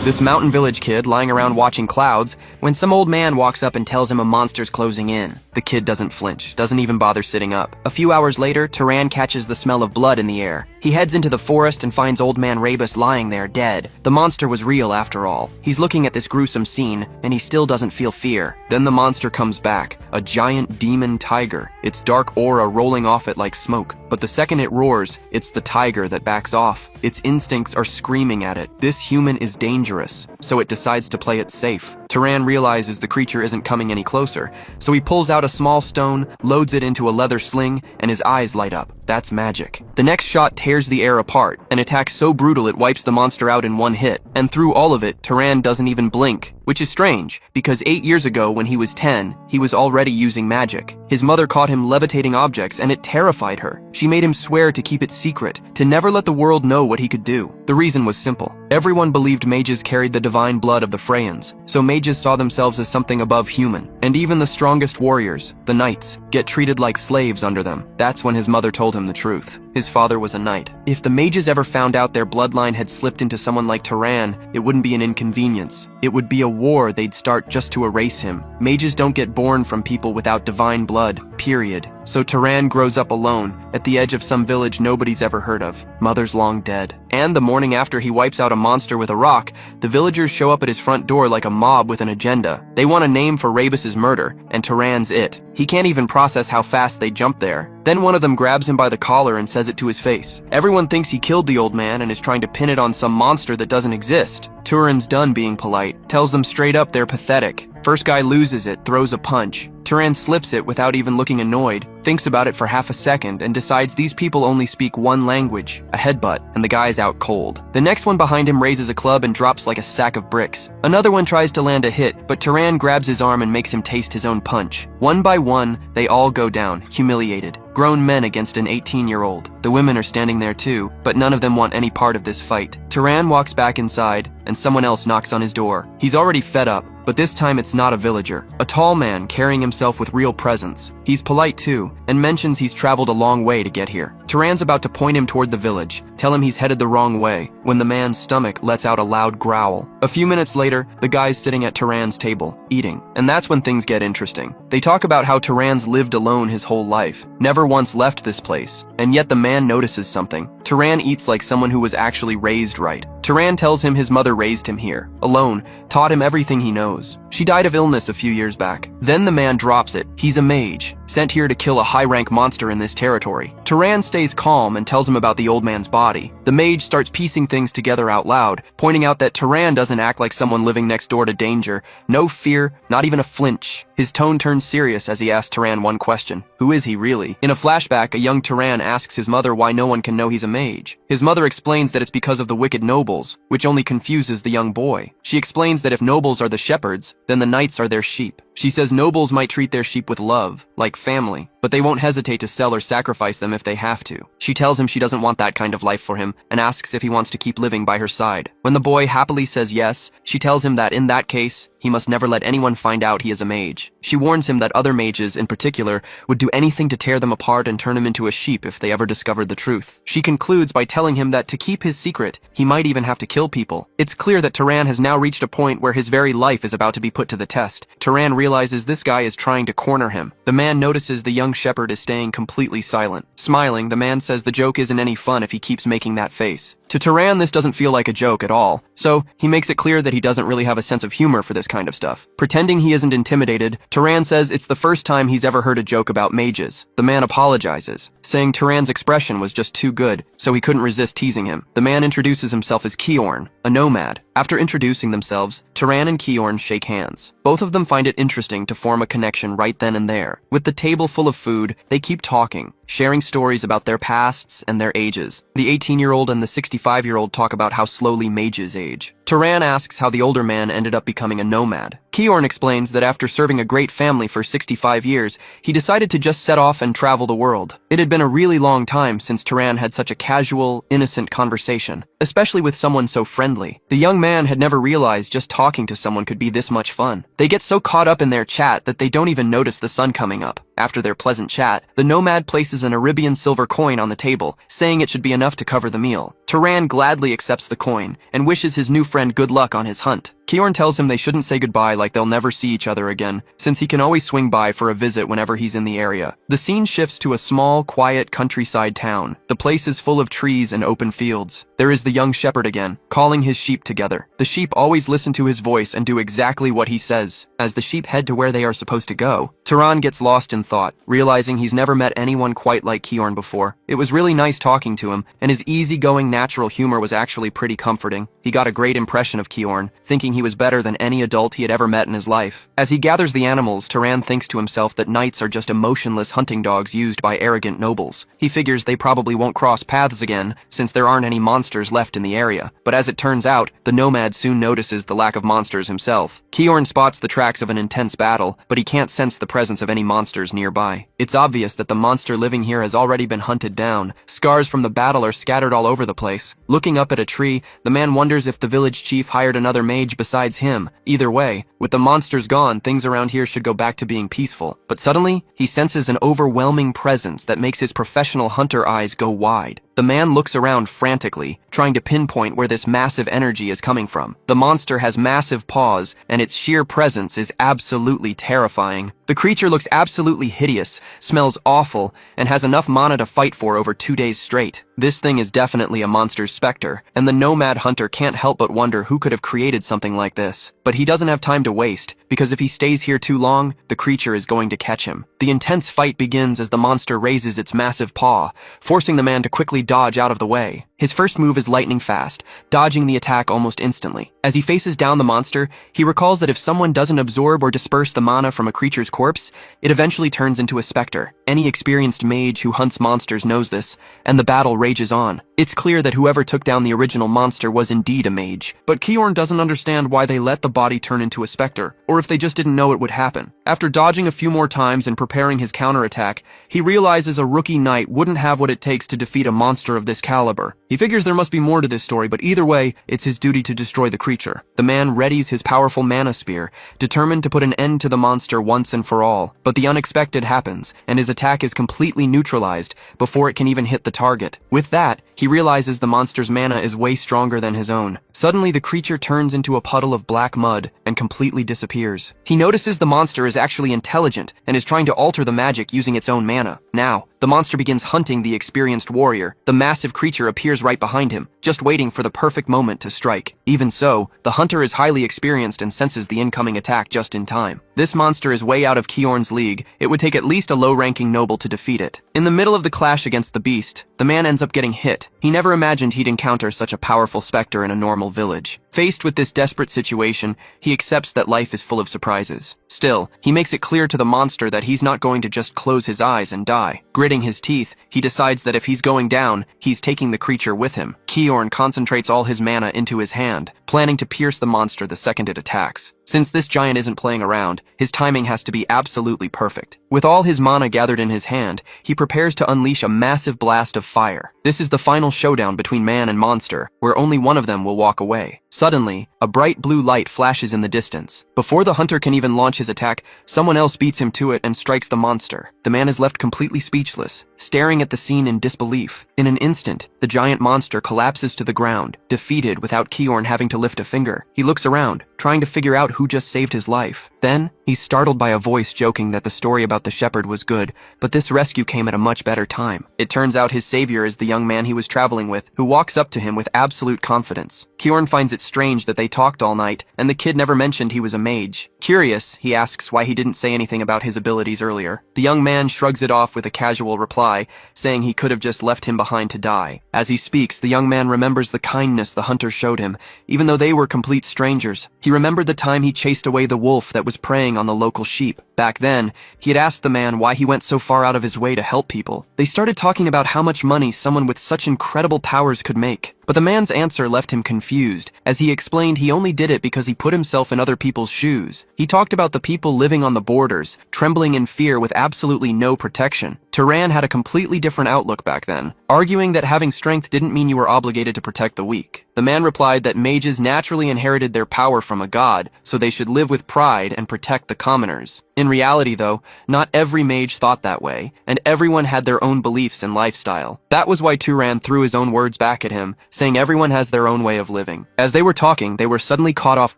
This mountain village kid lying around watching clouds when some old man walks up and tells him a monster's closing in. The kid doesn't flinch, doesn't even bother sitting up. A few hours later, Turan catches the smell of blood in the air. He heads into the forest and finds old man Rebus lying there dead. The monster was real after all. He's looking at this gruesome scene, and he still doesn't feel fear. Then the monster comes back, a giant demon tiger, its dark aura rolling off it like smoke. But the second it roars, it's the tiger that backs off. Its instincts are screaming at it. This human is dangerous, so it decides to play it safe. Turan realizes the creature isn't coming any closer, so he pulls out a small stone, loads it into a leather sling, and his eyes light up. That's magic. The next shot tears the air apart, an attack so brutal it wipes the monster out in one hit. And through all of it, Turan doesn't even blink, which is strange, because 8 years ago when he was 10, he was already using magic. His mother caught him levitating objects, and it terrified her. She made him swear to keep it secret, to never let the world know what he could do. The reason was simple. Everyone believed mages carried the divine blood of the Freyans, so mages saw themselves as something above human. And even the strongest warriors, the knights, get treated like slaves under them. That's when his mother told him the truth. His father was a knight. If the mages ever found out their bloodline had slipped into someone like Turan, it wouldn't be an inconvenience. It would be a war they'd start just to erase him. Mages don't get born from people without divine blood, period. So Turan grows up alone, at the edge of some village nobody's ever heard of. Mother's long dead. And the morning after he wipes out a monster with a rock, the villagers show up at his front door like a mob with an agenda. They want a name for Rebus's murder, and Turan's it. He can't even process how fast they jumped there. Then one of them grabs him by the collar and says it to his face. Everyone thinks he killed the old man and is trying to pin it on some monster that doesn't exist. Turan's done being polite, tells them straight up they're pathetic. First guy loses it, throws a punch. Turan slips it without even looking annoyed, thinks about it for half a second, and decides these people only speak one language, a headbutt, and the guy's out cold. The next one behind him raises a club and drops like a sack of bricks. Another one tries to land a hit, but Turan grabs his arm and makes him taste his own punch. One by one, they all go down, humiliated. Grown men against an 18-year-old. The women are standing there too, but none of them want any part of this fight. Turan walks back inside, and someone else knocks on his door. He's already fed up, but this time it's not a villager. A tall man carrying himself with real presence. He's polite too, and mentions he's traveled a long way to get here. Turan's about to point him toward the village, tell him he's headed the wrong way, when the man's stomach lets out a loud growl. A few minutes later, the guy's sitting at Turan's table, eating. And that's when things get interesting. They talk about how Turan's lived alone his whole life, never once left this place, and yet the man notices something. Turan eats like someone who was actually raised right. Turan tells him his mother raised him here, alone, taught him everything he knows. She died of illness a few years back. Then the man drops it. He's a mage, sent here to kill a high-rank monster in this territory. Turan stays calm and tells him about the old man's body. The mage starts piecing things together out loud, pointing out that Turan doesn't act like someone living next door to danger. No fear, not even a flinch. His tone turns serious as he asks Turan one question. Who is he really? In a flashback, a young Turan asks his mother why no one can know he's a mage. His mother explains that it's because of the wicked nobles, which only confuses the young boy. She explains that if nobles are the shepherds, then the knights are their sheep. She says nobles might treat their sheep with love, like family, but they won't hesitate to sell or sacrifice them if they have to. She tells him she doesn't want that kind of life for him and asks if he wants to keep living by her side. When the boy happily says yes, she tells him that in that case, he must never let anyone find out he is a mage. She warns him that other mages, in particular, would do anything to tear them apart and turn him into a sheep if they ever discovered the truth. She concludes by telling him that to keep his secret, he might even have to kill people. It's clear that Turan has now reached a point where his very life is about to be put to the test. Turan realizes this guy is trying to corner him. The man notices the young shepherd is staying completely silent. Smiling, the man says the joke isn't any fun if he keeps making that face. To Turan, this doesn't feel like a joke at all, so he makes it clear that he doesn't really have a sense of humor for this kind of stuff. Pretending he isn't intimidated, Turan says it's the first time he's ever heard a joke about mages. The man apologizes, saying Turan's expression was just too good, so he couldn't resist teasing him. The man introduces himself as Kiorn, a nomad. After introducing themselves, Turan and Kiorn shake hands. Both of them find it interesting to form a connection right then and there. With the table full of food, they keep talking, sharing stories about their pasts and their ages. The 18-year-old and the 65-year-old talk about how slowly mages age. Turan asks how the older man ended up becoming a nomad. Kiorn explains that after serving a great family for 65 years, he decided to just set off and travel the world. It had been a really long time since Turan had such a casual, innocent conversation, especially with someone so friendly. The young man had never realized just talking to someone could be this much fun. They get so caught up in their chat that they don't even notice the sun coming up. After their pleasant chat, the nomad places an Arabian silver coin on the table, saying it should be enough to cover the meal. Turan gladly accepts the coin and wishes his new friend good luck on his hunt. Kiorn tells him they shouldn't say goodbye like they'll never see each other again, since he can always swing by for a visit whenever he's in the area. The scene shifts to a small, quiet countryside town. The place is full of trees and open fields. There is the young shepherd again, calling his sheep together. The sheep always listen to his voice and do exactly what he says. As the sheep head to where they are supposed to go, Turan gets lost in thought, realizing he's never met anyone quite like Kiorn before. It was really nice talking to him, and his easygoing natural humor was actually pretty comforting. He got a great impression of Kiorn, thinking he was better than any adult he had ever met in his life. As he gathers the animals, Turan thinks to himself that knights are just emotionless hunting dogs used by arrogant nobles. He figures they probably won't cross paths again, since there aren't any monsters left in the area. But as it turns out, the nomad soon notices the lack of monsters himself. Kiorn spots the tracks of an intense battle, but he can't sense the presence of any monsters nearby. It's obvious that the monster living here has already been hunted down. Scars from the battle are scattered all over the place. Looking up at a tree, the man wonders if the village chief hired another mage besides him. Either way, with the monsters gone, things around here should go back to being peaceful. But suddenly, he senses an overwhelming presence that makes his professional hunter eyes go wide. The man looks around frantically, trying to pinpoint where this massive energy is coming from. The monster has massive paws, and its sheer presence is absolutely terrifying. The creature looks absolutely hideous, smells awful, and has enough mana to fight for over 2 days straight. This thing is definitely a monster's specter, and the nomad hunter can't help but wonder who could have created something like this. But he doesn't have time to waste, because if he stays here too long, the creature is going to catch him. The intense fight begins as the monster raises its massive paw, forcing the man to quickly dodge out of the way. His first move is lightning fast, dodging the attack almost instantly. As he faces down the monster, he recalls that if someone doesn't absorb or disperse the mana from a creature's corpse, it eventually turns into a specter. Any experienced mage who hunts monsters knows this, and the battle rages on. It's clear that whoever took down the original monster was indeed a mage, but Kiorn doesn't understand why they let the body turn into a specter, or if they just didn't know it would happen. After dodging a few more times and preparing his counterattack, he realizes a rookie knight wouldn't have what it takes to defeat a monster of this caliber. He figures there must be more to this story, but either way, it's his duty to destroy the creature. The man readies his powerful mana spear, determined to put an end to the monster once and for all. But the unexpected happens, and his attack is completely neutralized before it can even hit the target. With that, he realizes the monster's mana is way stronger than his own. Suddenly, the creature turns into a puddle of black mud and completely disappears. He notices the monster is actually intelligent and is trying to alter the magic using its own mana. Now, the monster begins hunting the experienced warrior. The massive creature appears right behind him, just waiting for the perfect moment to strike. Even so, the hunter is highly experienced and senses the incoming attack just in time. This monster is way out of Kiorn's league. It would take at least a low-ranking noble to defeat it. In the middle of the clash against the beast, the man ends up getting hit. He never imagined he'd encounter such a powerful specter in a normal village. Faced with this desperate situation, he accepts that life is full of surprises. Still, he makes it clear to the monster that he's not going to just close his eyes and die. Gritting his teeth, he decides that if he's going down, he's taking the creature with him. Kiorn concentrates all his mana into his hand, planning to pierce the monster the second it attacks. Since this giant isn't playing around, his timing has to be absolutely perfect. With all his mana gathered in his hand, he prepares to unleash a massive blast of fire. This is the final showdown between man and monster, where only one of them will walk away. Suddenly, a bright blue light flashes in the distance. Before the hunter can even launch his attack, someone else beats him to it and strikes the monster. The man is left completely speechless, staring at the scene in disbelief. In an instant, the giant monster collapses to the ground, defeated without Kiorn having to lift a finger. He looks around, trying to figure out who just saved his life. Then, he's startled by a voice joking that the story about the shepherd was good, but this rescue came at a much better time. It turns out his savior is the young man he was traveling with, who walks up to him with absolute confidence. Kiorn finds it strange that they talked all night, and the kid never mentioned he was a mage. Curious, he asks why he didn't say anything about his abilities earlier. The young man shrugs it off with a casual reply, saying he could have just left him behind to die. As he speaks, the young man remembers the kindness the hunter showed him, even though they were complete strangers. He remembered the time he chased away the wolf that was preying on the local sheep. Back then, he had asked the man why he went so far out of his way to help people. They started talking about how much money someone with such incredible powers could make. But the man's answer left him confused, as he explained he only did it because he put himself in other people's shoes. He talked about the people living on the borders, trembling in fear with absolutely no protection. Turan had a completely different outlook back then, arguing that having strength didn't mean you were obligated to protect the weak. The man replied that mages naturally inherited their power from a god, so they should live with pride and protect the commoners. In reality, though, not every mage thought that way, and everyone had their own beliefs and lifestyle. That was why Turan threw his own words back at him, saying everyone has their own way of living. As they were talking, they were suddenly caught off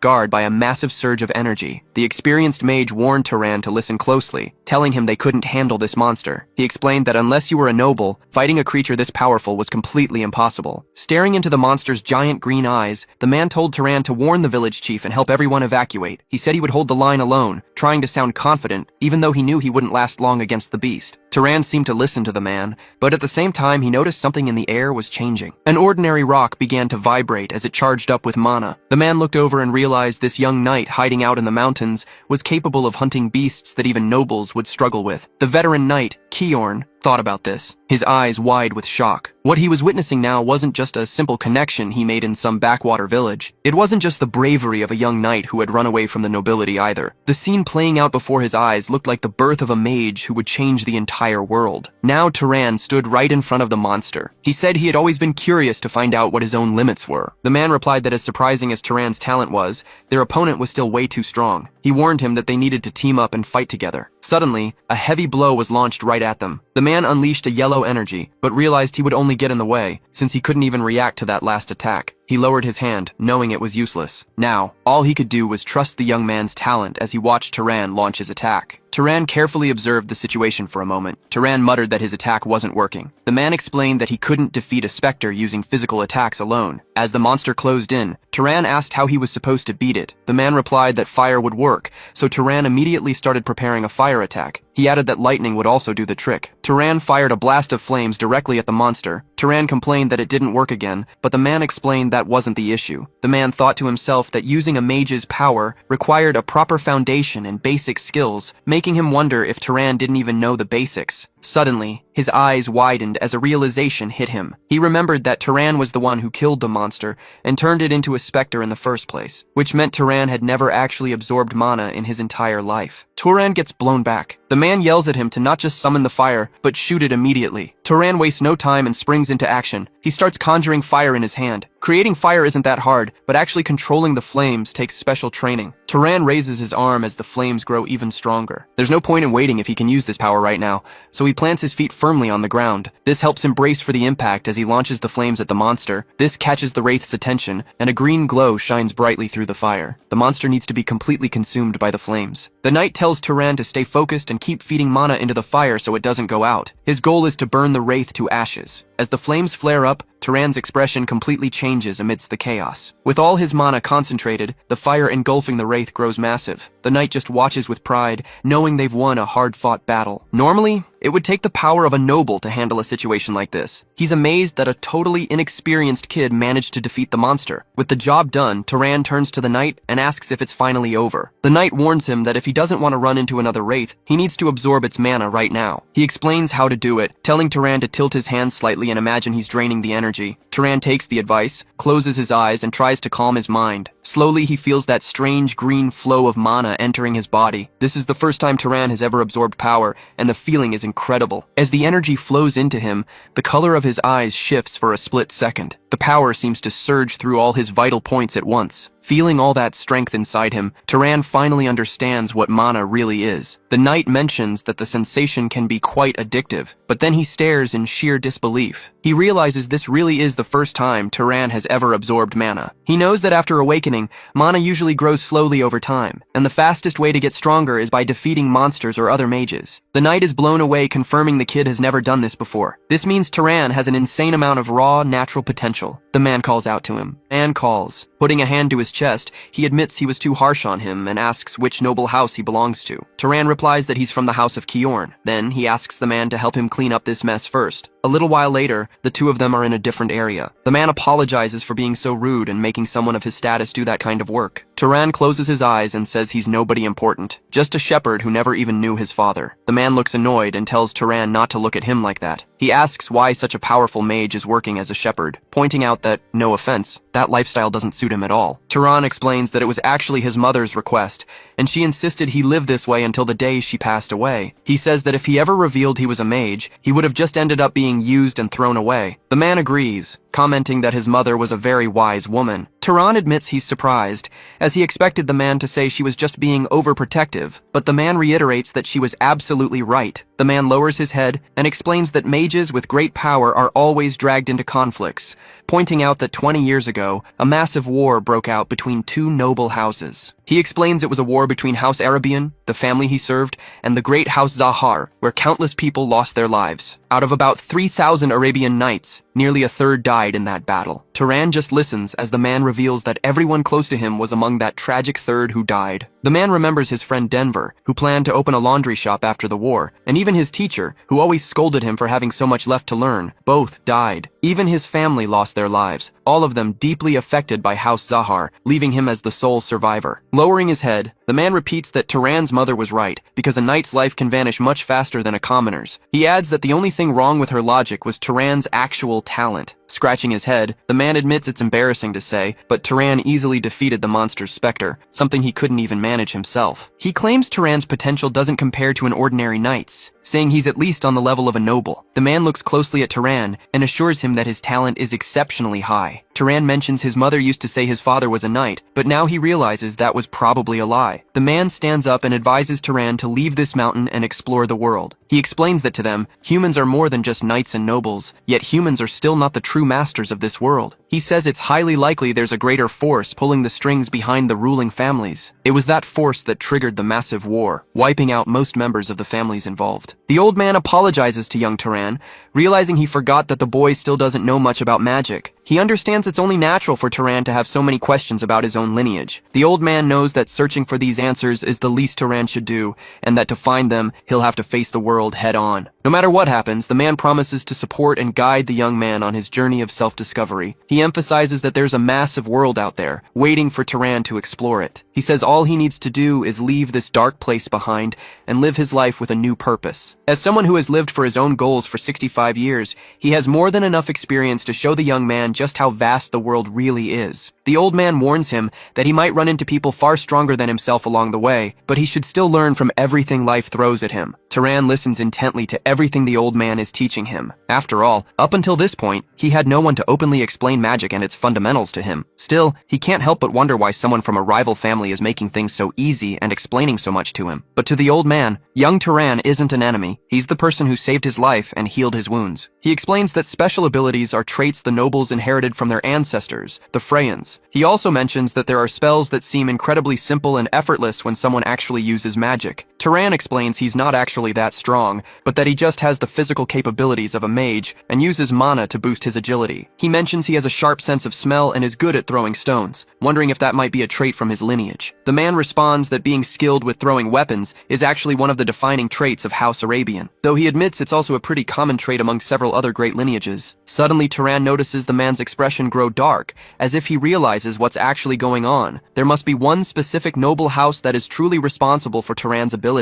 guard by a massive surge of energy. The experienced mage warned Turan to listen closely, telling him they couldn't handle this monster. He explained that unless you were a noble, fighting a creature this powerful was completely impossible. Staring into the monster's giant green eyes, the man told Turan to warn the village chief and help everyone evacuate. He said he would hold the line alone, trying to sound confident, even though he knew he wouldn't last long against the beast. Turan seemed to listen to the man, but at the same time he noticed something in the air was changing. An ordinary rock began to vibrate as it charged up with mana. The man looked over and realized this young knight hiding out in the mountains was capable of hunting beasts that even nobles would struggle with. The veteran knight, Kiorn, thought about this, his eyes wide with shock. What he was witnessing now wasn't just a simple connection he made in some backwater village. It wasn't just the bravery of a young knight who had run away from the nobility either. The scene playing out before his eyes looked like the birth of a mage who would change the entire world. Now Turan stood right in front of the monster. He said he had always been curious to find out what his own limits were. The man replied that as surprising as Turan's talent was, their opponent was still way too strong. He warned him that they needed to team up and fight together. Suddenly, a heavy blow was launched right at them. The man unleashed a yellow energy, but realized he would only get in the way, since he couldn't even react to that last attack. He lowered his hand, knowing it was useless. Now, all he could do was trust the young man's talent as he watched Turan launch his attack. Turan carefully observed the situation for a moment. Turan muttered that his attack wasn't working. The man explained that he couldn't defeat a specter using physical attacks alone. As the monster closed in, Turan asked how he was supposed to beat it. The man replied that fire would work, so Turan immediately started preparing a fire attack. He added that lightning would also do the trick. Turan fired a blast of flames directly at the monster. Turan complained that it didn't work again, but the man explained that wasn't the issue. The man thought to himself that using a mage's power required a proper foundation and basic skills, making him wonder if Turan didn't even know the basics. Suddenly, his eyes widened as a realization hit him. He remembered that Turan was the one who killed the monster and turned it into a specter in the first place, which meant Turan had never actually absorbed mana in his entire life. Turan gets blown back. The man yells at him to not just summon the fire, but shoot it immediately. Turan wastes no time and springs into action. He starts conjuring fire in his hand. Creating fire isn't that hard, but actually controlling the flames takes special training. Turan raises his arm as the flames grow even stronger. There's no point in waiting if he can use this power right now, so he plants his feet firmly on the ground. This helps him brace for the impact as he launches the flames at the monster. This catches the wraith's attention, and a green glow shines brightly through the fire. The monster needs to be completely consumed by the flames. The knight tells Turan to stay focused and keep feeding mana into the fire so it doesn't go out. His goal is to burn the wraith to ashes. As the flames flare up, Turan's expression completely changes amidst the chaos. With all his mana concentrated, the fire engulfing the wraith grows massive. The knight just watches with pride, knowing they've won a hard-fought battle. Normally, it would take the power of a noble to handle a situation like this. He's amazed that a totally inexperienced kid managed to defeat the monster. With the job done, Turan turns to the knight and asks if it's finally over. The knight warns him that if he doesn't want to run into another wraith, he needs to absorb its mana right now. He explains how to do it, telling Turan to tilt his hand slightly and imagine he's draining the energy. Turan takes the advice, closes his eyes, and tries to calm his mind. Slowly, he feels that strange green flow of mana entering his body. This is the first time Turan has ever absorbed power, and the feeling is incredible. As the energy flows into him, the color of his eyes shifts for a split second. The power seems to surge through all his vital points at once. Feeling all that strength inside him, Turan finally understands what mana really is. The knight mentions that the sensation can be quite addictive, but then he stares in sheer disbelief. He realizes this really is the first time Turan has ever absorbed mana. He knows that after awakening, mana usually grows slowly over time, and the fastest way to get stronger is by defeating monsters or other mages. The knight is blown away, confirming the kid has never done this before. This means Turan has an insane amount of raw, natural potential. The man calls out to him. Man calls. Putting a hand to his chest, he admits he was too harsh on him and asks which noble house he belongs to. Turan replies that he's from the house of Kiorn. Then he asks the man to help him clean up this mess first. A little while later, the two of them are in a different area. The man apologizes for being so rude and making someone of his status do that kind of work. Turan closes his eyes and says he's nobody important, just a shepherd who never even knew his father. The man looks annoyed and tells Turan not to look at him like that. He asks why such a powerful mage is working as a shepherd, pointing out that, no offense, that lifestyle doesn't suit him at all. Turan explains that it was actually his mother's request, and she insisted he live this way until the day she passed away. He says that if he ever revealed he was a mage, he would have just ended up being used and thrown away. The man agrees, commenting that his mother was a very wise woman. Turan admits he's surprised, as he expected the man to say she was just being overprotective, but the man reiterates that she was absolutely right. The man lowers his head and explains that mages with great power are always dragged into conflicts, pointing out that 20 years ago, a massive war broke out between two noble houses. He explains it was a war between House Arabian, the family he served, and the great House Zahar, where countless people lost their lives. Out of about 3,000 Arabian knights, nearly a third died in that battle. Turan just listens as the man reveals that everyone close to him was among that tragic third who died. The man remembers his friend Denver, who planned to open a laundry shop after the war, and even his teacher, who always scolded him for having so much left to learn. Both died. Even his family lost their lives, all of them deeply affected by House Zahar, leaving him as the sole survivor. Lowering his head, the man repeats that Turan's mother was right, because a knight's life can vanish much faster than a commoner's. He adds that the only thing wrong with her logic was Turan's actual talent. Scratching his head, the man admits it's embarrassing to say, but Turan easily defeated the monster's specter, something he couldn't even manage himself. He claims Turan's potential doesn't compare to an ordinary knight's, saying he's at least on the level of a noble. The man looks closely at Turan and assures him that his talent is exceptionally high. Turan mentions his mother used to say his father was a knight, but now he realizes that was probably a lie. The man stands up and advises Turan to leave this mountain and explore the world. He explains that to them, humans are more than just knights and nobles, yet humans are still not the true masters of this world. He says it's highly likely there's a greater force pulling the strings behind the ruling families. It was that force that triggered the massive war, wiping out most members of the families involved. The old man apologizes to young Turan, realizing he forgot that the boy still doesn't know much about magic. He understands it's only natural for Turan to have so many questions about his own lineage. The old man knows that searching for these answers is the least Turan should do, and that to find them, he'll have to face the world head on. No matter what happens, the man promises to support and guide the young man on his journey of self-discovery. He emphasizes that there's a massive world out there, waiting for Turan to explore it. He says all he needs to do is leave this dark place behind and live his life with a new purpose. As someone who has lived for his own goals for 65 years, he has more than enough experience to show the young man just how vast the world really is. The old man warns him that he might run into people far stronger than himself along the way, but he should still learn from everything life throws at him. Turan listens intently to everything the old man is teaching him. After all, up until this point, he had no one to openly explain magic and its fundamentals to him. Still, he can't help but wonder why someone from a rival family is making things so easy and explaining so much to him. But to the old man, young Turan isn't an enemy. He's the person who saved his life and healed his wounds. He explains that special abilities are traits the nobles inherited from their ancestors, the Freyans. He also mentions that there are spells that seem incredibly simple and effortless when someone actually uses magic. Turan explains he's not actually that strong, but that he just has the physical capabilities of a mage and uses mana to boost his agility. He mentions he has a sharp sense of smell and is good at throwing stones, wondering if that might be a trait from his lineage. The man responds that being skilled with throwing weapons is actually one of the defining traits of House Arabian, though he admits it's also a pretty common trait among several other great lineages. Suddenly, Turan notices the man's expression grow dark, as if he realizes what's actually going on. There must be one specific noble house that is truly responsible for Turan's abilities.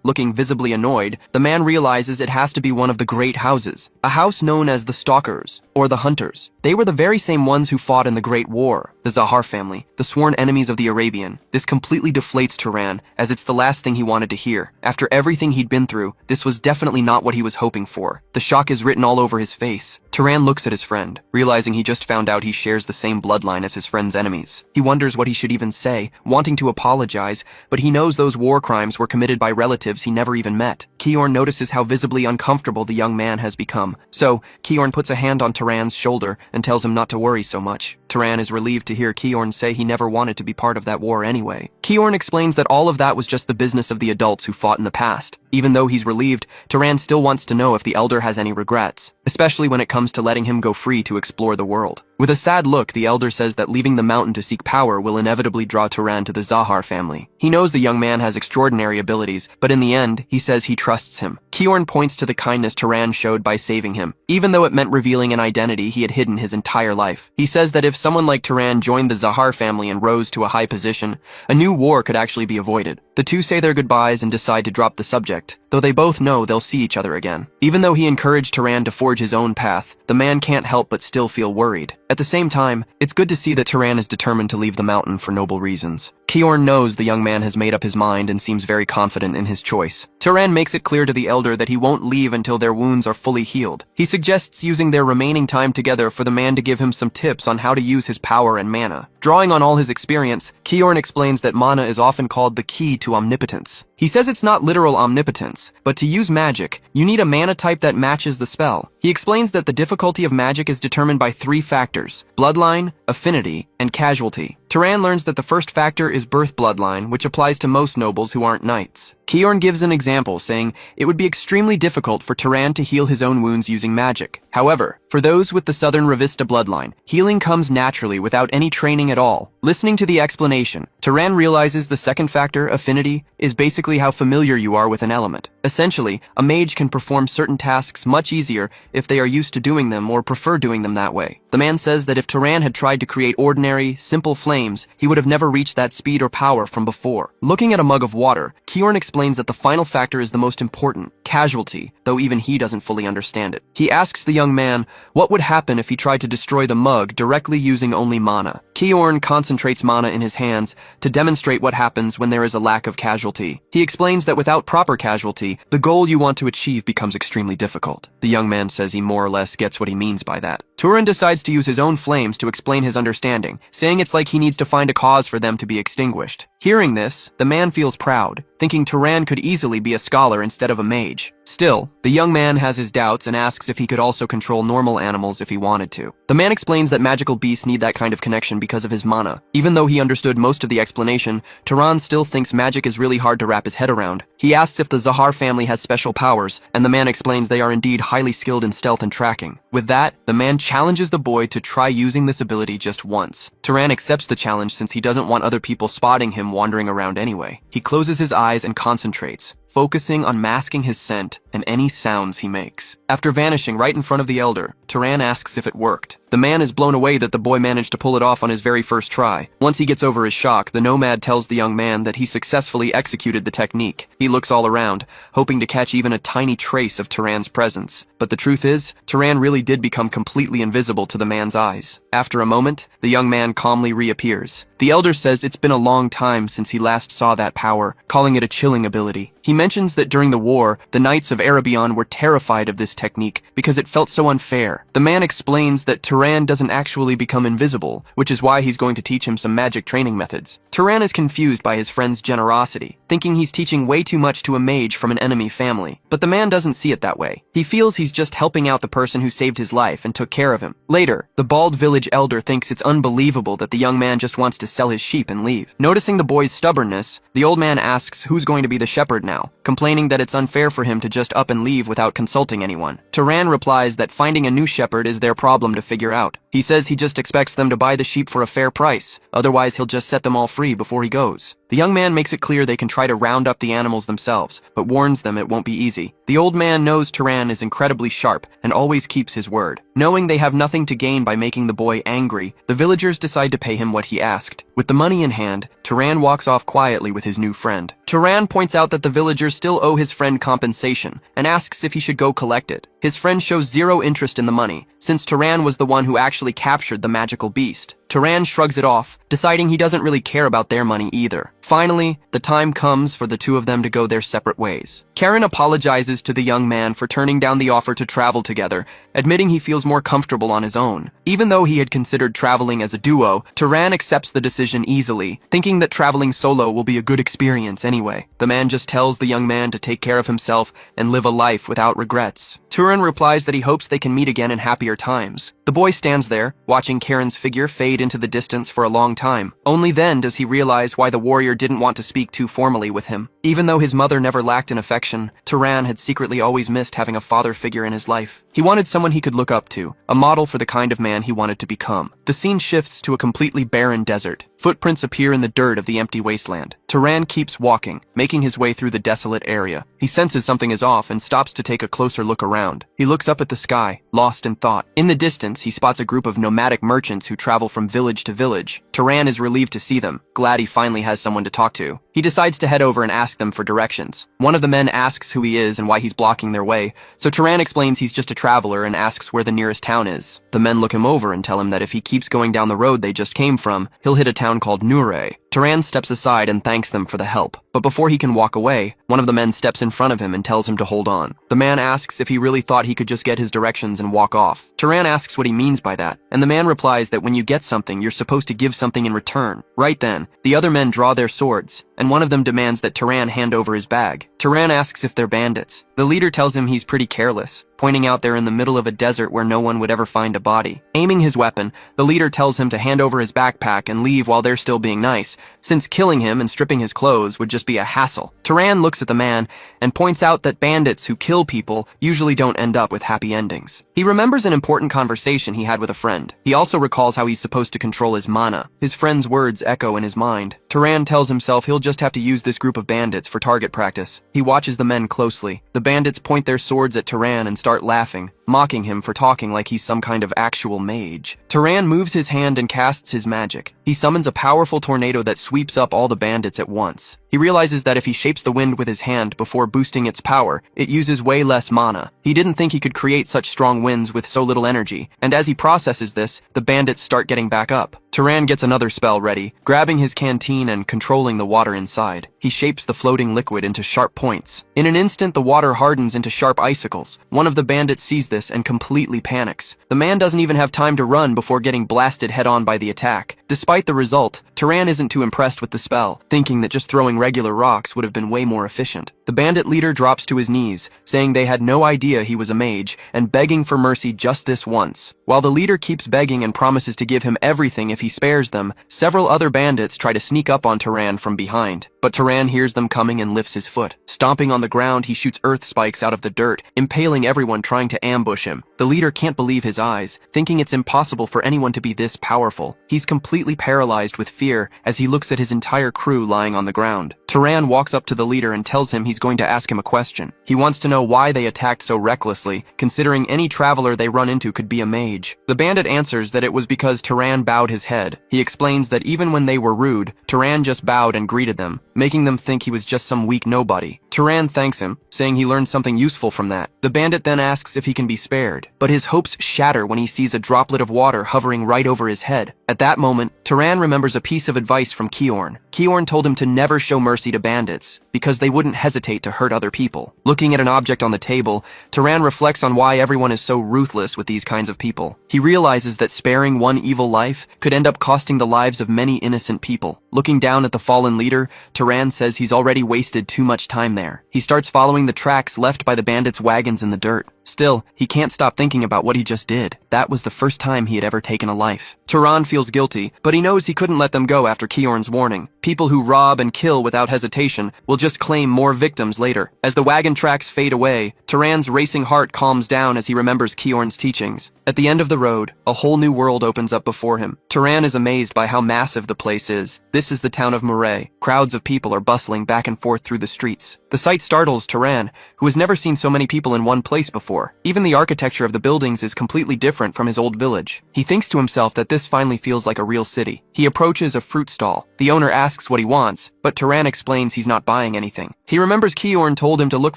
Looking visibly annoyed, the man realizes it has to be one of the great houses, a house known as the Stalkers, or the Hunters. They were the very same ones who fought in the Great War, the Zahar family, the sworn enemies of the Arabian. This completely deflates Turan, as it's the last thing he wanted to hear. After everything he'd been through, this was definitely not what he was hoping for. The shock is written all over his face. Turan looks at his friend, realizing he just found out he shares the same bloodline as his friend's enemies. He wonders what he should even say, wanting to apologize, but he knows those war crimes were committed by relatives he never even met. Kiorn notices how visibly uncomfortable the young man has become, so Kiorn puts a hand on Turan's shoulder and tells him not to worry so much. Turan is relieved to hear Kiorn say he never wanted to be part of that war anyway. Kiorn explains that all of that was just the business of the adults who fought in the past. Even though he's relieved, Turan still wants to know if the elder has any regrets, especially when it comes to letting him go free to explore the world. With a sad look, the elder says that leaving the mountain to seek power will inevitably draw Turan to the Zahar family. He knows the young man has extraordinary abilities, but in the end, he says he trusts him. Kiorn points to the kindness Turan showed by saving him, even though it meant revealing an identity he had hidden his entire life. He says that if someone like Turan joined the Zahar family and rose to a high position, a new war could actually be avoided. The two say their goodbyes and decide to drop the subject, though they both know they'll see each other again. Even though he encouraged Turan to forge his own path, the man can't help but still feel worried. At the same time, it's good to see that Turan is determined to leave the mountain for noble reasons. Kiorn knows the young man has made up his mind and seems very confident in his choice. Turan makes it clear to the elder that he won't leave until their wounds are fully healed. He suggests using their remaining time together for the man to give him some tips on how to use his power and mana. Drawing on all his experience, Kiorn explains that mana is often called the key to omnipotence. He says it's not literal omnipotence, but to use magic, you need a mana type that matches the spell. He explains that the difficulty of magic is determined by 3 factors: bloodline, affinity, and casualty. Turan learns that the first factor is birth bloodline, which applies to most nobles who aren't knights. Kiorn gives an example, saying it would be extremely difficult for Turan to heal his own wounds using magic. However, for those with the Southern Ravista bloodline, healing comes naturally without any training at all. Listening to the explanation, Turan realizes the second factor, affinity, is basically how familiar you are with an element. Essentially, a mage can perform certain tasks much easier if they are used to doing them or prefer doing them that way. The man says that if Turan had tried to create ordinary, simple flames, he would have never reached that speed or power from before. Looking at a mug of water, Kiorn explains that the final factor is the most important, casualty, though even he doesn't fully understand it. He asks the young man what would happen if he tried to destroy the mug directly using only mana. Kiorn concentrates mana in his hands to demonstrate what happens when there is a lack of casualty. He explains that without proper casualty, the goal you want to achieve becomes extremely difficult. The young man says he more or less gets what he means by that. Turan decides to use his own flames to explain his understanding, saying it's like he needs to find a cause for them to be extinguished. Hearing this, the man feels proud, thinking Turan could easily be a scholar instead of a mage. Still, the young man has his doubts and asks if he could also control normal animals if he wanted to. The man explains that magical beasts need that kind of connection because of his mana. Even though he understood most of the explanation, Turan still thinks magic is really hard to wrap his head around. He asks if the Zahar family has special powers, and the man explains they are indeed highly skilled in stealth and tracking. With that, the man challenges the boy to try using this ability just once. Turan accepts the challenge since he doesn't want other people spotting him wandering around anyway. He closes his eyes and concentrates, focusing on masking his scent and any sounds he makes. After vanishing right in front of the elder, Turan asks if it worked. The man is blown away that the boy managed to pull it off on his very first try. Once he gets over his shock, the nomad tells the young man that he successfully executed the technique. He looks all around, hoping to catch even a tiny trace of Turan's presence. But the truth is, Turan really did become completely invisible to the man's eyes. After a moment, the young man calmly reappears. The elder says it's been a long time since he last saw that power, calling it a chilling ability. He mentions that during the war, the Knights of Arabion were terrified of this technique because it felt so unfair. The man explains that Turan doesn't actually become invisible, which is why he's going to teach him some magic training methods. Turan is confused by his friend's generosity, thinking he's teaching way too much to a mage from an enemy family. But the man doesn't see it that way. He feels he's just helping out the person who saved his life and took care of him. Later, the bald village elder thinks it's unbelievable that the young man just wants to sell his sheep and leave. Noticing the boy's stubbornness, the old man asks who's going to be the shepherd now, complaining that it's unfair for him to just up and leave without consulting anyone. Turan replies that finding a new shepherd is their problem to figure out. He says he just expects them to buy the sheep for a fair price, otherwise he'll just set them all free before he goes. The young man makes it clear they can try to round up the animals themselves, but warns them it won't be easy. The old man knows Turan is incredibly sharp and always keeps his word. Knowing they have nothing to gain by making the boy angry, the villagers decide to pay him what he asked. With the money in hand, Turan walks off quietly with his new friend. Turan points out that the villagers still owe his friend compensation and asks if he should go collect it. His friend shows zero interest in the money, since Turan was the one who actually captured the magical beast. Turan shrugs it off, deciding he doesn't really care about their money either. Finally, the time comes for the two of them to go their separate ways. Karen apologizes to the young man for turning down the offer to travel together, admitting he feels more comfortable on his own. Even though he had considered traveling as a duo, Turan accepts the decision easily, thinking that traveling solo will be a good experience anyway. The man just tells the young man to take care of himself and live a life without regrets. Turan replies that he hopes they can meet again in happier times. The boy stands there, watching Karen's figure fade into the distance for a long time. Only then does he realize why the warrior didn't want to speak too formally with him. Even though his mother never lacked in affection, Turan had secretly always missed having a father figure in his life. He wanted someone he could look up to, a model for the kind of man he wanted to become. The scene shifts to a completely barren desert. Footprints appear in the dirt of the empty wasteland. Turan keeps walking, making his way through the desolate area. He senses something is off and stops to take a closer look around. He looks up at the sky, lost in thought. In the distance, he spots a group of nomadic merchants who travel from village to village. Turan is relieved to see them, glad he finally has someone to talk to. He decides to head over and ask them for directions. One of the men asks who he is and why he's blocking their way, so Turan explains he's just a traveler and asks where the nearest town is. The men look him over and tell him that if he keeps going down the road they just came from, he'll hit a town called Nure. Turan steps aside and thanks them for the help. But before he can walk away, one of the men steps in front of him and tells him to hold on. The man asks if he really thought he could just get his directions and walk off. Turan asks what he means by that, and the man replies that when you get something, you're supposed to give something in return. Right then, the other men draw their swords, and one of them demands that Turan hand over his bag. Turan asks if they're bandits. The leader tells him he's pretty careless, pointing out they're in the middle of a desert where no one would ever find a body. Aiming his weapon, the leader tells him to hand over his backpack and leave while they're still being nice, since killing him and stripping his clothes would just be a hassle. Turan looks at the man and points out that bandits who kill people usually don't end up with happy endings. He remembers an important conversation he had with a friend. He also recalls how he's supposed to control his mana. His friend's words echo in his mind. Turan tells himself he'll just have to use this group of bandits for target practice. He watches the men closely. The bandits point their swords at Turan and start laughing, mocking him for talking like he's some kind of actual mage. Turan moves his hand and casts his magic. He summons a powerful tornado that sweeps up all the bandits at once. He realizes that if he shapes the wind with his hand before boosting its power, it uses way less mana. He didn't think he could create such strong winds with so little energy, and as he processes this, the bandits start getting back up. Turan gets another spell ready, grabbing his canteen and controlling the water inside. He shapes the floating liquid into sharp points. In an instant, the water hardens into sharp icicles. One of the bandits sees this and completely panics. The man doesn't even have time to run before getting blasted head-on by the attack. Despite the result, Turan isn't too impressed with the spell, thinking that just throwing regular rocks would have been way more efficient. The bandit leader drops to his knees, saying they had no idea he was a mage, and begging for mercy just this once. While the leader keeps begging and promises to give him everything if he spares them, several other bandits try to sneak up on Turan from behind. But Turan hears them coming and lifts his foot. Stomping on the ground, he shoots earth spikes out of the dirt, impaling everyone trying to ambush him. The leader can't believe his eyes, thinking it's impossible for anyone to be this powerful. He's completely paralyzed with fear as he looks at his entire crew lying on the ground. Turan walks up to the leader and tells him he's going to ask him a question. He wants to know why they attacked so recklessly, considering any traveler they run into could be a mage. The bandit answers that it was because Turan bowed his head. He explains that even when they were rude, Turan just bowed and greeted them, making them think he was just some weak nobody. Turan thanks him, saying he learned something useful from that. The bandit then asks if he can be spared, but his hopes shatter when he sees a droplet of water hovering right over his head. At that moment, Turan remembers a piece of advice from Kiorn. Kiorn told him to never show mercy to bandits, because they wouldn't hesitate to hurt other people. Looking at an object on the table, Turan reflects on why everyone is so ruthless with these kinds of people. He realizes that sparing one evil life could end up costing the lives of many innocent people. Looking down at the fallen leader, Turan says he's already wasted too much time there. He starts following the tracks left by the bandits' wagons in the dirt. Still, he can't stop thinking about what he just did. That was the first time he had ever taken a life. Turan feels guilty, but he knows he couldn't let them go after Kiorn's warning. People who rob and kill without hesitation will just claim more victims later. As the wagon tracks fade away, Turan's racing heart calms down as he remembers Kiorn's teachings. At the end of the road, a whole new world opens up before him. Turan is amazed by how massive the place is. This is the town of Murray. Crowds of people are bustling back and forth through the streets. The sight startles Turan, who has never seen so many people in one place before. Even the architecture of the buildings is completely different from his old village. He thinks to himself that this finally feels like a real city. He approaches a fruit stall. The owner asks what he wants, but Turan explains he's not buying anything. He remembers Kiorn told him to look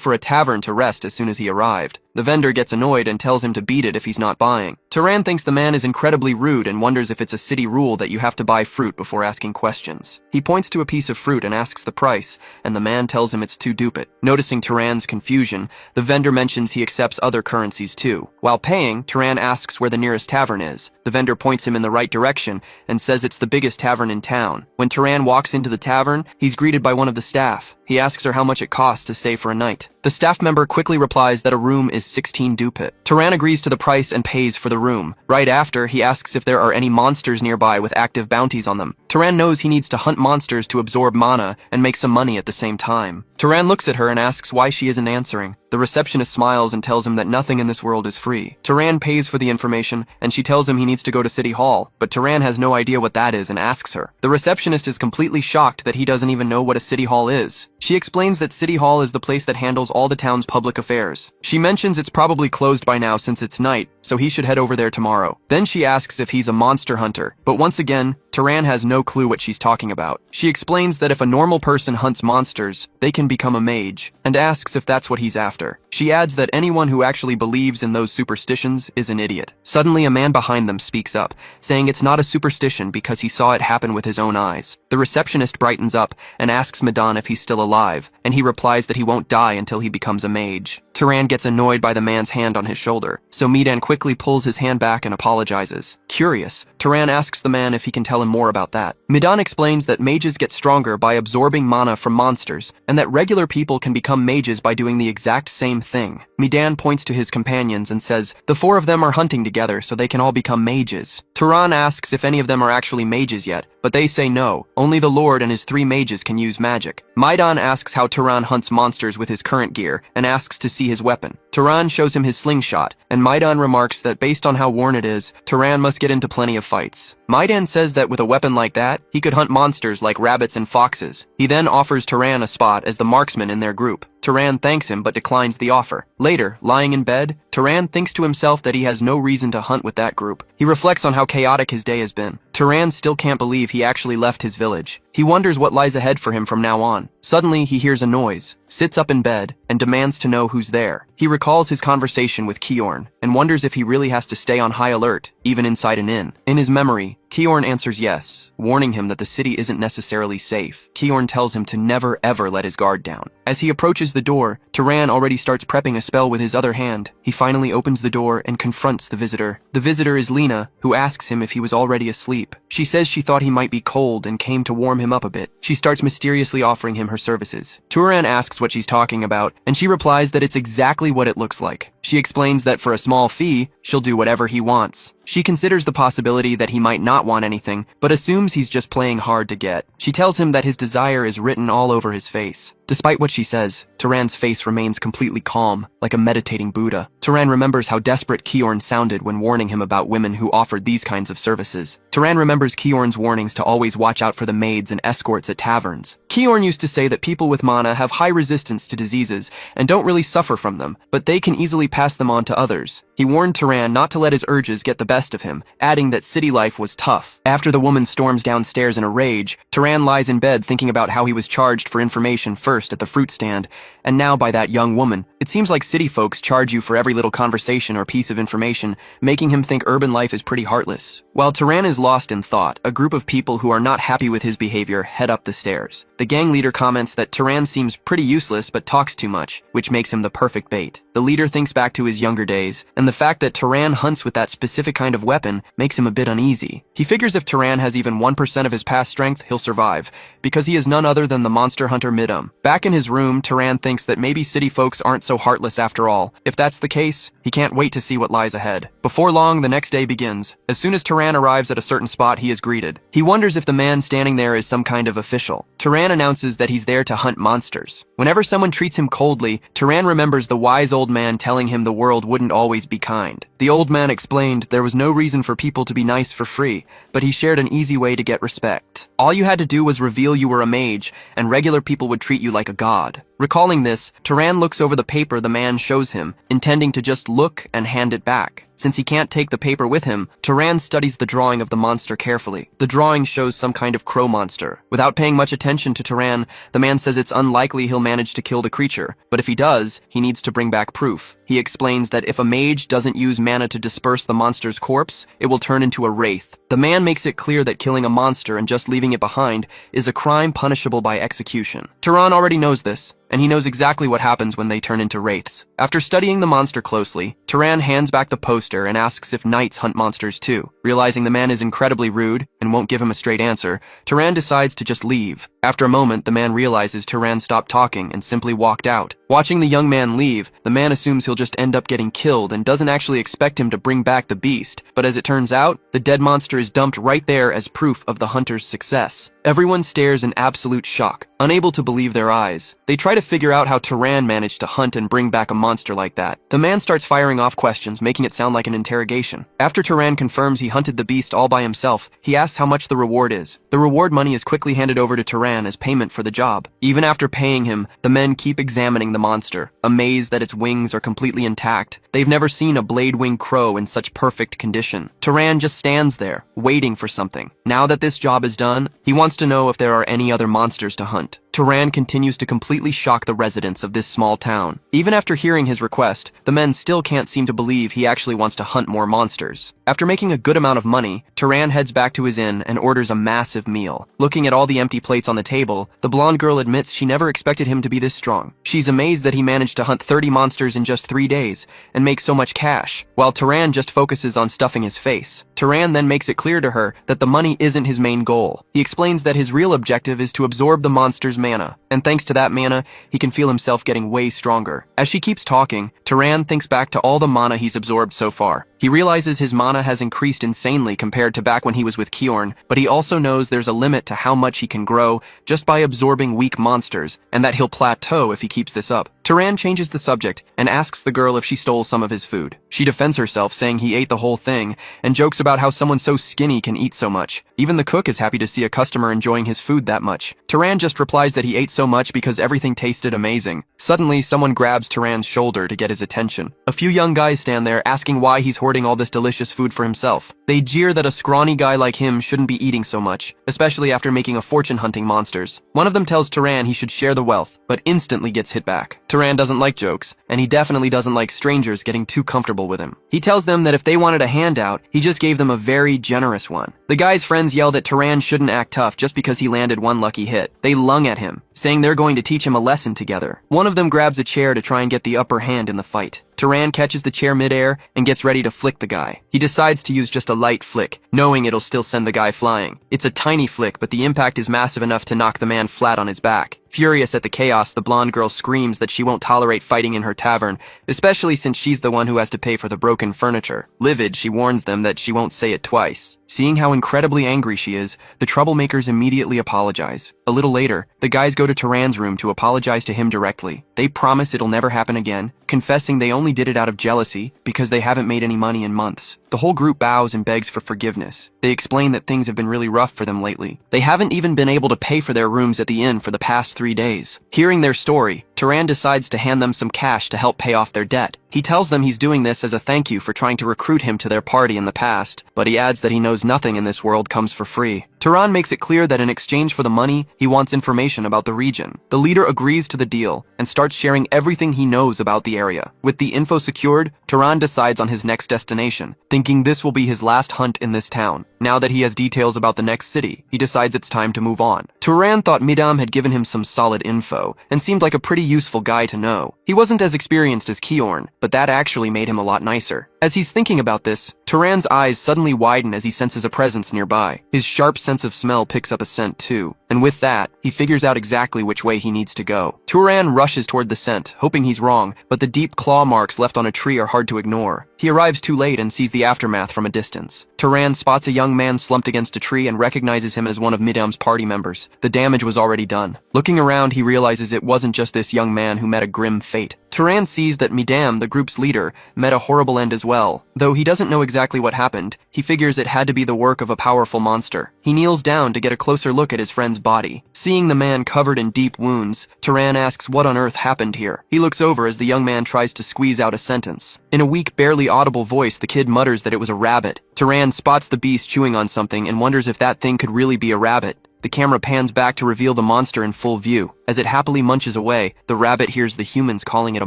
for a tavern to rest as soon as he arrived. The vendor gets annoyed and tells him to beat it if he's not buying. Turan thinks the man is incredibly rude and wonders if it's a city rule that you have to buy fruit before asking questions. He points to a piece of fruit and asks the price, and the man tells him it's too dupit. Noticing Turan's confusion, the vendor mentions he accepts other currencies too. While paying, Turan asks where the nearest tavern is. The vendor points him in the right direction and says it's the biggest tavern in town. When Turan walks into the tavern, he's greeted by one of the staff. He asks her how much it costs to stay for a night. The staff member quickly replies that a room is 16 dupit. Turan agrees to the price and pays for the room. Right after, he asks if there are any monsters nearby with active bounties on them. Turan knows he needs to hunt monsters to absorb mana and make some money at the same time. Turan looks at her and asks why she isn't answering. The receptionist smiles and tells him that nothing in this world is free. Turan pays for the information, and she tells him he needs to go to City Hall, but Turan has no idea what that is and asks her. The receptionist is completely shocked that he doesn't even know what a City Hall is. She explains that City Hall is the place that handles all the town's public affairs. She mentions it's probably closed by now since it's night, so he should head over there tomorrow. Then she asks if he's a monster hunter, but once again, Turan has no clue what she's talking about. She explains that if a normal person hunts monsters, they can become a mage, and asks if that's what he's after. She adds that anyone who actually believes in those superstitions is an idiot. Suddenly, a man behind them speaks up, saying it's not a superstition because he saw it happen with his own eyes. The receptionist brightens up and asks Madan if he's still alive, and he replies that he won't die until he becomes a mage. Turan gets annoyed by the man's hand on his shoulder, so Medan quickly pulls his hand back and apologizes. Curious, Turan asks the man if he can tell him more about that. Medan explains that mages get stronger by absorbing mana from monsters, and that regular people can become mages by doing the exact same thing. Medan points to his companions and says the four of them are hunting together so they can all become mages. Turan asks if any of them are actually mages yet, but they say no, only the Lord and his 3 mages can use magic. Maidan asks how Turan hunts monsters with his current gear, and asks to see his weapon. Turan shows him his slingshot, and Maidan remarks that based on how worn it is, Turan must get into plenty of fights. Maidan says that with a weapon like that, he could hunt monsters like rabbits and foxes. He then offers Turan a spot as the marksman in their group. Turan thanks him but declines the offer. Later, lying in bed, Turan thinks to himself that he has no reason to hunt with that group. He reflects on how chaotic his day has been. Turan still can't believe he actually left his village. He wonders what lies ahead for him from now on. Suddenly, he hears a noise, sits up in bed, and demands to know who's there. He recalls his conversation with Kiorn, and wonders if he really has to stay on high alert, even inside an inn. In his memory, Kiorn answers yes, warning him that the city isn't necessarily safe. Kiorn tells him to never ever let his guard down. As he approaches the door, Turan already starts prepping a spell with his other hand. He finally opens the door and confronts the visitor. The visitor is Lena, who asks him if he was already asleep. She says she thought he might be cold and came to warm him up a bit. She starts mysteriously offering him her services. Turan asks what she's talking about, and she replies that it's exactly what it looks like. She explains that for a small fee, she'll do whatever he wants. She considers the possibility that he might not want anything, but assumes he's just playing hard to get. She tells him that his desire is written all over his face. Despite what she says, Turan's face remains completely calm, like a meditating Buddha. Turan remembers how desperate Kiorn sounded when warning him about women who offered these kinds of services. Turan remembers Kiorn's warnings to always watch out for the maids and escorts at taverns. Kiorn used to say that people with mana have high resistance to diseases and don't really suffer from them, but they can easily pass them on to others. He warned Turan not to let his urges get the best of him, adding that city life was tough. After the woman storms downstairs in a rage, Turan lies in bed thinking about how he was charged for information first at the fruit stand, and now by that young woman. It seems like city folks charge you for every little conversation or piece of information, making him think urban life is pretty heartless. While Turan is lost in thought, a group of people who are not happy with his behavior head up the stairs. The gang leader comments that Turan seems pretty useless but talks too much, which makes him the perfect bait. The leader thinks back to his younger days, and the fact that Turan hunts with that specific kind of weapon makes him a bit uneasy. He figures if Turan has even 1% of his past strength, he'll survive, because he is none other than the monster hunter Midum. Back in his room, Turan thinks that maybe city folks aren't so heartless after all. If that's the case, he can't wait to see what lies ahead. Before long, the next day begins. As soon as Turan arrives at a certain spot, he is greeted. He wonders if the man standing there is some kind of official. Turan announces that he's there to hunt monsters. Whenever someone treats him coldly, Turan remembers the wise old man telling him the world wouldn't always be kind. The old man explained there was no reason for people to be nice for free, but he shared an easy way to get respect. All you had to do was reveal you were a mage, and regular people would treat you like a god. Recalling this, Turan looks over the paper the man shows him, intending to just look and hand it back. Since he can't take the paper with him, Turan studies the drawing of the monster carefully. The drawing shows some kind of crow monster. Without paying much attention to Turan, the man says it's unlikely he'll manage to kill the creature, but if he does, he needs to bring back proof. He explains that if a mage doesn't use mana to disperse the monster's corpse, it will turn into a wraith. The man makes it clear that killing a monster and just leaving it behind is a crime punishable by execution. Turan already knows this, and he knows exactly what happens when they turn into wraiths. After studying the monster closely, Turan hands back the poster and asks if knights hunt monsters too. Realizing the man is incredibly rude and won't give him a straight answer, Turan decides to just leave. After a moment, the man realizes Turan stopped talking and simply walked out. Watching the young man leave, the man assumes he'll just end up getting killed and doesn't actually expect him to bring back the beast. But as it turns out, the dead monster is dumped right there as proof of the hunter's success. Everyone stares in absolute shock, unable to believe their eyes. They try to figure out how Turan managed to hunt and bring back a monster like that. The man starts firing off questions, making it sound like an interrogation. After Turan confirms he hunted the beast all by himself, he asks how much the reward is. The reward money is quickly handed over to Turan as payment for the job. Even after paying him, the men keep examining the monster, amazed that its wings are completely intact. They've never seen a blade-winged crow in such perfect condition. Turan just stands there, waiting for something. Now that this job is done, he wants to know if there are any other monsters to hunt. Turan continues to completely shock the residents of this small town. Even after hearing his request, the men still can't seem to believe he actually wants to hunt more monsters. After making a good amount of money, Turan heads back to his inn and orders a massive meal. Looking at all the empty plates on the table, the blonde girl admits she never expected him to be this strong. She's amazed that he managed to hunt 30 monsters in just 3 days and make so much cash, while Turan just focuses on stuffing his face. Turan then makes it clear to her that the money isn't his main goal. He explains that his real objective is to absorb the monster's mana, and thanks to that mana, he can feel himself getting way stronger. As she keeps talking, Turan thinks back to all the mana he's absorbed so far. He realizes his mana has increased insanely compared to back when he was with Kjorn, but he also knows there's a limit to how much he can grow just by absorbing weak monsters, and that he'll plateau if he keeps this up. Turan changes the subject and asks the girl if she stole some of his food. She defends herself, saying he ate the whole thing, and jokes about how someone so skinny can eat so much. Even the cook is happy to see a customer enjoying his food that much. Turan just replies that he ate so much because everything tasted amazing. Suddenly, someone grabs Turan's shoulder to get his attention. A few young guys stand there asking why he's hoarding all this delicious food for himself. They jeer that a scrawny guy like him shouldn't be eating so much, especially after making a fortune hunting monsters. One of them tells Turan he should share the wealth, but instantly gets hit back. Turan doesn't like jokes, and he definitely doesn't like strangers getting too comfortable with him. He tells them that if they wanted a handout, he just gave them a very generous one. The guy's friends yell that Turan shouldn't act tough just because he landed one lucky hit. They lung at him, saying they're going to teach him a lesson together. One of them grabs a chair to try and get the upper hand in the fight. Turan catches the chair midair and gets ready to flick the guy. He decides to use just a light flick, knowing it'll still send the guy flying. It's a tiny flick, but the impact is massive enough to knock the man flat on his back. Furious at the chaos, the blonde girl screams that she won't tolerate fighting in her tavern, especially since she's the one who has to pay for the broken furniture. Livid, she warns them that she won't say it twice. Seeing how incredibly angry she is, the troublemakers immediately apologize. A little later, the guys go to Turan's room to apologize to him directly. They promise it'll never happen again, confessing they only did it out of jealousy because they haven't made any money in months. The whole group bows and begs for forgiveness. They explain that things have been really rough for them lately. They haven't even been able to pay for their rooms at the inn for the past 3 days. Hearing their story, Turan decides to hand them some cash to help pay off their debt. He tells them he's doing this as a thank you for trying to recruit him to their party in the past, but he adds that he knows nothing in this world comes for free. Turan makes it clear that in exchange for the money, he wants information about the region. The leader agrees to the deal and starts sharing everything he knows about the area. With the info secured, Turan decides on his next destination, thinking this will be his last hunt in this town. Now that he has details about the next city, he decides it's time to move on. Turan thought Midam had given him some solid info and seemed like a pretty useful guy to know. He wasn't as experienced as Kjorn, but that actually made him a lot nicer. As he's thinking about this, Turan's eyes suddenly widen as he senses a presence nearby. His sharp sense of smell picks up a scent too, and with that, he figures out exactly which way he needs to go. Turan rushes toward the scent, hoping he's wrong, but the deep claw marks left on a tree are hard to ignore. He arrives too late and sees the aftermath from a distance. Turan spots a young man slumped against a tree and recognizes him as one of Midam's party members. The damage was already done. Looking around, he realizes it wasn't just this young man who met a grim fate. Turan sees that Midam, the group's leader, met a horrible end as well. Though he doesn't know exactly what happened, he figures it had to be the work of a powerful monster. He kneels down to get a closer look at his friend's body. Seeing the man covered in deep wounds, Turan asks what on earth happened here. He looks over as the young man tries to squeeze out a sentence. In a weak, barely audible voice, the kid mutters that it was a rabbit. Turan spots the beast chewing on something and wonders if that thing could really be a rabbit. The camera pans back to reveal the monster in full view. As it happily munches away, the rabbit hears the humans calling it a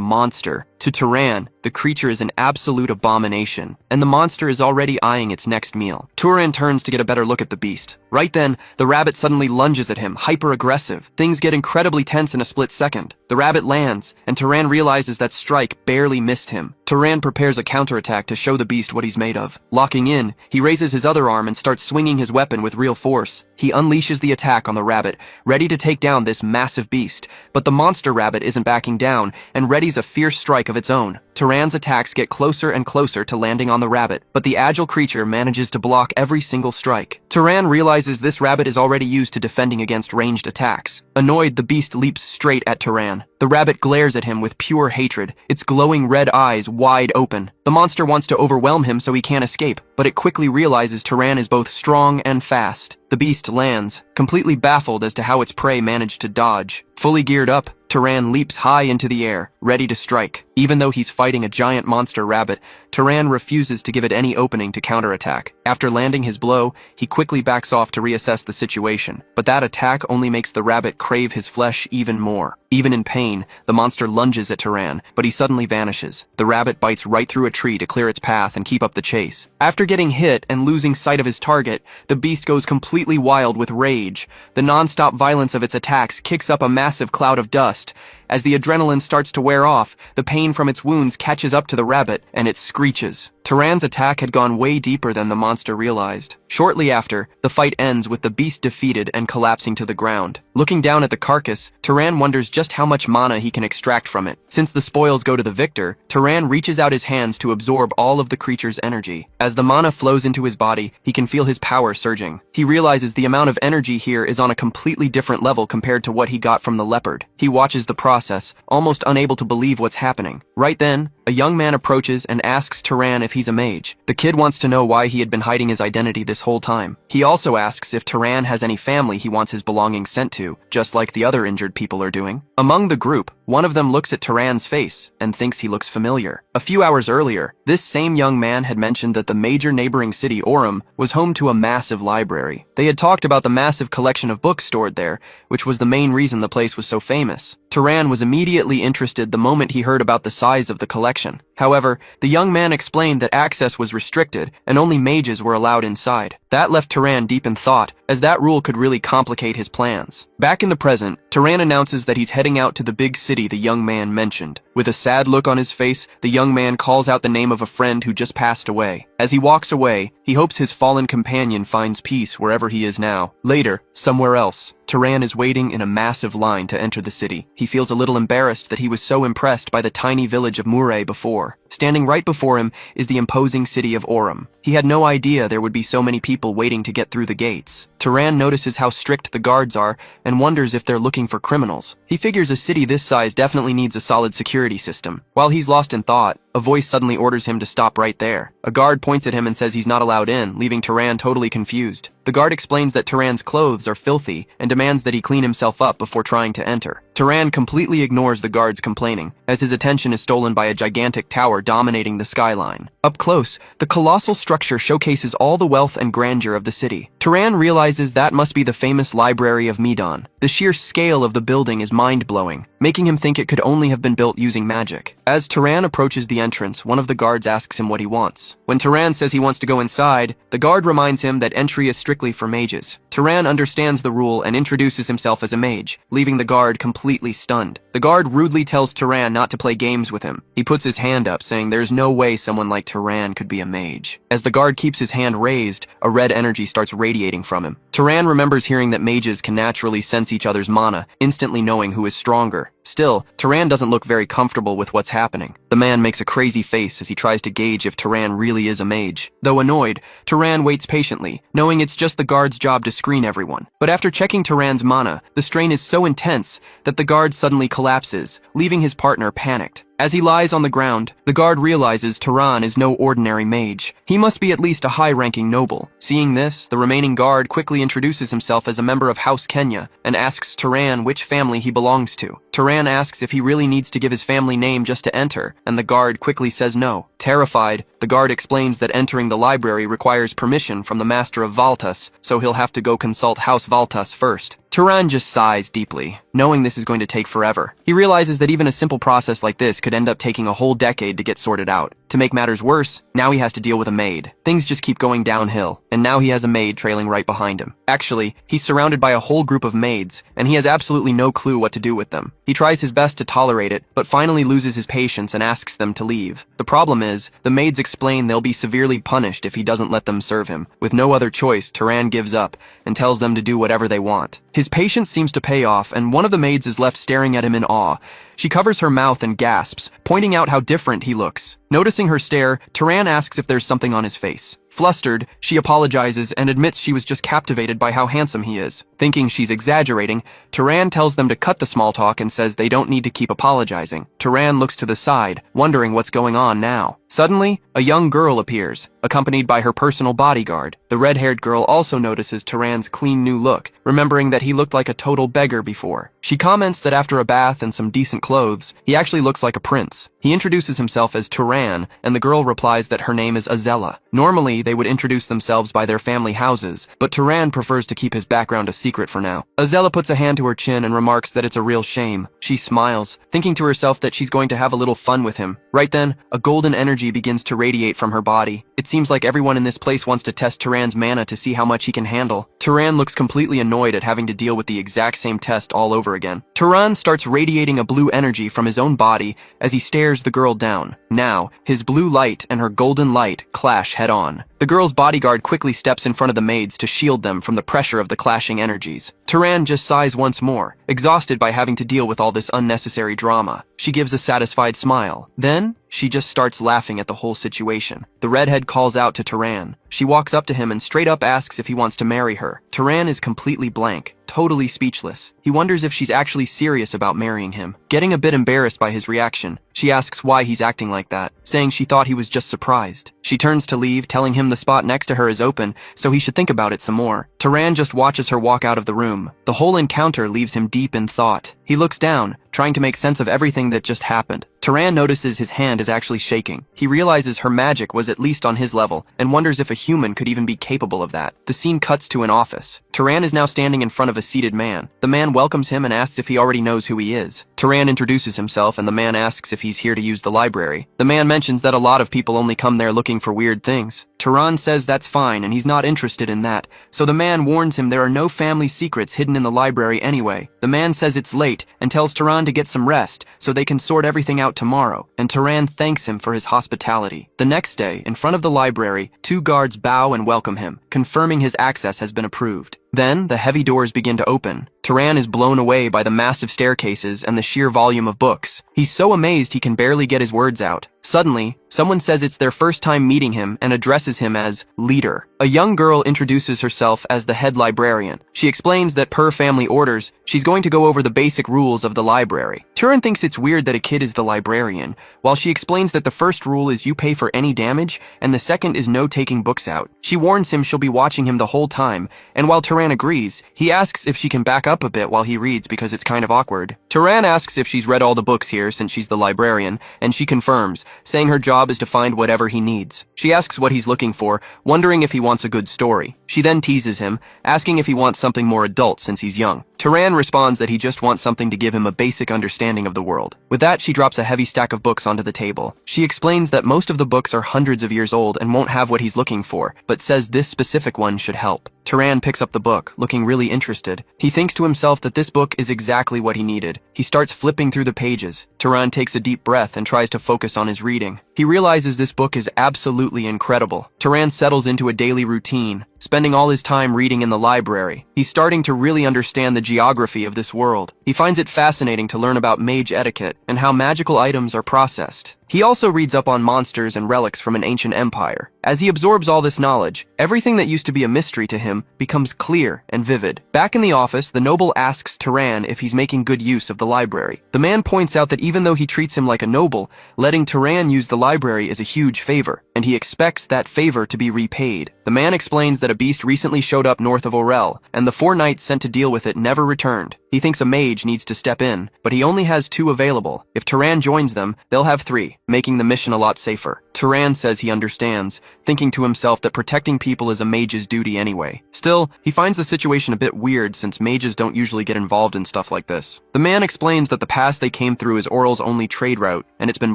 monster. To Turan, the creature is an absolute abomination, and the monster is already eyeing its next meal. Turan turns to get a better look at the beast. Right then, the rabbit suddenly lunges at him, hyper-aggressive. Things get incredibly tense in a split second. The rabbit lands, and Turan realizes that strike barely missed him. Turan prepares a counterattack to show the beast what he's made of. Locking in, he raises his other arm and starts swinging his weapon with real force. He unleashes the attack on the rabbit, ready to take down this massive beast. But the monster rabbit isn't backing down, and readies a fierce strike of its own. Turan's attacks get closer and closer to landing on the rabbit, but the agile creature manages to block every single strike. Turan realizes this rabbit is already used to defending against ranged attacks. Annoyed, the beast leaps straight at Turan. The rabbit glares at him with pure hatred, its glowing red eyes wide open. The monster wants to overwhelm him so he can't escape, but it quickly realizes Turan is both strong and fast. The beast lands, completely baffled as to how its prey managed to dodge. Fully geared up, Turan leaps high into the air, ready to strike. Even though he's fighting a giant monster rabbit, Turan refuses to give it any opening to counterattack. After landing his blow, he quickly backs off to reassess the situation. But that attack only makes the rabbit crave his flesh even more. Even in pain, the monster lunges at Turan, but he suddenly vanishes. The rabbit bites right through a tree to clear its path and keep up the chase. After getting hit and losing sight of his target, the beast goes completely wild with rage. The non-stop violence of its attacks kicks up a massive cloud of dust. As the adrenaline starts to wear off, the pain from its wounds catches up to the rabbit, and it screeches. Turan's attack had gone way deeper than the monster realized. Shortly after, the fight ends with the beast defeated and collapsing to the ground. Looking down at the carcass, Turan wonders just how much mana he can extract from it. Since the spoils go to the victor, Turan reaches out his hands to absorb all of the creature's energy. As the mana flows into his body, he can feel his power surging. He realizes the amount of energy here is on a completely different level compared to what he got from the leopard. He watches the process, almost unable to believe what's happening. Right then, a young man approaches and asks Turan if he's a mage. The kid wants to know why he had been hiding his identity this whole time. He also asks if Turan has any family he wants his belongings sent to, just like the other injured people are doing. Among the group, one of them looks at Turan's face and thinks he looks familiar. A few hours earlier, this same young man had mentioned that the major neighboring city, Orem, was home to a massive library. They had talked about the massive collection of books stored there, which was the main reason the place was so famous. Turan was immediately interested the moment he heard about the size of the collection. However, the young man explained that access was restricted and only mages were allowed inside. That left Turan deep in thought, as that rule could really complicate his plans. Back in the present, Turan announces that he's heading out to the big city the young man mentioned. With a sad look on his face, the young man calls out the name of a friend who just passed away. As he walks away, he hopes his fallen companion finds peace wherever he is now. Later, somewhere else, Turan is waiting in a massive line to enter the city. He feels a little embarrassed that he was so impressed by the tiny village of Mure before. Standing right before him is the imposing city of Orem. He had no idea there would be so many people waiting to get through the gates. Turan notices how strict the guards are and wonders if they're looking for criminals. He figures a city this size definitely needs a solid security system. While he's lost in thought, a voice suddenly orders him to stop right there. A guard points at him and says he's not allowed in, leaving Turan totally confused. The guard explains that Turan's clothes are filthy and demands that he clean himself up before trying to enter. Turan completely ignores the guards complaining, as his attention is stolen by a gigantic tower dominating the skyline. Up close, the colossal structure showcases all the wealth and grandeur of the city. Turan realizes that must be the famous Library of Medon. The sheer scale of the building is mind-blowing, making him think it could only have been built using magic. As Turan approaches the entrance, one of the guards asks him what he wants. When Turan says he wants to go inside, the guard reminds him that entry is strictly for mages. Turan understands the rule and introduces himself as a mage, leaving the guard completely stunned. The guard rudely tells Turan not to play games with him. He puts his hand up, saying there's no way someone like Turan could be a mage. As the guard keeps his hand raised, a red energy starts radiating from him. Turan remembers hearing that mages can naturally sense each other's mana, instantly knowing who is stronger. Still, Turan doesn't look very comfortable with what's happening. The man makes a crazy face as he tries to gauge if Turan really is a mage. Though annoyed, Turan waits patiently, knowing it's just the guard's job to screen everyone. But after checking Turan's mana, the strain is so intense that the guard suddenly collapses, leaving his partner panicked. As he lies on the ground, the guard realizes Turan is no ordinary mage. He must be at least a high-ranking noble. Seeing this, the remaining guard quickly introduces himself as a member of House Kenya and asks Turan which family he belongs to. Turan asks if he really needs to give his family name just to enter, and the guard quickly says no. Terrified, the guard explains that entering the library requires permission from the Master of Valtas, so he'll have to go consult House Valtas first. Turan just sighs deeply, knowing this is going to take forever. He realizes that even a simple process like this could end up taking a whole decade to get sorted out. To make matters worse, now he has to deal with a maid. Things just keep going downhill, and now he has a maid trailing right behind him. Actually, he's surrounded by a whole group of maids, and he has absolutely no clue what to do with them. He tries his best to tolerate it, but finally loses his patience and asks them to leave. The problem is, the maids explain they'll be severely punished if he doesn't let them serve him. With no other choice, Turan gives up and tells them to do whatever they want. His patience seems to pay off, and one of the maids is left staring at him in awe. She covers her mouth and gasps, pointing out how different he looks. Noticing her stare, Turan asks if there's something on his face. Flustered, she apologizes and admits she was just captivated by how handsome he is. Thinking she's exaggerating, Turan tells them to cut the small talk and says they don't need to keep apologizing. Turan looks to the side, wondering what's going on now. Suddenly, a young girl appears, accompanied by her personal bodyguard. The red-haired girl also notices Turan's clean new look, remembering that he looked like a total beggar before. She comments that after a bath and some decent clothes, he actually looks like a prince. He introduces himself as Turan, and the girl replies that her name is Azella. Normally, they would introduce themselves by their family houses, but Turan prefers to keep his background a secret for now. Azella puts a hand to her chin and remarks that it's a real shame. She smiles, thinking to herself that she's going to have a little fun with him. Right then, a golden energy begins to radiate from her body. It seems like everyone in this place wants to test Turan's mana to see how much he can handle. Turan looks completely annoyed at having to deal with the exact same test all over again. Turan starts radiating a blue energy from his own body as he stares the girl down. Now, his blue light and her golden light clash head-on. The girl's bodyguard quickly steps in front of the maids to shield them from the pressure of the clashing energies. Turan just sighs once more, exhausted by having to deal with all this unnecessary drama. She gives a satisfied smile. Then, she just starts laughing at the whole situation. The redhead calls out to Turan. She walks up to him and straight up asks if he wants to marry her. Turan is completely blank, totally speechless. He wonders if she's actually serious about marrying him. Getting a bit embarrassed by his reaction, she asks why he's acting like that, saying she thought he was just surprised. She turns to leave, telling him the spot next to her is open, so he should think about it some more. Turan just watches her walk out of the room. The whole encounter leaves him deep in thought. He looks down, trying to make sense of everything that just happened. Turan notices his hand is actually shaking. He realizes her magic was at least on his level, and wonders if a human could even be capable of that. The scene cuts to an office. Turan is now standing in front of a seated man. The man welcomes him and asks if he already knows who he is. Turan introduces himself, and the man asks if he's here to use the library. The man mentions that a lot of people only come there looking for weird things. Turan says that's fine and he's not interested in that, so the man warns him there are no family secrets hidden in the library anyway. The man says it's late and tells Turan to get some rest so they can sort everything out tomorrow, and Turan thanks him for his hospitality. The next day, in front of the library, 2 guards bow and welcome him, confirming his access has been approved. Then, the heavy doors begin to open. Turan is blown away by the massive staircases and the sheer volume of books. He's so amazed he can barely get his words out. Suddenly, someone says it's their first time meeting him and addresses him as leader. A young girl introduces herself as the head librarian. She explains that per family orders, she's going to go over the basic rules of the library. Turan thinks it's weird that a kid is the librarian, while she explains that the first rule is you pay for any damage, and the second is no taking books out. She warns him she'll be watching him the whole time, and while Turan agrees, he asks if she can back up a bit while he reads because it's kind of awkward. Turan asks if she's read all the books here since she's the librarian, and she confirms, saying her job is to find whatever he needs. She asks what he's looking for, wondering if he wants a good story. She then teases him, asking if he wants something more adult since he's young. Turan responds that he just wants something to give him a basic understanding of the world. With that, she drops a heavy stack of books onto the table. She explains that most of the books are hundreds of years old and won't have what he's looking for, but says this specific one should help. Turan picks up the book, looking really interested. He thinks to himself that this book is exactly what he needed. He starts flipping through the pages. Turan takes a deep breath and tries to focus on his reading. He realizes this book is absolutely incredible. Turan settles into a daily routine, spending all his time reading in the library. He's starting to really understand the geography of this world. He finds it fascinating to learn about mage etiquette and how magical items are processed. He also reads up on monsters and relics from an ancient empire. As he absorbs all this knowledge, everything that used to be a mystery to him becomes clear and vivid. Back in the office, the noble asks Turan if he's making good use of the library. The man points out that even though he treats him like a noble, letting Turan use the library is a huge favor, and he expects that favor to be repaid. The man explains that a beast recently showed up north of Orel, and the 4 knights sent to deal with it never returned. He thinks a mage needs to step in, but he only has 2 available. If Turan joins them, they'll have 3, making the mission a lot safer. Turan says he understands, thinking to himself that protecting people is a mage's duty anyway. Still, he finds the situation a bit weird since mages don't usually get involved in stuff like this. The man explains that the pass they came through is Oral's only trade route, and it's been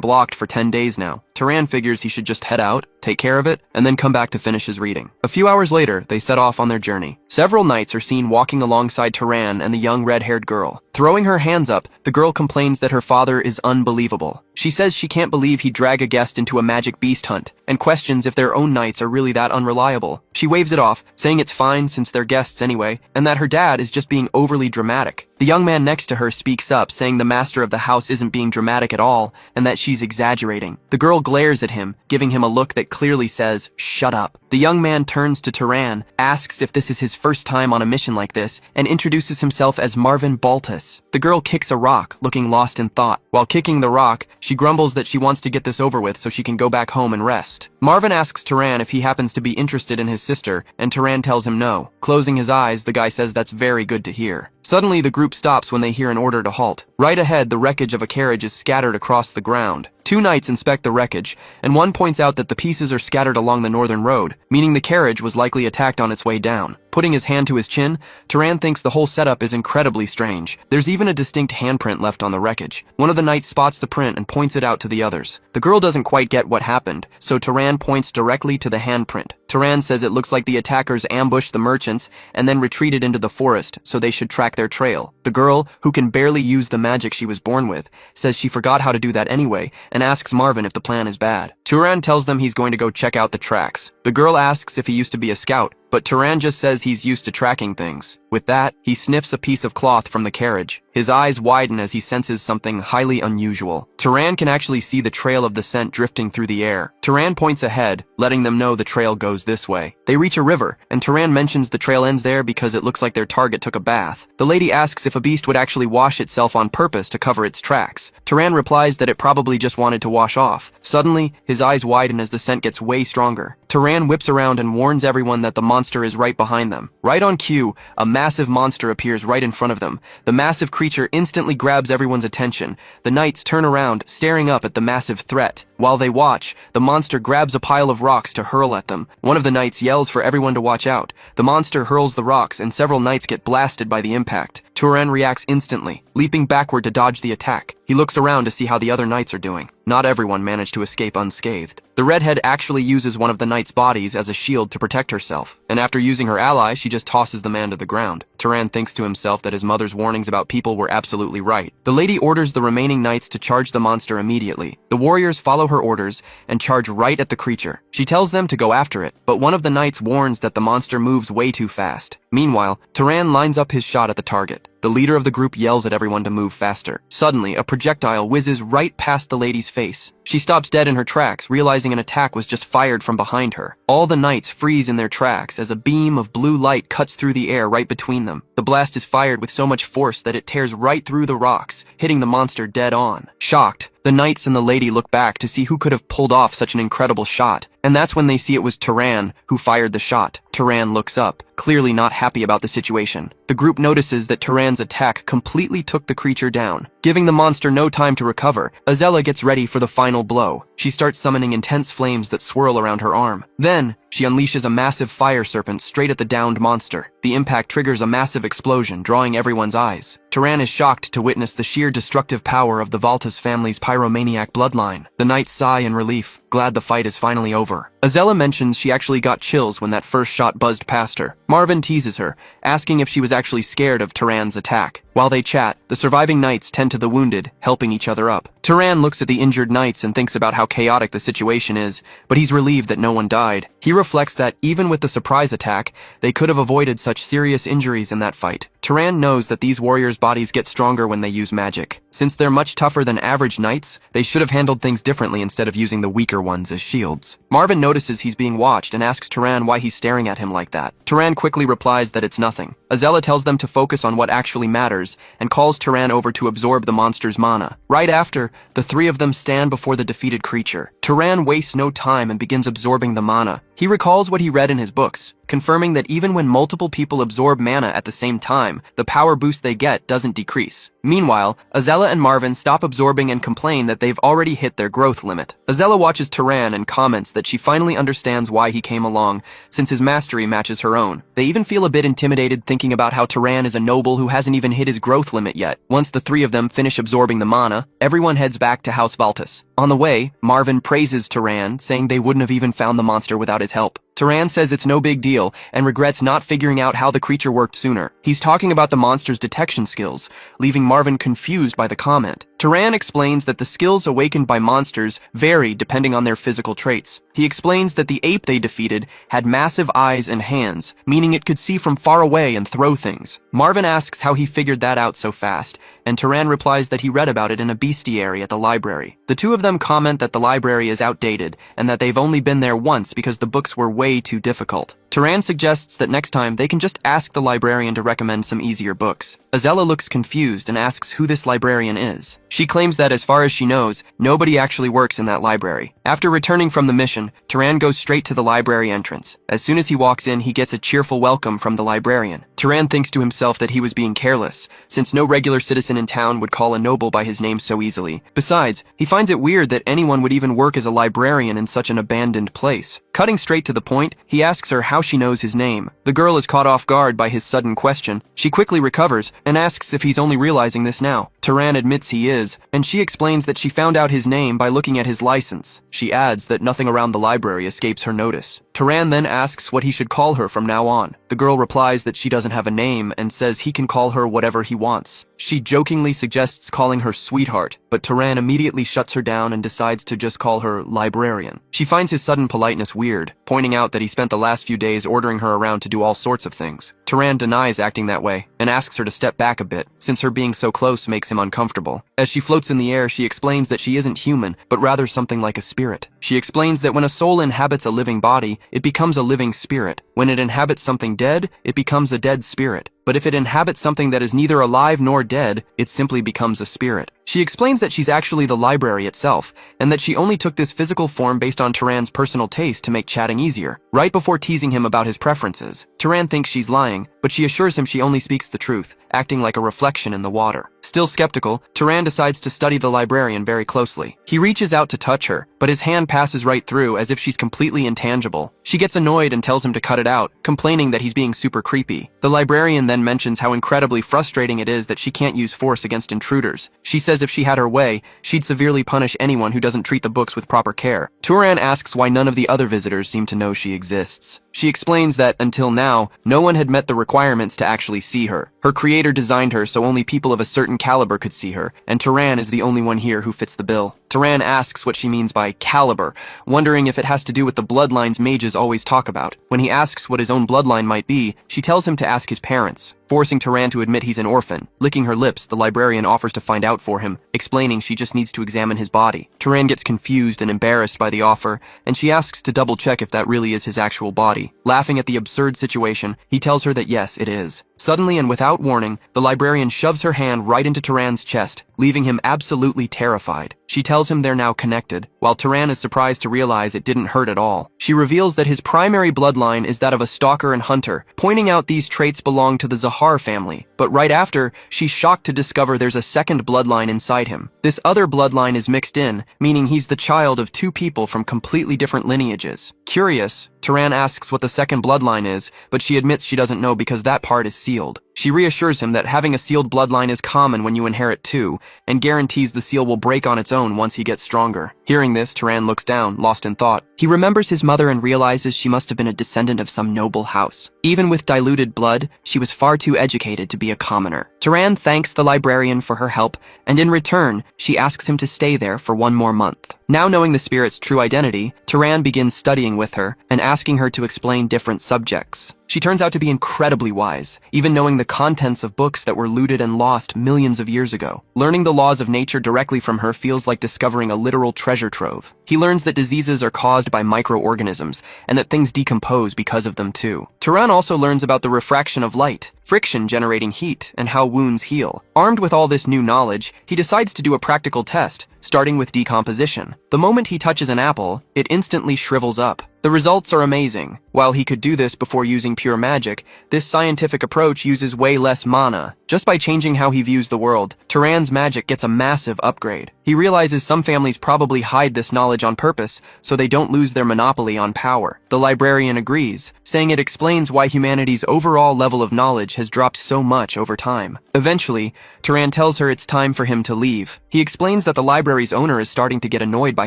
blocked for 10 days now. Turan figures he should just head out, take care of it, and then come back to finish his reading. A few hours later, they set off on their journey. Several knights are seen walking alongside Turan and the young red-haired girl. Throwing her hands up, the girl complains that her father is unbelievable. She says she can't believe he'd drag a guest into a magic beast hunt, and questions if their own knights are really that unreliable. She waves it off, saying it's fine since they're guests anyway, and that her dad is just being overly dramatic. The young man next to her speaks up, saying the master of the house isn't being dramatic at all, and that she's exaggerating. The girl glares at him, giving him a look that clearly says, "Shut up." The young man turns to Turan, asks if this is his first time on a mission like this, and introduces himself as Marvin Baltus. The girl kicks a rock, looking lost in thought. While kicking the rock, she grumbles that she wants to get this over with so she can go back home and rest. Marvin asks Turan if he happens to be interested in his sister, and Turan tells him no. Closing his eyes, the guy says that's very good to hear. Suddenly, the group stops when they hear an order to halt. Right ahead, the wreckage of a carriage is scattered across the ground. Two knights inspect the wreckage, and one points out that the pieces are scattered along the northern road, meaning the carriage was likely attacked on its way down. Putting his hand to his chin, Turan thinks the whole setup is incredibly strange. There's even a distinct handprint left on the wreckage. One of the knights spots the print and points it out to the others. The girl doesn't quite get what happened, so Turan points directly to the handprint. Turan says it looks like the attackers ambushed the merchants and then retreated into the forest, so they should track their trail. The girl, who can barely use the magic she was born with, says she forgot how to do that anyway, and asks Marvin if the plan is bad. Turan tells them he's going to go check out the tracks. The girl asks if he used to be a scout, but Turan just says he's used to tracking things. With that, he sniffs a piece of cloth from the carriage. His eyes widen as he senses something highly unusual. Turan can actually see the trail of the scent drifting through the air. Turan points ahead, letting them know the trail goes this way. They reach a river, and Turan mentions the trail ends there because it looks like their target took a bath. The lady asks if a beast would actually wash itself on purpose to cover its tracks. Turan replies that it probably just wanted to wash off. Suddenly, his eyes widen as the scent gets way stronger. Turan whips around and warns everyone that the monster is right behind them. Right on cue, a massive monster appears right in front of them. The massive creature instantly grabs everyone's attention. The knights turn around, staring up at the massive threat. While they watch, the monster grabs a pile of rocks to hurl at them. One of the knights yells for everyone to watch out. The monster hurls the rocks, and several knights get blasted by the impact. Turan reacts instantly, leaping backward to dodge the attack. He looks around to see how the other knights are doing. Not everyone managed to escape unscathed. The redhead actually uses one of the knights' bodies as a shield to protect herself, and after using her ally, she just tosses the man to the ground. Turan thinks to himself that his mother's warnings about people were absolutely right. The lady orders the remaining knights to charge the monster immediately. The warriors follow her orders and charge right at the creature. She tells them to go after it, but one of the knights warns that the monster moves way too fast. Meanwhile, Turan lines up his shot at the target. The leader of the group yells at everyone to move faster. Suddenly, a projectile whizzes right past the lady's face. She stops dead in her tracks, realizing an attack was just fired from behind her. All the knights freeze in their tracks as a beam of blue light cuts through the air right between them. The blast is fired with so much force that it tears right through the rocks, hitting the monster dead on. Shocked, the knights and the lady look back to see who could have pulled off such an incredible shot, and that's when they see it was Turan who fired the shot. Turan looks up, clearly not happy about the situation. The group notices that Turan's attack completely took the creature down. Giving the monster no time to recover, Azella gets ready for the final blow. She starts summoning intense flames that swirl around her arm. Then, she unleashes a massive fire serpent straight at the downed monster. The impact triggers a massive explosion, drawing everyone's eyes. Turan is shocked to witness the sheer destructive power of the Valtus family's pyromaniac bloodline. The knights sigh in relief, glad the fight is finally over. Azella mentions she actually got chills when that first shot buzzed past her. Marvin teases her, asking if she was actually scared of Turan's attack. While they chat, the surviving knights tend to the wounded, helping each other up. Turan looks at the injured knights and thinks about how chaotic the situation is, but he's relieved that no one died. He reflects that even with the surprise attack, they could have avoided such serious injuries in that fight. Turan knows that these warriors' bodies get stronger when they use magic. Since they're much tougher than average knights, they should have handled things differently instead of using the weaker ones as shields. Marvin notices he's being watched and asks Turan why he's staring at him like that. Turan quickly replies that it's nothing. Azella tells them to focus on what actually matters and calls Turan over to absorb the monster's mana. Right after, the three of them stand before the defeated creature. Turan wastes no time and begins absorbing the mana. He recalls what he read in his books. confirming that even when multiple people absorb mana at the same time, the power boost they get doesn't decrease. Meanwhile, Azella and Marvin stop absorbing and complain that they've already hit their growth limit. Azella watches Turan and comments that she finally understands why he came along, since his mastery matches her own. They even feel a bit intimidated thinking about how Turan is a noble who hasn't even hit his growth limit yet. Once the three of them finish absorbing the mana, everyone heads back to House Valtus. On the way, Marvin praises Turan, saying they wouldn't have even found the monster without his help. Turan says it's no big deal and regrets not figuring out how the creature worked sooner. He's talking about the monster's detection skills, leaving Marvin confused by the comment. Turan explains that the skills awakened by monsters vary depending on their physical traits. He explains that the ape they defeated had massive eyes and hands, meaning it could see from far away and throw things. Marvin asks how he figured that out so fast, and Turan replies that he read about it in a bestiary at the library. The two of them comment that the library is outdated and that they've only been there once because the books were way too difficult. Turan suggests that next time they can just ask the librarian to recommend some easier books. Azella looks confused and asks who this librarian is. She claims that as far as she knows, nobody actually works in that library. After returning from the mission, Turan goes straight to the library entrance. As soon as he walks in, he gets a cheerful welcome from the librarian. Turan thinks to himself that he was being careless, since no regular citizen in town would call a noble by his name so easily. Besides, he finds it weird that anyone would even work as a librarian in such an abandoned place. Cutting straight to the point, he asks her how she knows his name. The girl is caught off guard by his sudden question. She quickly recovers and asks if he's only realizing this now. Turan admits he is, and she explains that she found out his name by looking at his license. She adds that nothing around the library escapes her notice. Turan then asks what he should call her from now on. The girl replies that she doesn't have a name and says he can call her whatever he wants. She jokingly suggests calling her sweetheart, but Turan immediately shuts her down and decides to just call her librarian. She finds his sudden politeness weird, pointing out that he spent the last few days ordering her around to do all sorts of things. Turan denies acting that way and asks her to step back a bit, since her being so close makes him uncomfortable. As she floats in the air, she explains that she isn't human, but rather something like a spirit. She explains that when a soul inhabits a living body, it becomes a living spirit. When it inhabits something dead, it becomes a dead spirit. But if it inhabits something that is neither alive nor dead, it simply becomes a spirit. She explains that she's actually the library itself, and that she only took this physical form based on Turan's personal taste to make chatting easier. Right before teasing him about his preferences, Turan thinks she's lying, but she assures him she only speaks the truth, acting like a reflection in the water. Still skeptical, Turan decides to study the librarian very closely. He reaches out to touch her, but his hand passes right through as if she's completely intangible. She gets annoyed and tells him to cut it out, complaining that he's being super creepy. The librarian then mentions how incredibly frustrating it is that she can't use force against intruders. She says if she had her way, she'd severely punish anyone who doesn't treat the books with proper care. Turan asks why none of the other visitors seem to know she exists. She explains that, until now, no one had met the requirements to actually see her. Her creator designed her so only people of a certain caliber could see her, and Turan is the only one here who fits the bill. Turan asks what she means by caliber, wondering if it has to do with the bloodlines mages always talk about. When he asks what his own bloodline might be, she tells him to ask his parents, forcing Turan to admit he's an orphan. Licking her lips, the librarian offers to find out for him, explaining she just needs to examine his body. Turan gets confused and embarrassed by the offer, and she asks to double-check if that really is his actual body. Laughing at the absurd situation, he tells her that yes, it is. Suddenly and without warning, the librarian shoves her hand right into Turan's chest, leaving him absolutely terrified. She tells him they're now connected, while Turan is surprised to realize it didn't hurt at all. She reveals that his primary bloodline is that of a stalker and hunter, pointing out these traits belong to the Zahar family. But right after, she's shocked to discover there's a second bloodline inside him. This other bloodline is mixed in, meaning he's the child of two people from completely different lineages. Curious, Turan asks what the second bloodline is, but she admits she doesn't know because that part is sealed. She reassures him that having a sealed bloodline is common when you inherit two, and guarantees the seal will break on its own once he gets stronger. Hearing this, Turan looks down, lost in thought. He remembers his mother and realizes she must have been a descendant of some noble house. Even with diluted blood, she was far too educated to be a commoner. Turan thanks the librarian for her help, and in return, she asks him to stay there for 1 more month. Now knowing the spirit's true identity, Turan begins studying with her and asking her to explain different subjects. She turns out to be incredibly wise, even knowing the contents of books that were looted and lost millions of years ago. Learning the laws of nature directly from her feels like discovering a literal treasure trove. He learns that diseases are caused by microorganisms, and that things decompose because of them too. Turan also learns about the refraction of light, friction generating heat, and how wounds heal. Armed with all this new knowledge, he decides to do a practical test, starting with decomposition. The moment he touches an apple, it instantly shrivels up. The results are amazing. While he could do this before using pure magic, this scientific approach uses way less mana. Just by changing how he views the world, Turan's magic gets a massive upgrade. He realizes some families probably hide this knowledge on purpose so they don't lose their monopoly on power. The librarian agrees, saying it explains why humanity's overall level of knowledge has dropped so much over time. Eventually, Turan tells her it's time for him to leave. He explains that the library's owner is starting to get annoyed by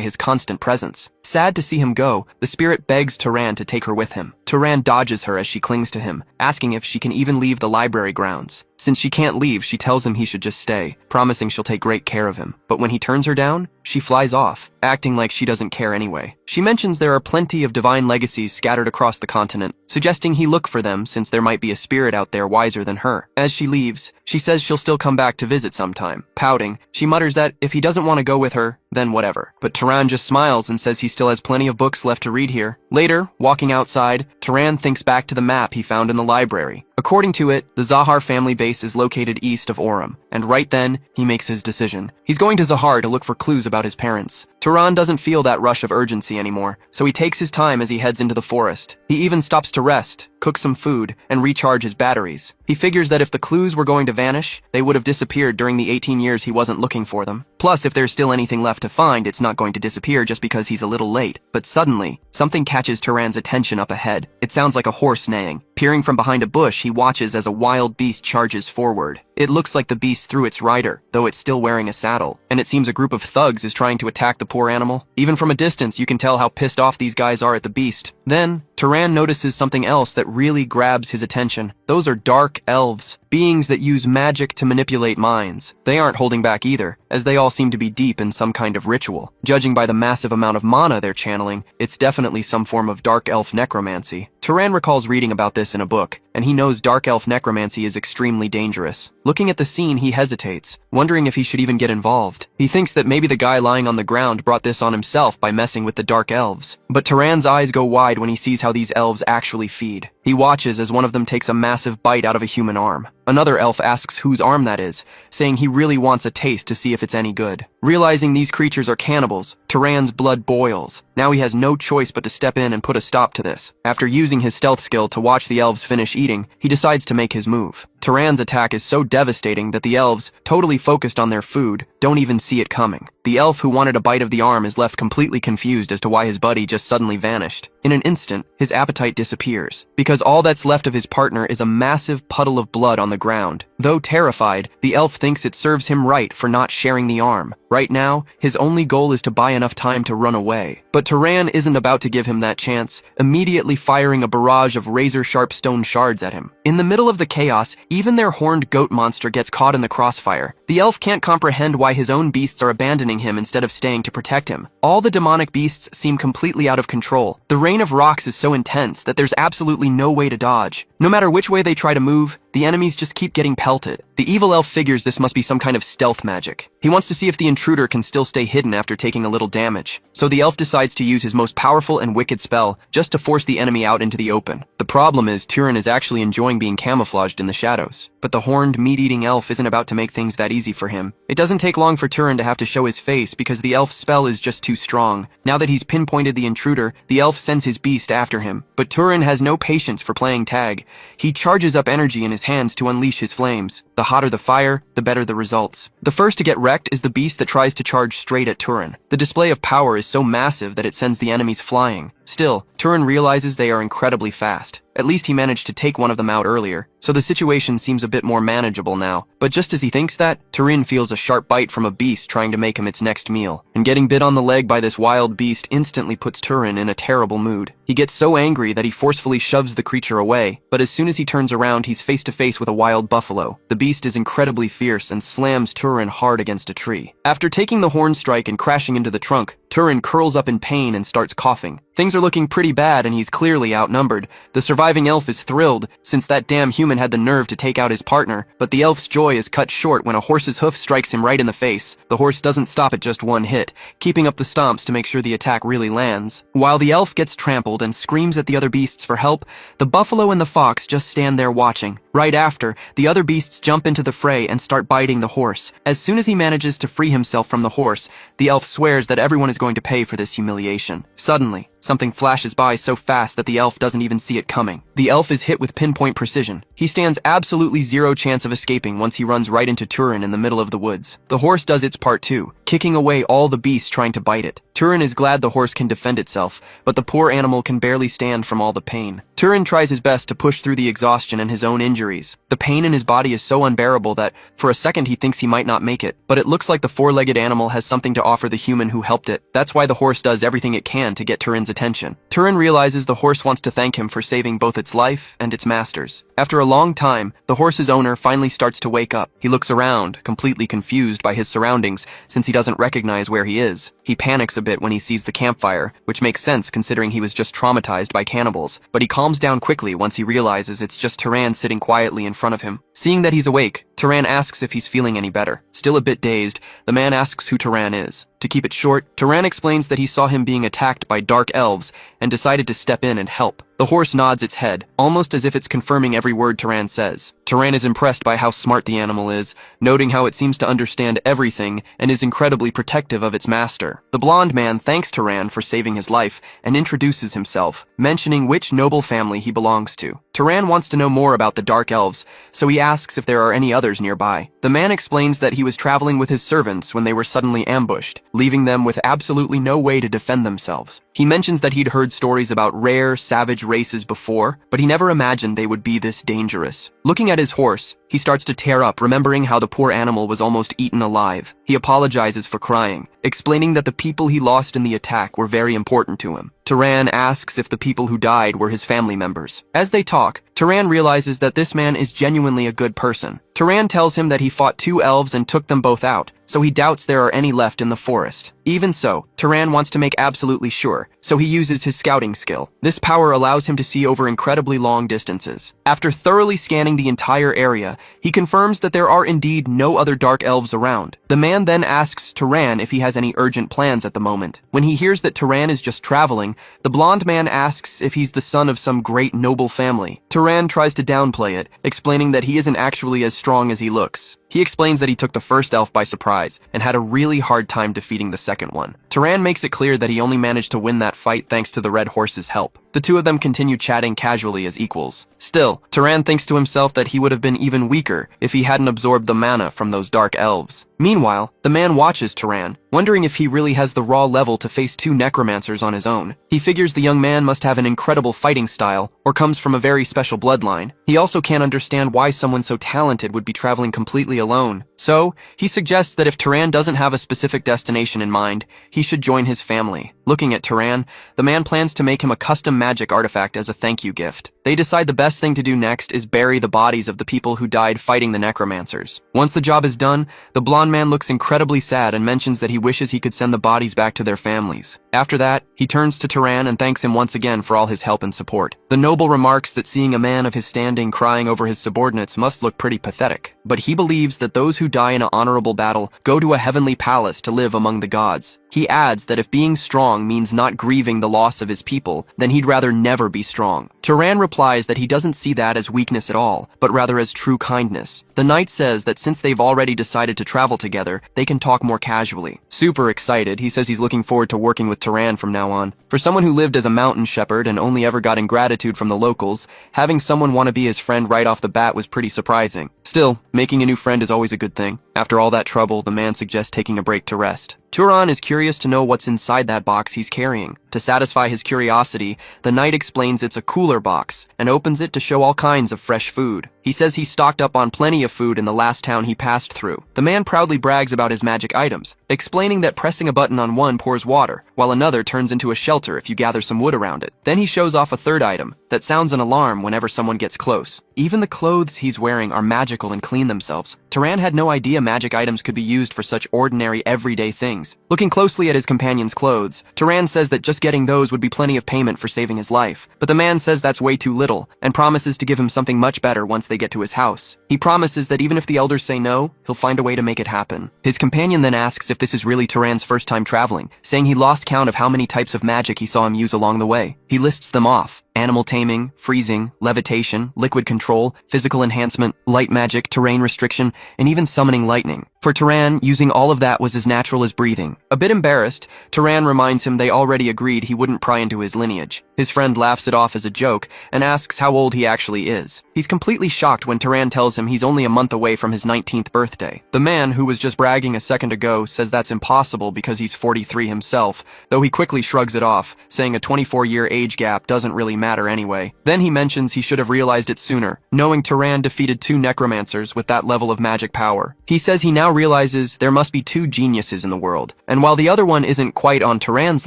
his constant presence. Sad to see him go, the spirit begs Turan to take her with him. Turan dodges her as she clings to him, asking if she can even leave the library grounds. Since she can't leave, she tells him he should just stay, promising she'll take great care of him. But when he turns her down, she flies off, acting like she doesn't care anyway. She mentions there are plenty of divine legacies scattered across the continent, suggesting he look for them since there might be a spirit out there wiser than her. As she leaves, she says she'll still come back to visit sometime. Pouting, she mutters that if he doesn't want to go with her, then whatever. But Turan just smiles and says he still has plenty of books left to read here. Later, walking outside, Turan thinks back to the map he found in the library. According to it, the Zahar family base is located east of Orem, and right then, he makes his decision. He's going to Zahar to look for clues about his parents. Turan doesn't feel that rush of urgency anymore, so he takes his time as he heads into the forest. He even stops to rest, cook some food, and recharge his batteries. He figures that if the clues were going to vanish, they would have disappeared during the 18 years he wasn't looking for them. Plus, if there's still anything left to find, it's not going to disappear just because he's a little late. But suddenly, something catches Turan's attention up ahead. It sounds like a horse neighing. Peering from behind a bush, he watches as a wild beast charges forward. It looks like the beast threw its rider, though it's still wearing a saddle, and it seems a group of thugs is trying to attack the poor animal. Even from a distance, you can tell how pissed off these guys are at the beast. Then, Turan notices something else that really grabs his attention. Those are dark elves, beings that use magic to manipulate minds. They aren't holding back either, as they all seem to be deep in some kind of ritual. Judging by the massive amount of mana they're channeling, it's definitely some form of dark elf necromancy. Turan recalls reading about this in a book, and he knows dark elf necromancy is extremely dangerous. Looking at the scene, he hesitates, wondering if he should even get involved. He thinks that maybe the guy lying on the ground brought this on himself by messing with the dark elves. But Turan's eyes go wide when he sees how these elves actually feed. He watches as one of them takes a massive bite out of a human arm. Another elf asks whose arm that is, saying he really wants a taste to see if it's any good. Realizing these creatures are cannibals, Turan's blood boils. Now he has no choice but to step in and put a stop to this. After using his stealth skill to watch the elves finish eating, he decides to make his move. Turan's attack is so devastating that the elves, totally focused on their food, don't even see it coming. The elf who wanted a bite of the arm is left completely confused as to why his buddy just suddenly vanished. In an instant, his appetite disappears, because all that's left of his partner is a massive puddle of blood on the ground. Though terrified, the elf thinks it serves him right for not sharing the arm. Right now, his only goal is to buy enough time to run away. But Turan isn't about to give him that chance, immediately firing a barrage of razor-sharp stone shards at him. In the middle of the chaos, even their horned goat monster gets caught in the crossfire. The elf can't comprehend why his own beasts are abandoning him instead of staying to protect him. All the demonic beasts seem completely out of control. The rain of rocks is so intense that there's absolutely no way to dodge. No matter which way they try to move, the enemies just keep getting pelted. The evil elf figures this must be some kind of stealth magic. He wants to see if the intruder can still stay hidden after taking a little damage. So the elf decides to use his most powerful and wicked spell just to force the enemy out into the open. The problem is Turan is actually enjoying being camouflaged in the shadows. But the horned, meat-eating elf isn't about to make things that easy for him. It doesn't take long for Turan to have to show his face because the elf's spell is just too strong. Now that he's pinpointed the intruder, the elf sends his beast after him. But Turan has no patience for playing tag. He charges up energy in his hands to unleash his flames. The hotter the fire, the better the results. The first to get wrecked is the beast that tries to charge straight at Turan. The display of power is so massive that it sends the enemies flying. Still, Turan realizes they are incredibly fast. At least he managed to take one of them out earlier, so the situation seems a bit more manageable now. But just as he thinks that, Turan feels a sharp bite from a beast trying to make him its next meal. And getting bit on the leg by this wild beast instantly puts Turan in a terrible mood. He gets so angry that he forcefully shoves the creature away, but as soon as he turns around, he's face to face with a wild buffalo. The beast is incredibly fierce and slams Turan hard against a tree. After taking the horn strike and crashing into the trunk, Turan curls up in pain and starts coughing. Things are looking pretty bad and he's clearly outnumbered. The surviving elf is thrilled, since that damn human had the nerve to take out his partner, but the elf's joy is cut short when a horse's hoof strikes him right in the face. The horse doesn't stop at just one hit, keeping up the stomps to make sure the attack really lands. While the elf gets trampled and screams at the other beasts for help, the buffalo and the fox just stand there watching. Right after, the other beasts jump into the fray and start biting the horse. As soon as he manages to free himself from the horse, the elf swears that everyone is going to pay for this humiliation. Suddenly, something flashes by so fast that the elf doesn't even see it coming. The elf is hit with pinpoint precision. He stands absolutely zero chance of escaping once he runs right into Turin in the middle of the woods. The horse does its part too, kicking away all the beasts trying to bite it. Turin is glad the horse can defend itself, but the poor animal can barely stand from all the pain. Turin tries his best to push through the exhaustion and his own injuries. The pain in his body is so unbearable that, for a second, he thinks he might not make it. But it looks like the four-legged animal has something to offer the human who helped it. That's why the horse does everything it can to get Turin's attention. Turin realizes the horse wants to thank him for saving both its life and its master's. After a long time, the horse's owner finally starts to wake up. He looks around, completely confused by his surroundings, since he doesn't recognize where he is. He panics a bit when he sees the campfire, which makes sense considering he was just traumatized by cannibals, but he calms down quickly once he realizes it's just Turan sitting quietly in front of him. Seeing that he's awake, Turan asks if he's feeling any better. Still a bit dazed, the man asks who Turan is. To keep it short, Turan explains that he saw him being attacked by dark elves and decided to step in and help. The horse nods its head, almost as if it's confirming every word Turan says. Turan is impressed by how smart the animal is, noting how it seems to understand everything and is incredibly protective of its master. The blonde man thanks Turan for saving his life and introduces himself, mentioning which noble family he belongs to. Turan wants to know more about the dark elves, so he asks if there are any others nearby. The man explains that he was traveling with his servants when they were suddenly ambushed, leaving them with absolutely no way to defend themselves. He mentions that he'd heard stories about rare, savage races before, but he never imagined they would be this dangerous. Looking at his horse, he starts to tear up, remembering how the poor animal was almost eaten alive. He apologizes for crying, explaining that the people he lost in the attack were very important to him. Turan asks if the people who died were his family members. As they talk, Turan realizes that this man is genuinely a good person. Turan tells him that he fought 2 elves and took them both out, so he doubts there are any left in the forest. Even so, Turan wants to make absolutely sure, so he uses his scouting skill. This power allows him to see over incredibly long distances. After thoroughly scanning the entire area, he confirms that there are indeed no other dark elves around. The man then asks Turan if he has any urgent plans at the moment. When he hears that Turan is just traveling, the blonde man asks if he's the son of some great noble family. Turan tries to downplay it, explaining that he isn't actually as strong as he looks. He explains that he took the first elf by surprise and had a really hard time defeating the second one. Turan makes it clear that he only managed to win that fight thanks to the red horse's help. The two of them continue chatting casually as equals. Still, Turan thinks to himself that he would have been even weaker if he hadn't absorbed the mana from those dark elves. Meanwhile, the man watches Turan, wondering if he really has the raw level to face 2 necromancers on his own. He figures the young man must have an incredible fighting style or comes from a very special bloodline. He also can't understand why someone so talented would be traveling completely alone. So, he suggests that if Turan doesn't have a specific destination in mind, he should join his family. Looking at Turan, the man plans to make him a custom magic artifact as a thank you gift. They decide the best thing to do next is bury the bodies of the people who died fighting the necromancers. Once the job is done, the blonde man looks incredibly sad and mentions that he wishes he could send the bodies back to their families. After that, he turns to Turan and thanks him once again for all his help and support. The noble remarks that seeing a man of his standing crying over his subordinates must look pretty pathetic, but he believes that those who die in an honorable battle go to a heavenly palace to live among the gods. He adds that if being strong means not grieving the loss of his people, then he'd rather never be strong. Turan replies that he doesn't see that as weakness at all, but rather as true kindness. The knight says that since they've already decided to travel together, they can talk more casually. Super excited, he says he's looking forward to working with Turan from now on. For someone who lived as a mountain shepherd and only ever got ingratitude from the locals, having someone want to be his friend right off the bat was pretty surprising. Still, making a new friend is always a good thing. After all that trouble, the man suggests taking a break to rest. Turan is curious to know what's inside that box he's carrying. To satisfy his curiosity, the knight explains it's a cooler box and opens it to show all kinds of fresh food. He says he stocked up on plenty of food in the last town he passed through. The man proudly brags about his magic items, explaining that pressing a button on one pours water, while another turns into a shelter if you gather some wood around it. Then he shows off a third item that sounds an alarm whenever someone gets close. Even the clothes he's wearing are magical and clean themselves. Turan had no idea magic items could be used for such ordinary, everyday things. Looking closely at his companion's clothes, Turan says that just getting those would be plenty of payment for saving his life. But the man says that's way too little, and promises to give him something much better once they get to his house. He promises that even if the elders say no, he'll find a way to make it happen. His companion then asks if this is really Turan's first time traveling, saying he lost count of how many types of magic he saw him use along the way. He lists them off: animal taming, freezing, levitation, liquid control, physical enhancement, light magic, terrain restriction, and even summoning lightning. For Turan, using all of that was as natural as breathing. A bit embarrassed, Turan reminds him they already agreed he wouldn't pry into his lineage. His friend laughs it off as a joke and asks how old he actually is. He's completely shocked when Turan tells him he's only a month away from his 19th birthday. The man, who was just bragging a second ago, says that's impossible because he's 43 himself, though he quickly shrugs it off, saying a 24-year age gap doesn't really matter anyway. Then he mentions he should have realized it sooner, knowing Turan defeated 2 necromancers with that level of magic power. He says he now realizes there must be 2 geniuses in the world, and while the other one isn't quite on Turan's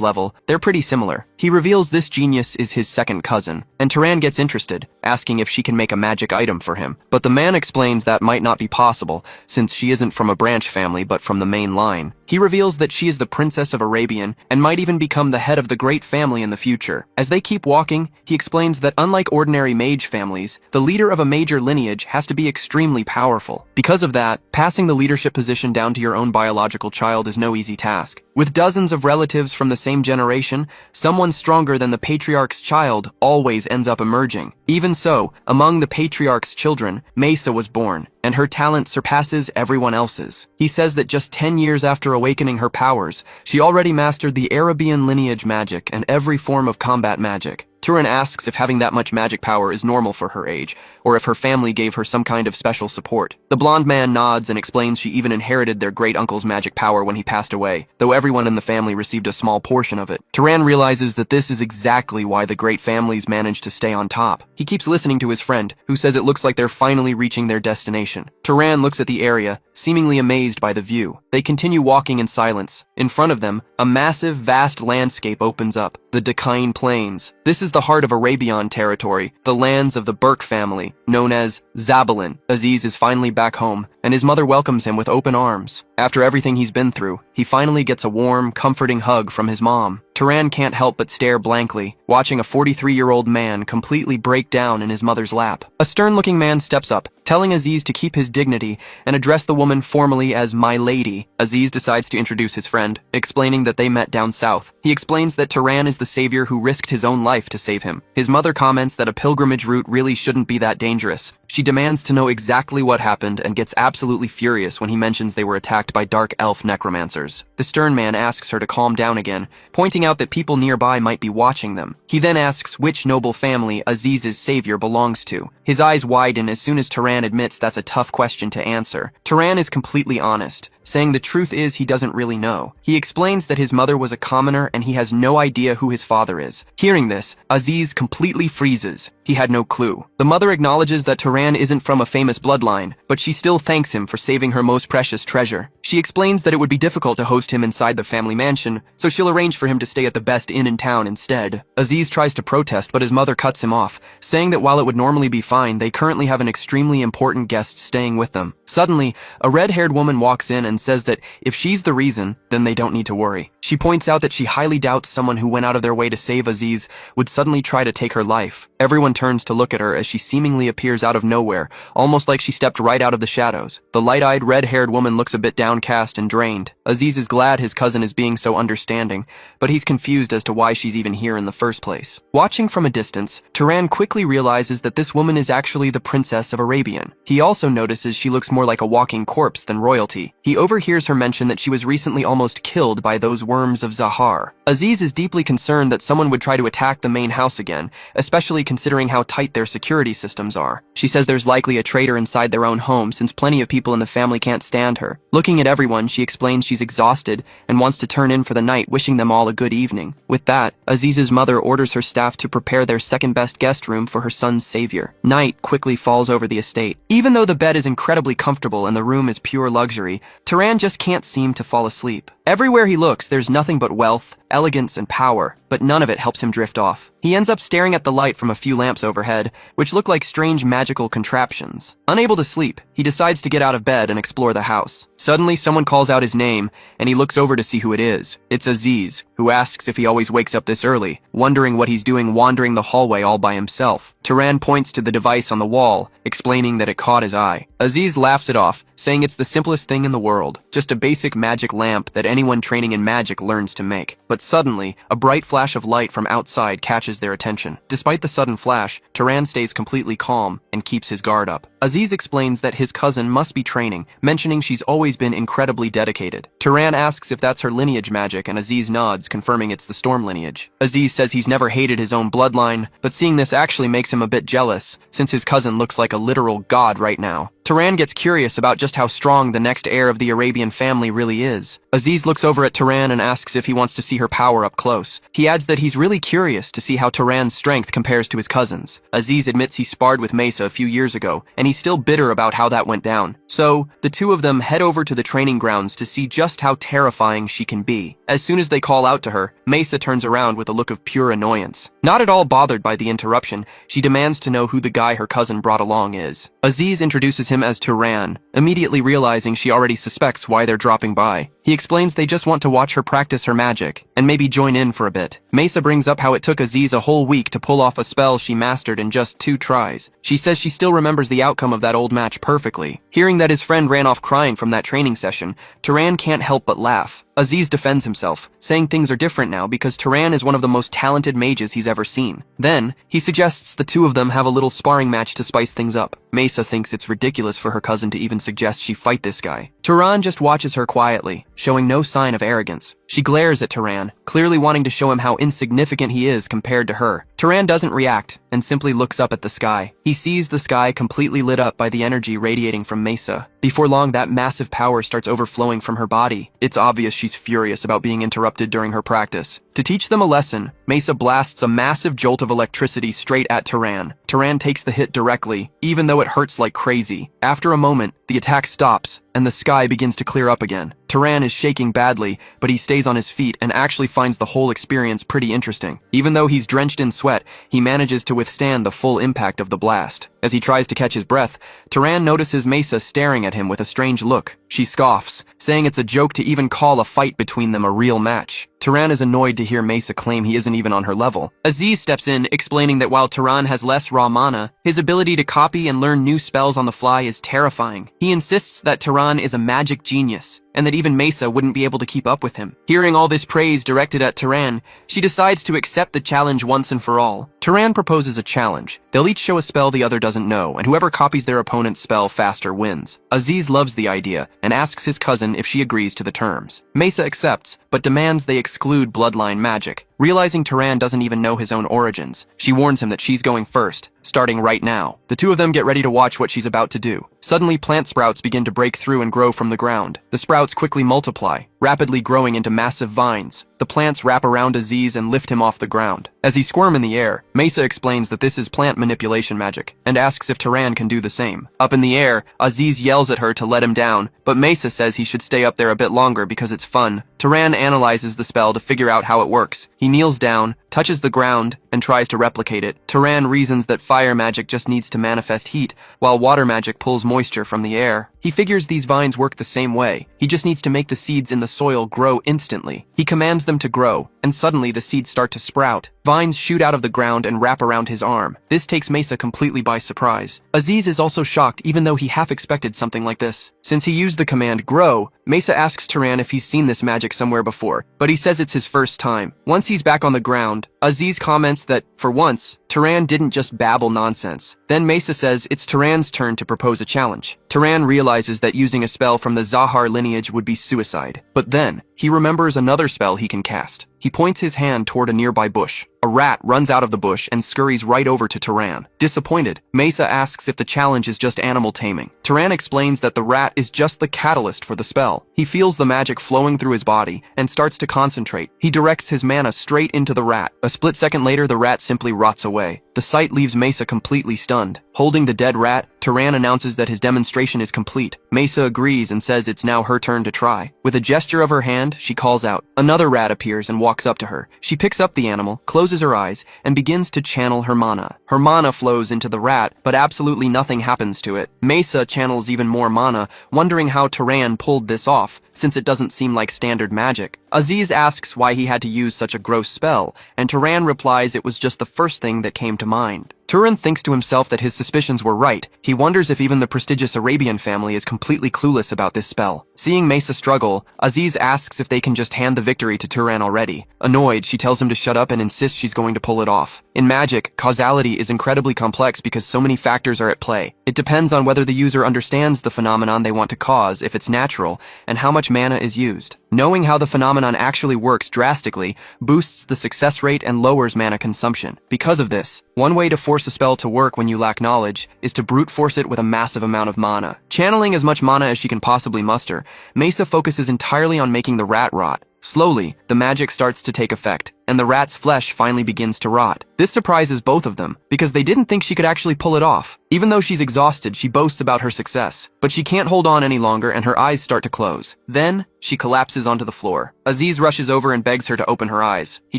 level, they're pretty similar. He reveals this genius is his second cousin, and Turan gets interested, asking if she can make a magic item for him. But the man explains that might not be possible, since she isn't from a branch family but from the main line. He reveals that she is the Princess of Arabian and might even become the head of the great family in the future. As they keep walking, he explains that unlike ordinary mage families, the leader of a major lineage has to be extremely powerful. Because of that, passing the leadership position down to your own biological child is no easy task. With dozens of relatives from the same generation, someone stronger than the patriarch's child always ends up emerging. Even so, among the patriarch's children, Mesa was born, and her talent surpasses everyone else's. He says that just 10 years after awakening her powers, she already mastered the Arabian lineage magic and every form of combat magic. Turan asks if having that much magic power is normal for her age, or if her family gave her some kind of special support. The blonde man nods and explains she even inherited their great-uncle's magic power when he passed away, though everyone in the family received a small portion of it. Turan realizes that this is exactly why the great families manage to stay on top. He keeps listening to his friend, who says it looks like they're finally reaching their destination. Turan looks at the area, seemingly amazed by the view. They continue walking in silence. In front of them, a massive, vast landscape opens up, the Deccan Plains. This is the heart of Arabian territory, the lands of the Burke family, known as Zabalin. Aziz is finally back home, and his mother welcomes him with open arms. After everything he's been through, he finally gets a warm, comforting hug from his mom. Turan can't help but stare blankly, watching a 43-year-old man completely break down in his mother's lap. A stern-looking man steps up, telling Aziz to keep his dignity and address the woman formally as my lady. Aziz decides to introduce his friend, explaining that they met down south. He explains that Turan is the savior who risked his own life to save him. His mother comments that a pilgrimage route really shouldn't be that dangerous. She demands to know exactly what happened and gets absolutely furious when he mentions they were attacked by dark elf necromancers. The stern man asks her to calm down again, pointing out that people nearby might be watching them. He then asks which noble family Aziz's savior belongs to. His eyes widen as soon as Turan admits that's a tough question to answer. Turan is completely honest, saying the truth is he doesn't really know. He explains that his mother was a commoner and he has no idea who his father is. Hearing this, Aziz completely freezes. He had no clue. The mother acknowledges that Turan isn't from a famous bloodline, but she still thanks him for saving her most precious treasure. She explains that it would be difficult to host him inside the family mansion, so she'll arrange for him to stay at the best inn in town instead. Aziz tries to protest, but his mother cuts him off, saying that while it would normally be fine, they currently have an extremely important guest staying with them. Suddenly, a red-haired woman walks in and says that if she's the reason, then they don't need to worry. She points out that she highly doubts someone who went out of their way to save Aziz would suddenly try to take her life. Everyone turns to look at her as she seemingly appears out of nowhere, almost like she stepped right out of the shadows. The light-eyed, red-haired woman looks a bit downcast and drained. Aziz is glad his cousin is being so understanding, but he's confused as to why she's even here in the first place. Watching from a distance, Turan quickly realizes that this woman is actually the Princess of Arabian. He also notices she looks more like a walking corpse than royalty. He overhears her mention that she was recently almost killed by those worms of Zahar. Aziz is deeply concerned that someone would try to attack the main house again, especially considering how tight their security systems are. She says there's likely a traitor inside their own home since plenty of people in the family can't stand her. Looking at everyone, she explains she's exhausted and wants to turn in for the night, wishing them all a good evening. With that, Aziz's mother orders her staff to prepare their second-best guest room for her son's savior. Night quickly falls over the estate. Even though the bed is incredibly comfortable and the room is pure luxury, Turan just can't seem to fall asleep. Everywhere he looks, there's nothing but wealth, elegance, and power, but none of it helps him drift off. He ends up staring at the light from a few lamps overhead, which look like strange magical contraptions. Unable to sleep, he decides to get out of bed and explore the house. Suddenly, someone calls out his name, and he looks over to see who it is. It's Aziz, who asks if he always wakes up this early, wondering what he's doing wandering the hallway all by himself. Turan points to the device on the wall, explaining that it caught his eye. Aziz laughs it off, saying it's the simplest thing in the world, just a basic magic lamp that anyone training in magic learns to make. But suddenly, a bright flash of light from outside catches their attention. Despite the sudden flash, Turan stays completely calm and keeps his guard up. Aziz explains that his cousin must be training, mentioning she's always been incredibly dedicated. Turan asks if that's her lineage magic, and Aziz nods, confirming it's the storm lineage. Aziz says he's never hated his own bloodline, but seeing this actually makes him a bit jealous, since his cousin looks like a literal god right now. Turan gets curious about just how strong the next heir of the Arabian family really is. Aziz looks over at Turan and asks if he wants to see her power up close. He adds that he's really curious to see how Turan's strength compares to his cousin's. Aziz admits he sparred with Mesa a few years ago, and he's still bitter about how that went down. So, the two of them head over to the training grounds to see just how terrifying she can be. As soon as they call out to her, Mesa turns around with a look of pure annoyance. Not at all bothered by the interruption, she demands to know who the guy her cousin brought along is. Aziz introduces him as Turan, immediately realizing she already suspects why they're dropping by. He explains they just want to watch her practice her magic, and maybe join in for a bit. Mesa brings up how it took Aziz a whole week to pull off a spell she mastered in just 2 tries. She says she still remembers the outcome of that old match perfectly. Hearing that his friend ran off crying from that training session, Turan can't help but laugh. Aziz defends himself, saying things are different now because Turan is one of the most talented mages he's ever seen. Then, he suggests the two of them have a little sparring match to spice things up. Mesa thinks it's ridiculous for her cousin to even suggest she fight this guy. Turan just watches her quietly, showing no sign of arrogance. She glares at Turan, clearly wanting to show him how insignificant he is compared to her. Turan doesn't react, and simply looks up at the sky. He sees the sky completely lit up by the energy radiating from Mesa. Before long, that massive power starts overflowing from her body. It's obvious she's furious about being interrupted during her practice. To teach them a lesson, Mesa blasts a massive jolt of electricity straight at Turan. Turan takes the hit directly, even though it hurts like crazy. After a moment, the attack stops, and the sky begins to clear up again. Turan is shaking badly, but he stays on his feet and actually finds the whole experience pretty interesting. Even though he's drenched in sweat, he manages to withstand the full impact of the blast. As he tries to catch his breath, Turan notices Mesa staring at him with a strange look. She scoffs, saying it's a joke to even call a fight between them a real match. Turan is annoyed to hear Mesa claim he isn't even on her level. Aziz steps in, explaining that while Turan has less raw mana, his ability to copy and learn new spells on the fly is terrifying. He insists that Turan is a magic genius, and that even Mesa wouldn't be able to keep up with him. Hearing all this praise directed at Turan, she decides to accept the challenge once and for all. Turan proposes a challenge. They'll each show a spell the other doesn't know, and whoever copies their opponent's spell faster wins. Aziz loves the idea, and asks his cousin if she agrees to the terms. Mesa accepts, but demands they exclude bloodline magic. Realizing Turan doesn't even know his own origins, she warns him that she's going first, starting right now. The two of them get ready to watch what she's about to do. Suddenly, plant sprouts begin to break through and grow from the ground. The sprouts quickly multiply, rapidly growing into massive vines. The plants wrap around Aziz and lift him off the ground. As he squirms in the air, Mesa explains that this is plant manipulation magic, and asks if Turan can do the same. Up in the air, Aziz yells at her to let him down, but Mesa says he should stay up there a bit longer because it's fun. Turan analyzes the spell to figure out how it works. He kneels down, touches the ground, and tries to replicate it. Turan reasons that fire magic just needs to manifest heat, while water magic pulls moisture from the air. He figures these vines work the same way. He just needs to make the seeds in the soil grow instantly. He commands them to grow, and suddenly the seeds start to sprout. Vines shoot out of the ground and wrap around his arm. This takes Mesa completely by surprise. Aziz is also shocked, even though he half expected something like this. Since he used the command grow, Mesa asks Turan if he's seen this magic somewhere before, but he says it's his first time. Once he's back on the ground, Aziz comments that, for once, Turan didn't just babble nonsense. Then Mesa says it's Turan's turn to propose a challenge. Turan realizes that using a spell from the Zahar lineage would be suicide. But then, he remembers another spell he can cast. He points his hand toward a nearby bush. A rat runs out of the bush and scurries right over to Turan. Disappointed, Mesa asks if the challenge is just animal taming. Turan explains that the rat is just the catalyst for the spell. He feels the magic flowing through his body and starts to concentrate. He directs his mana straight into the rat. A split second later, the rat simply rots away. The sight leaves Mesa completely stunned. Holding the dead rat, Turan announces that his demonstration is complete. Mesa agrees and says it's now her turn to try. With a gesture of her hand, she calls out. Another rat appears and walks up to her. She picks up the animal, closes her eyes, and begins to channel her mana. Her mana flows into the rat, but absolutely nothing happens to it. Mesa channels even more mana, wondering how Turan pulled this off, since it doesn't seem like standard magic. Aziz asks why he had to use such a gross spell, and Turan replies it was just the first thing that came to mind. Turan thinks to himself that his suspicions were right. He wonders if even the prestigious Arabian family is completely clueless about this spell. Seeing Mesa struggle, Aziz asks if they can just hand the victory to Turan already. Annoyed, she tells him to shut up and insists she's going to pull it off. In magic, causality is incredibly complex because so many factors are at play. It depends on whether the user understands the phenomenon they want to cause, if it's natural, and how much mana is used. Knowing how the phenomenon actually works drastically boosts the success rate and lowers mana consumption. Because of this, one way to force a spell to work when you lack knowledge is to brute force it with a massive amount of mana. Channeling as much mana as she can possibly muster, Mesa focuses entirely on making the rat rot. Slowly, the magic starts to take effect, and the rat's flesh finally begins to rot. This surprises both of them, because they didn't think she could actually pull it off. Even though she's exhausted, she boasts about her success, but she can't hold on any longer and her eyes start to close. Then, she collapses onto the floor. Aziz rushes over and begs her to open her eyes. He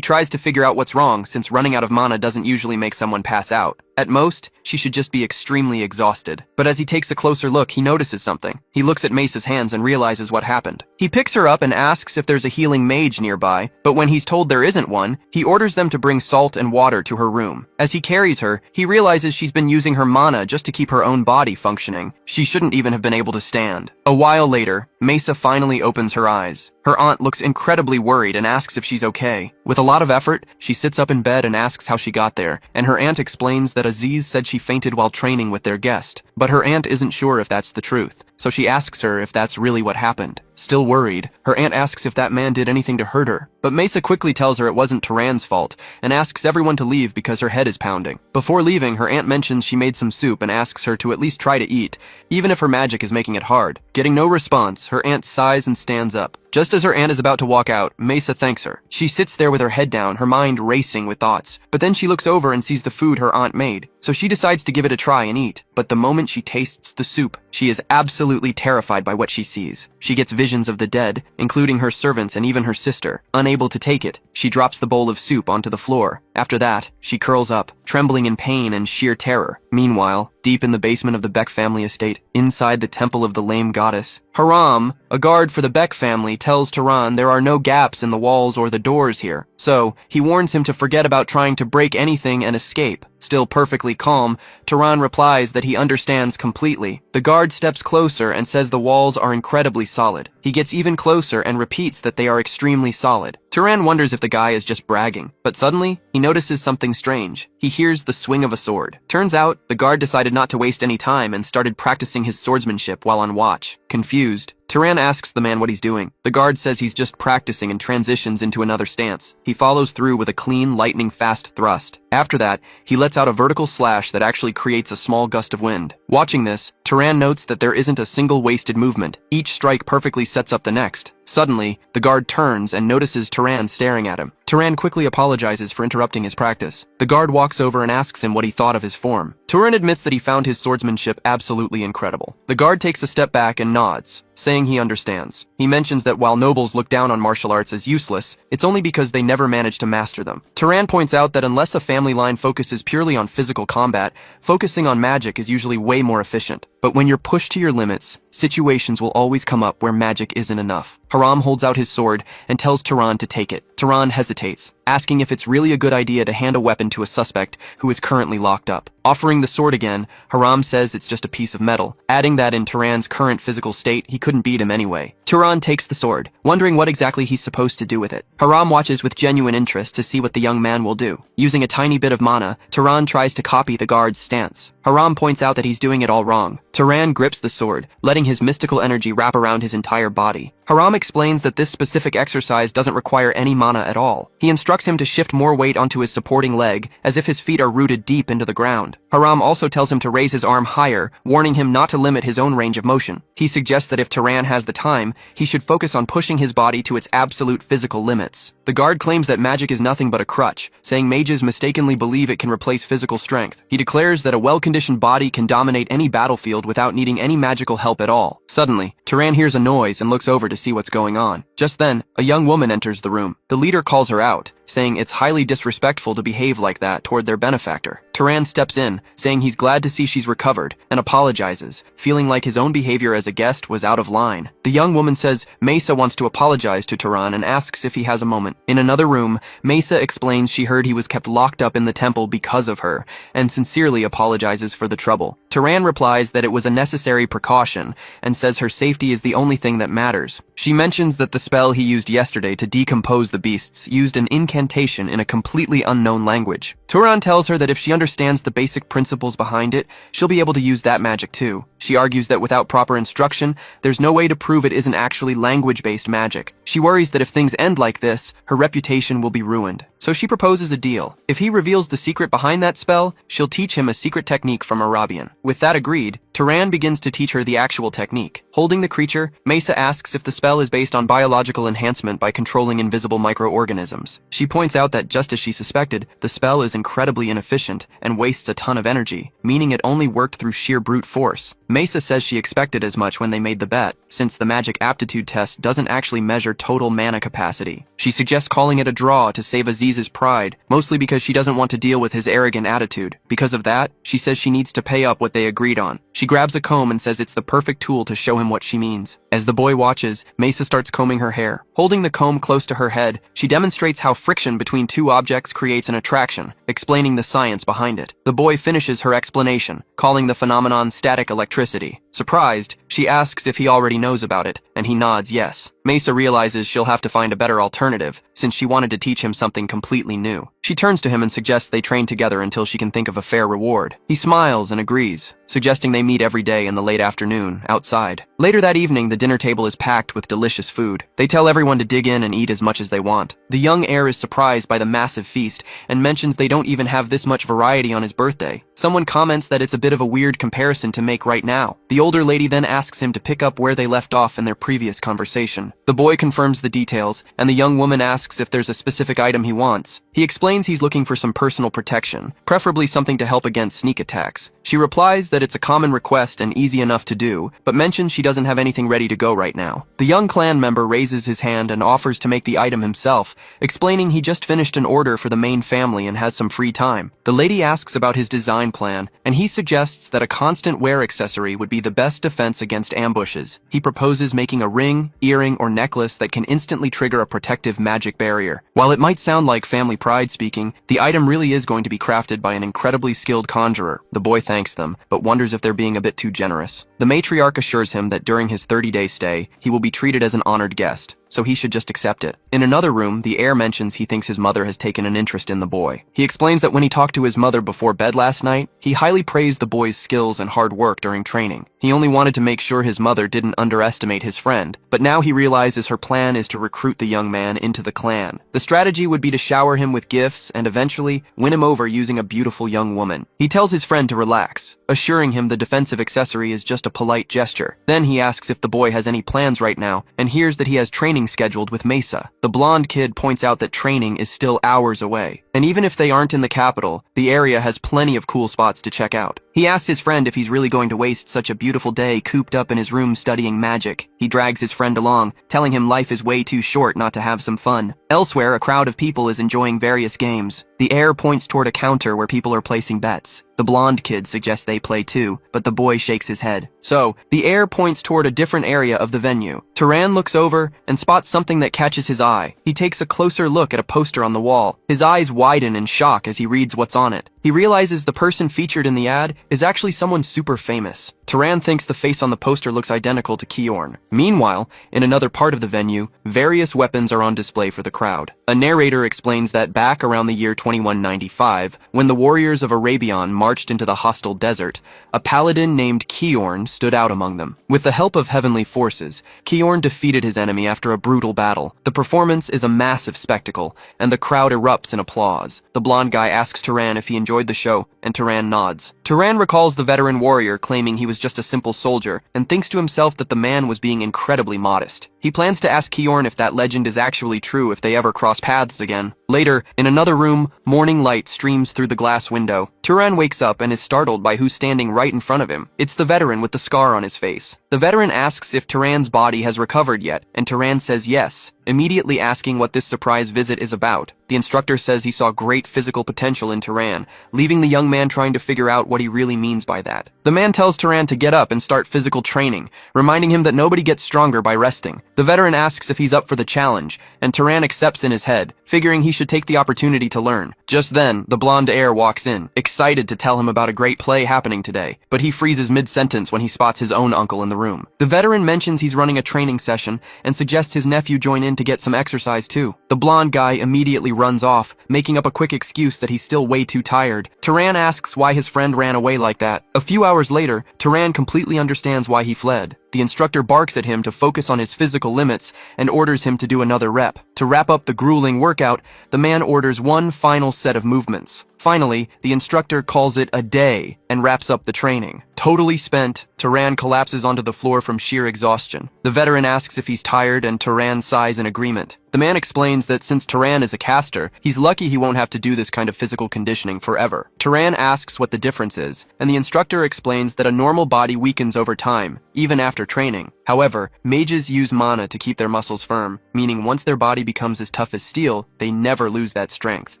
tries to figure out what's wrong, since running out of mana doesn't usually make someone pass out. At most, she should just be extremely exhausted. But as he takes a closer look, he notices something. He looks at Mesa's hands and realizes what happened. He picks her up and asks if there's a healing mage nearby, but when he's told there isn't one, he orders them to bring salt and water to her room. As he carries her, he realizes she's been using her mana just to keep her own body functioning. She shouldn't even have been able to stand. A while later, Mesa finally opens her eyes. Her aunt looks incredibly worried and asks if she's okay. With a lot of effort, she sits up in bed and asks how she got there, and her aunt explains that Aziz said she fainted while training with their guest. But her aunt isn't sure if that's the truth, so she asks her if that's really what happened. Still worried, her aunt asks if that man did anything to hurt her, but Mesa quickly tells her it wasn't Turan's fault and asks everyone to leave because her head is pounding. Before leaving, her aunt mentions she made some soup and asks her to at least try to eat, even if her magic is making it hard. Getting no response, her aunt sighs and stands up. Just as her aunt is about to walk out, Mesa thanks her. She sits there with her head down, her mind racing with thoughts, but then she looks over and sees the food her aunt made, so she decides to give it a try and eat. But the moment she tastes the soup, she is absolutely terrified by what she sees. She gets visions of the dead, including her servants and even her sister. Unable to take it, she drops the bowl of soup onto the floor. After that, she curls up, trembling in pain and sheer terror. Meanwhile, deep in the basement of the Beck family estate, inside the temple of the lame goddess, Haram, a guard for the Beck family, tells Turan there are no gaps in the walls or the doors here. So, he warns him to forget about trying to break anything and escape. Still perfectly calm, Turan replies that he understands completely. The guard steps closer and says the walls are incredibly solid. He gets even closer and repeats that they are extremely solid. Turan wonders if the guy is just bragging, but suddenly, he notices something strange. He hears the swing of a sword. Turns out, the guard decided not to waste any time and started practicing his swordsmanship while on watch. Confused, Turan asks the man what he's doing. The guard says he's just practicing and transitions into another stance. He follows through with a clean, lightning-fast thrust. After that, he lets out a vertical slash that actually creates a small gust of wind. Watching this, Turan notes that there isn't a single wasted movement. Each strike perfectly sets up the next. Suddenly, the guard turns and notices Turan staring at him. Turan quickly apologizes for interrupting his practice. The guard walks over and asks him what he thought of his form. Turan admits that he found his swordsmanship absolutely incredible. The guard takes a step back and nods, saying he understands. He mentions that while nobles look down on martial arts as useless, it's only because they never manage to master them. Turan points out that unless a family line focuses purely on physical combat, focusing on magic is usually way more efficient. But when you're pushed to your limits, situations will always come up where magic isn't enough. Haram holds out his sword and tells Turan to take it. Turan hesitates, asking if it's really a good idea to hand a weapon to a suspect who is currently locked up. Offering the sword again, Haram says it's just a piece of metal, adding that in Turan's current physical state, he couldn't beat him anyway. Turan takes the sword, wondering what exactly he's supposed to do with it. Haram watches with genuine interest to see what the young man will do. Using a tiny bit of mana, Turan tries to copy the guard's stance. Haram points out that he's doing it all wrong. Turan grips the sword, letting his mystical energy wrap around his entire body. Haram explains that this specific exercise doesn't require any mana at all. He instructs him to shift more weight onto his supporting leg, as if his feet are rooted deep into the ground. Haram also tells him to raise his arm higher, warning him not to limit his own range of motion. He suggests that if Turan has the time, he should focus on pushing his body to its absolute physical limits. The guard claims that magic is nothing but a crutch, saying mages mistakenly believe it can replace physical strength. He declares that a well-conditioned body can dominate any battlefield without needing any magical help at all. Suddenly, Turan hears a noise and looks over to see what's going on. Just then, a young woman enters the room. The leader calls her out, saying it's highly disrespectful to behave like that toward their benefactor. Turan steps in, saying he's glad to see she's recovered, and apologizes, feeling like his own behavior as a guest was out of line. The young woman says Mesa wants to apologize to Turan and asks if he has a moment. In another room, Mesa explains she heard he was kept locked up in the temple because of her, and sincerely apologizes for the trouble. Turan replies that it was a necessary precaution, and says her safety is the only thing that matters. She mentions that the spell he used yesterday to decompose the beasts used an incantation in a completely unknown language. Turan tells her that if she understands the basic principles behind it, she'll be able to use that magic too. She argues that without proper instruction, there's no way to prove it isn't actually language-based magic. She worries that if things end like this, her reputation will be ruined. So she proposes a deal. If he reveals the secret behind that spell, she'll teach him a secret technique from Arabian. With that agreed, Turan begins to teach her the actual technique. Holding the creature, Mesa asks if the spell is based on biological enhancement by controlling invisible microorganisms. She points out that just as she suspected, the spell is incredibly inefficient and wastes a ton of energy, meaning it only worked through sheer brute force. Mesa says she expected as much when they made the bet, since the magic aptitude test doesn't actually measure total mana capacity. She suggests calling it a draw to save Aziz's pride, mostly because she doesn't want to deal with his arrogant attitude. Because of that, she says she needs to pay up what they agreed on. She grabs a comb and says it's the perfect tool to show him what she means. As the boy watches, Mesa starts combing her hair. Holding the comb close to her head, she demonstrates how friction between two objects creates an attraction, explaining the science behind it. The boy finishes her explanation, calling the phenomenon static electricity. Surprised, she asks if he already knows about it, and he nods yes. Mesa realizes she'll have to find a better alternative, since she wanted to teach him something completely new. She turns to him and suggests they train together until she can think of a fair reward. He smiles and agrees, suggesting they meet every day in the late afternoon, outside. Later that evening, the dinner table is packed with delicious food. They tell everyone to dig in and eat as much as they want. The young heir is surprised by the massive feast, and mentions they don't even have this much variety on his birthday. Someone comments that it's a bit of a weird comparison to make right now. The older lady then asks him to pick up where they left off in their previous conversation. The boy confirms the details, and the young woman asks if there's a specific item he wants. He explains he's looking for some personal protection, preferably something to help against sneak attacks. She replies that it's a common request and easy enough to do, but mentions she doesn't have anything ready to go right now. The young clan member raises his hand and offers to make the item himself, explaining he just finished an order for the main family and has some free time. The lady asks about his design plan, and he suggests that a constant wear accessory would be the best defense against ambushes. He proposes making a ring, earring, or necklace that can instantly trigger a protective magic barrier. While it might sound like family pride speaking, the item really is going to be crafted by an incredibly skilled conjurer. The boy thanks them, but wonders if they're being a bit too generous. The matriarch assures him that during his 30-day stay, he will be treated as an honored guest, so he should just accept it. In another room, the heir mentions he thinks his mother has taken an interest in the boy. He explains that when he talked to his mother before bed last night, he highly praised the boy's skills and hard work during training. He only wanted to make sure his mother didn't underestimate his friend, but now he realizes her plan is to recruit the young man into the clan. The strategy would be to shower him with gifts and eventually win him over using a beautiful young woman. He tells his friend to relax, assuring him the defensive accessory is just a polite gesture. Then he asks if the boy has any plans right now, and hears that he has training scheduled with Mesa. The blonde kid points out that training is still hours away, and even if they aren't in the capital, the area has plenty of cool spots to check out. He asks his friend if he's really going to waste such a beautiful day cooped up in his room studying magic. He drags his friend along, telling him life is way too short not to have some fun. Elsewhere, a crowd of people is enjoying various games. The heir points toward a counter where people are placing bets. The blonde kid suggests they play too, but the boy shakes his head. So, the heir points toward a different area of the venue. Turan looks over and spots something that catches his eye. He takes a closer look at a poster on the wall. His eyes widen in shock as he reads what's on it. He realizes the person featured in the ad is actually someone super famous. Turan thinks the face on the poster looks identical to Kiorn. Meanwhile, in another part of the venue, various weapons are on display for the crowd. A narrator explains that back around the year 2195, when the warriors of Arabian marched into the hostile desert, a paladin named Kiorn stood out among them. With the help of heavenly forces, Kiorn defeated his enemy after a brutal battle. The performance is a massive spectacle, and the crowd erupts in applause. The blonde guy asks Turan if he enjoyed the show, and Turan nods. Turan recalls the veteran warrior claiming he was just a simple soldier, and thinks to himself that the man was being incredibly modest. He plans to ask Kiorn if that legend is actually true if they ever cross paths again. Later, in another room, morning light streams through the glass window. Turan wakes up and is startled by who's standing right in front of him. It's the veteran with the scar on his face. The veteran asks if Turan's body has recovered yet, and Turan says yes, immediately asking what this surprise visit is about. The instructor says he saw great physical potential in Turan, leaving the young man trying to figure out what he really means by that. The man tells Turan to get up and start physical training, reminding him that nobody gets stronger by resting. The veteran asks if he's up for the challenge, and Turan accepts in his head, figuring he should take the opportunity to learn. Just then, the blonde heir walks in, excited to tell him about a great play happening today, but he freezes mid-sentence when he spots his own uncle in the room. The veteran mentions he's running a training session and suggests his nephew join in to get some exercise too. The blonde guy immediately runs off, making up a quick excuse that he's still way too tired. Turan asks why his friend ran away like that. A few hours later, Turan completely understands why he fled. The instructor barks at him to focus on his physical limits and orders him to do another rep. To wrap up the grueling workout, the man orders one final set of movements. Finally, the instructor calls it a day and wraps up the training. Totally spent, Turan collapses onto the floor from sheer exhaustion. The veteran asks if he's tired and Turan sighs in agreement. The man explains that since Turan is a caster, he's lucky he won't have to do this kind of physical conditioning forever. Turan asks what the difference is, and the instructor explains that a normal body weakens over time, even after training. However, mages use mana to keep their muscles firm, meaning once their body becomes as tough as steel, they never lose that strength.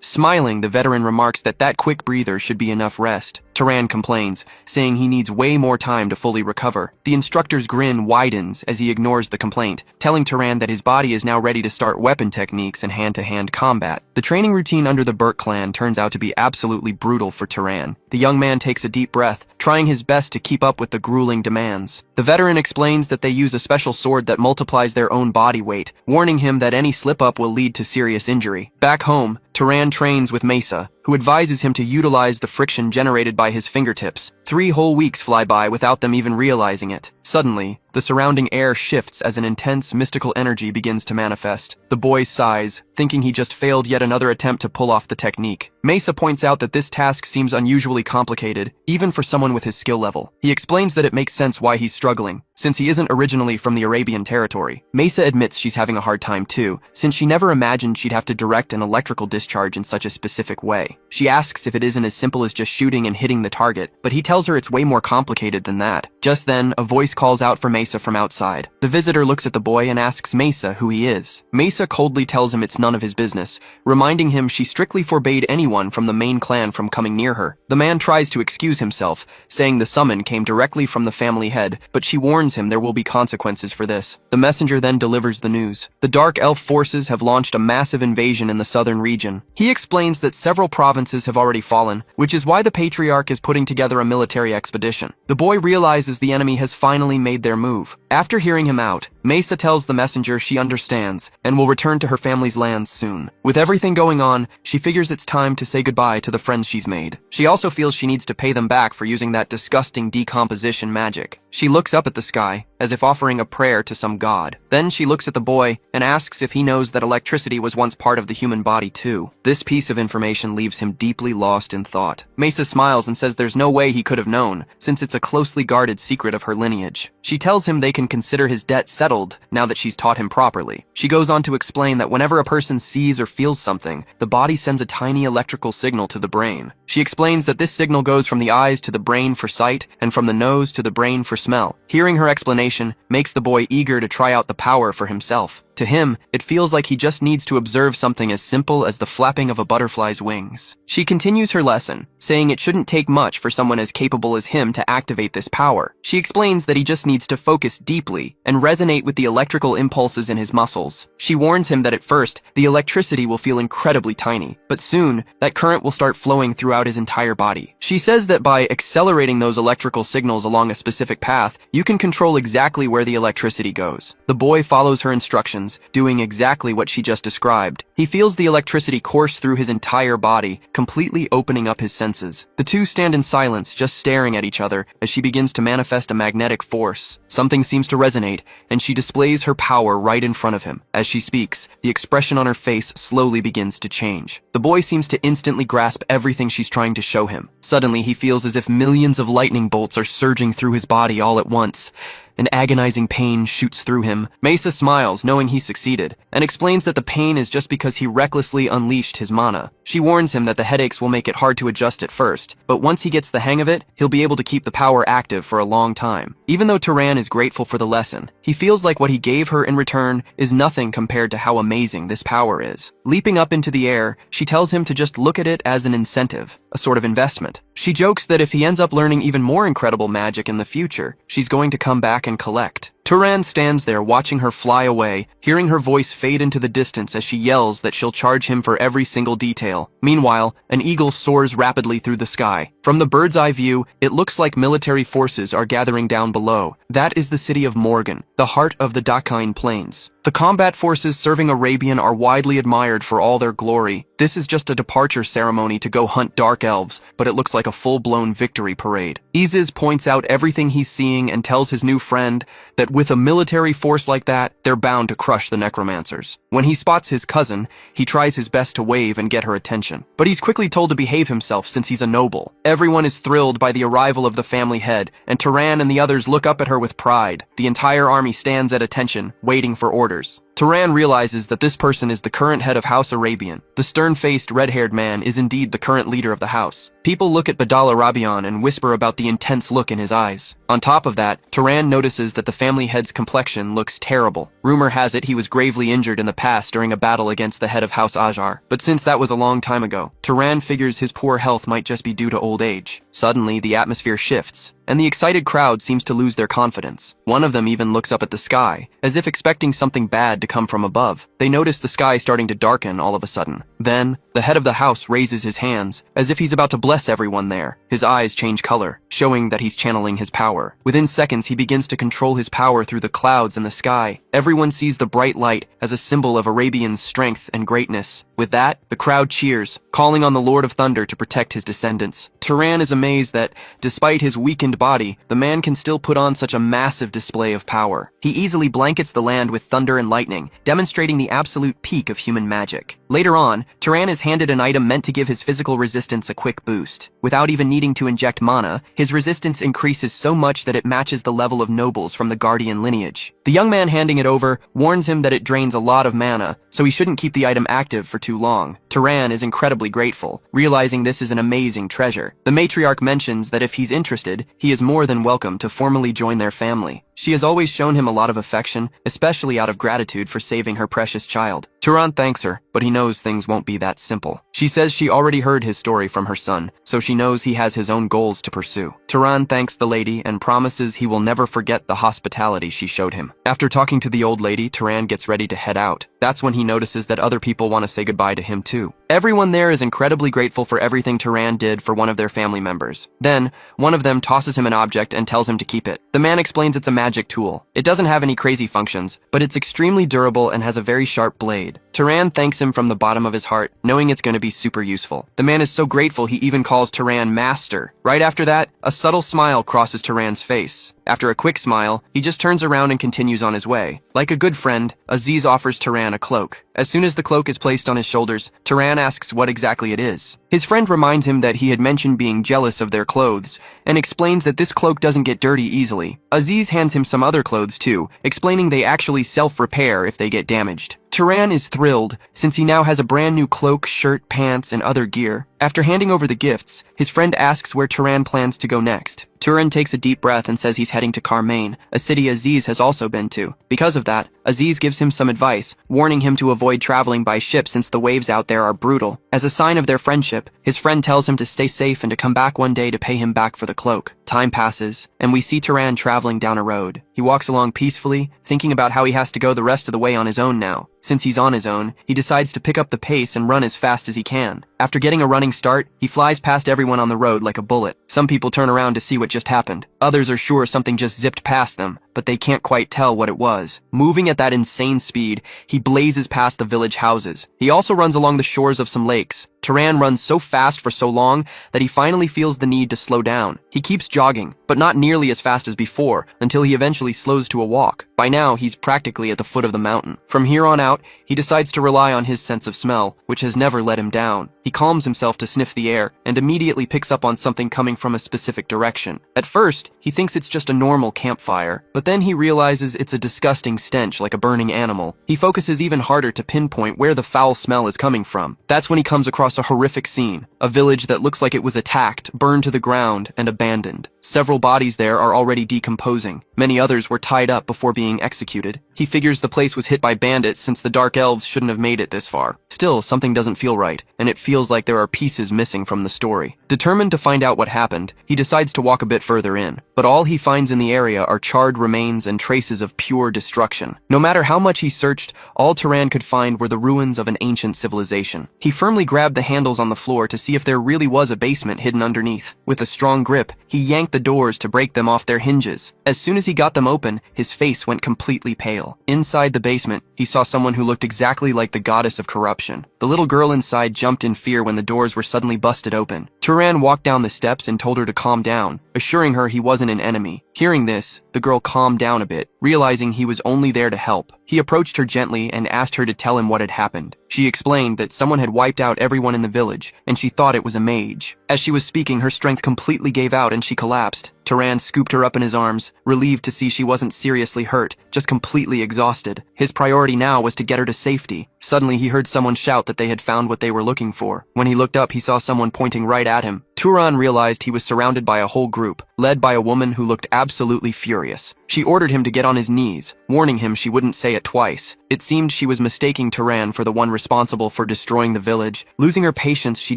Smiling, the veteran remarks that quick breather should be enough rest. Turan complains, saying he needs way more time to fully recover. The instructor's grin widens as he ignores the complaint, telling Turan that his body is now ready to start weapon techniques and hand-to-hand combat. The training routine under the Burke clan turns out to be absolutely brutal for Turan. The young man takes a deep breath, trying his best to keep up with the grueling demands. The veteran explains that they use a special sword that multiplies their own body weight, warning him that any slip-up will lead to serious injury. Back home, Turan trains with Mesa, who advises him to utilize the friction generated by his fingertips. 3 whole weeks fly by without them even realizing it. Suddenly, the surrounding air shifts as an intense mystical energy begins to manifest. The boy sighs, thinking he just failed yet another attempt to pull off the technique. Mesa points out that this task seems unusually complicated, even for someone with his skill level. He explains that it makes sense why he's struggling, since he isn't originally from the Arabian territory. Mesa admits she's having a hard time too, since she never imagined she'd have to direct an electrical discharge in such a specific way. She asks if it isn't as simple as just shooting and hitting the target, but he tells her it's way more complicated than that. Just then, a voice calls out for Mesa from outside. The visitor looks at the boy and asks Mesa who he is. Mesa coldly tells him it's none of his business, reminding him she strictly forbade anyone from the main clan from coming near her. The man tries to excuse himself, saying the summon came directly from the family head, but she warns him there will be consequences for this. The messenger then delivers the news. The Dark Elf forces have launched a massive invasion in the southern region. He explains that several provinces have already fallen, which is why the Patriarch is putting together a military expedition. The boy realizes the enemy has finally made their move. After hearing him out, Mesa tells the messenger she understands and will return to her family's lands soon. With everything going on, she figures it's time to say goodbye to the friends she's made. She also feels she needs to pay them back for using that disgusting decomposition magic. She looks up at the sky, as if offering a prayer to some god. Then she looks at the boy and asks if he knows that electricity was once part of the human body too. This piece of information leaves him deeply lost in thought. Mesa smiles and says there's no way he could have known, since it's a closely guarded secret of her lineage. She tells him they can consider his debt settled now that she's taught him properly. She goes on to explain that whenever a person sees or feels something, the body sends a tiny electrical signal to the brain. She explains that this signal goes from the eyes to the brain for sight and from the nose to the brain for smell. Hearing her explanation makes the boy eager to try out the power for himself. To him, it feels like he just needs to observe something as simple as the flapping of a butterfly's wings. She continues her lesson, saying it shouldn't take much for someone as capable as him to activate this power. She explains that he just needs to focus deeply and resonate with the electrical impulses in his muscles. She warns him that at first, the electricity will feel incredibly tiny, but soon, that current will start flowing throughout his entire body. She says that by accelerating those electrical signals along a specific path, you can control exactly where the electricity goes. The boy follows her instructions, doing exactly what she just described. He feels the electricity course through his entire body, completely opening up his senses. The two stand in silence, just staring at each other as she begins to manifest a magnetic force. Something seems to resonate, and she displays her power right in front of him. As she speaks, the expression on her face slowly begins to change. The boy seems to instantly grasp everything she's trying to show him. Suddenly, he feels as if millions of lightning bolts are surging through his body all at once. An agonizing pain shoots through him. Mesa smiles, knowing he succeeded, and explains that the pain is just because he recklessly unleashed his mana. She warns him that the headaches will make it hard to adjust at first, but once he gets the hang of it, he'll be able to keep the power active for a long time. Even though Turan is grateful for the lesson, he feels like what he gave her in return is nothing compared to how amazing this power is. Leaping up into the air, she tells him to just look at it as an incentive, a sort of investment. She jokes that if he ends up learning even more incredible magic in the future, she's going to come back and collect. Turan stands there watching her fly away, hearing her voice fade into the distance as she yells that she'll charge him for every single detail. Meanwhile, an eagle soars rapidly through the sky. From the bird's eye view, it looks like military forces are gathering down below. That is the city of Morgan, the heart of the Dakine Plains. The combat forces serving Arabian are widely admired for all their glory. This is just a departure ceremony to go hunt dark elves, but it looks like a full-blown victory parade. Amazes points out everything he's seeing and tells his new friend that with a military force like that, they're bound to crush the necromancers. When he spots his cousin, he tries his best to wave and get her attention. But he's quickly told to behave himself since he's a noble. Everyone is thrilled by the arrival of the family head, and Turan and the others look up at her with pride. The entire army stands at attention, waiting for orders. Turan realizes that this person is the current head of House Arabian. The stern-faced, red-haired man is indeed the current leader of the house. People look at Badal Arabian and whisper about the intense look in his eyes. On top of that, Turan notices that the family head's complexion looks terrible. Rumor has it he was gravely injured in the past during a battle against the head of House Ajar. But since that was a long time ago, Turan figures his poor health might just be due to old age. Suddenly, the atmosphere shifts, and the excited crowd seems to lose their confidence. One of them even looks up at the sky, as if expecting something bad to come from above. They notice the sky starting to darken all of a sudden. Then, the head of the house raises his hands, as if he's about to bless everyone there. His eyes change color, showing that he's channeling his power. Within seconds, he begins to control his power through the clouds and the sky. Everyone sees the bright light as a symbol of Arabian's strength and greatness. With that, the crowd cheers, calling on the Lord of Thunder to protect his descendants. Turan is amazed that, despite his weakened body, the man can still put on such a massive display of power. He easily blankets the land with thunder and lightning, demonstrating the absolute peak of human magic. Later on, Turan is handed an item meant to give his physical resistance a quick boost. Without even needing to inject mana, his resistance increases so much that it matches the level of nobles from the Guardian lineage. The young man handing it over warns him that it drains a lot of mana, so he shouldn't keep the item active for too long. Turan is incredibly grateful, realizing this is an amazing treasure. The matriarch mentions that if he's interested, he is more than welcome to formally join their family. She has always shown him a lot of affection, especially out of gratitude for saving her precious child. Turan thanks her, but he knows things won't be that simple. She says she already heard his story from her son, so she knows he has his own goals to pursue. Turan thanks the lady and promises he will never forget the hospitality she showed him. After talking to the old lady, Turan gets ready to head out. That's when he notices that other people want to say goodbye to him too. Everyone there is incredibly grateful for everything Turan did for one of their family members. Then, one of them tosses him an object and tells him to keep it. The man explains it's a magic tool. It doesn't have any crazy functions, but it's extremely durable and has a very sharp blade. Turan thanks him from the bottom of his heart, knowing it's going to be super useful. The man is so grateful he even calls Turan Master. Right after that, a subtle smile crosses Turan's face. After a quick smile, he just turns around and continues on his way. Like a good friend, Aziz offers Turan a cloak. As soon as the cloak is placed on his shoulders, Turan asks what exactly it is. His friend reminds him that he had mentioned being jealous of their clothes, and explains that this cloak doesn't get dirty easily. Aziz hands him some other clothes too, explaining they actually self-repair if they get damaged. Turan is thrilled, since he now has a brand new cloak, shirt, pants, and other gear. After handing over the gifts, his friend asks where Turan plans to go next. Turan takes a deep breath and says he's heading to Carmane, a city Aziz has also been to. Because of that, Aziz gives him some advice, warning him to avoid traveling by ship since the waves out there are brutal. As a sign of their friendship, his friend tells him to stay safe and to come back one day to pay him back for the cloak. Time passes, and we see Turan traveling down a road. He walks along peacefully, thinking about how he has to go the rest of the way on his own now. Since he's on his own, he decides to pick up the pace and run as fast as he can. After getting a running start, he flies past everyone on the road like a bullet. Some people turn around to see what just happened. Others are sure something just zipped past them, but they can't quite tell what it was. Moving at that insane speed, he blazes past the village houses. He also runs along the shores of some lakes. Turan runs so fast for so long that he finally feels the need to slow down. He keeps jogging, but not nearly as fast as before, until he eventually slows to a walk. By now, he's practically at the foot of the mountain. From here on out, he decides to rely on his sense of smell, which has never let him down. He calms himself to sniff the air, and immediately picks up on something coming from a specific direction. At first, he thinks it's just a normal campfire, but then he realizes it's a disgusting stench like a burning animal. He focuses even harder to pinpoint where the foul smell is coming from. That's when he comes across a horrific scene. A village that looks like it was attacked, burned to the ground, and abandoned. Several bodies there are already decomposing. Many others were tied up before being executed. He figures the place was hit by bandits since the Dark Elves shouldn't have made it this far. Still, something doesn't feel right, and it feels like there are pieces missing from the story. Determined to find out what happened, he decides to walk a bit further in. But all he finds in the area are charred remains and traces of pure destruction. No matter how much he searched, all Turan could find were the ruins of an ancient civilization. He firmly grabbed the handles on the floor to see if there really was a basement hidden underneath. With a strong grip, he yanked the doors to break them off their hinges. As soon as he got them open, his face went completely pale. Inside the basement, he saw someone who looked exactly like the goddess of corruption. The little girl inside jumped in fear when the doors were suddenly busted open. Turan walked down the steps and told her to calm down, assuring her he wasn't an enemy. Hearing this, the girl calmed down a bit, realizing he was only there to help. He approached her gently and asked her to tell him what had happened. She explained that someone had wiped out everyone in the village, and she thought it was a mage. As she was speaking, her strength completely gave out and she collapsed. Turan scooped her up in his arms, relieved to see she wasn't seriously hurt, just completely exhausted. His priority now was to get her to safety. Suddenly, he heard someone shout that they had found what they were looking for. When he looked up, he saw someone pointing right at him. Turan realized he was surrounded by a whole group, led by a woman who looked absolutely furious. She ordered him to get on his knees, warning him she wouldn't say it twice. It seemed she was mistaking Turan for the one responsible for destroying the village. Losing her patience, she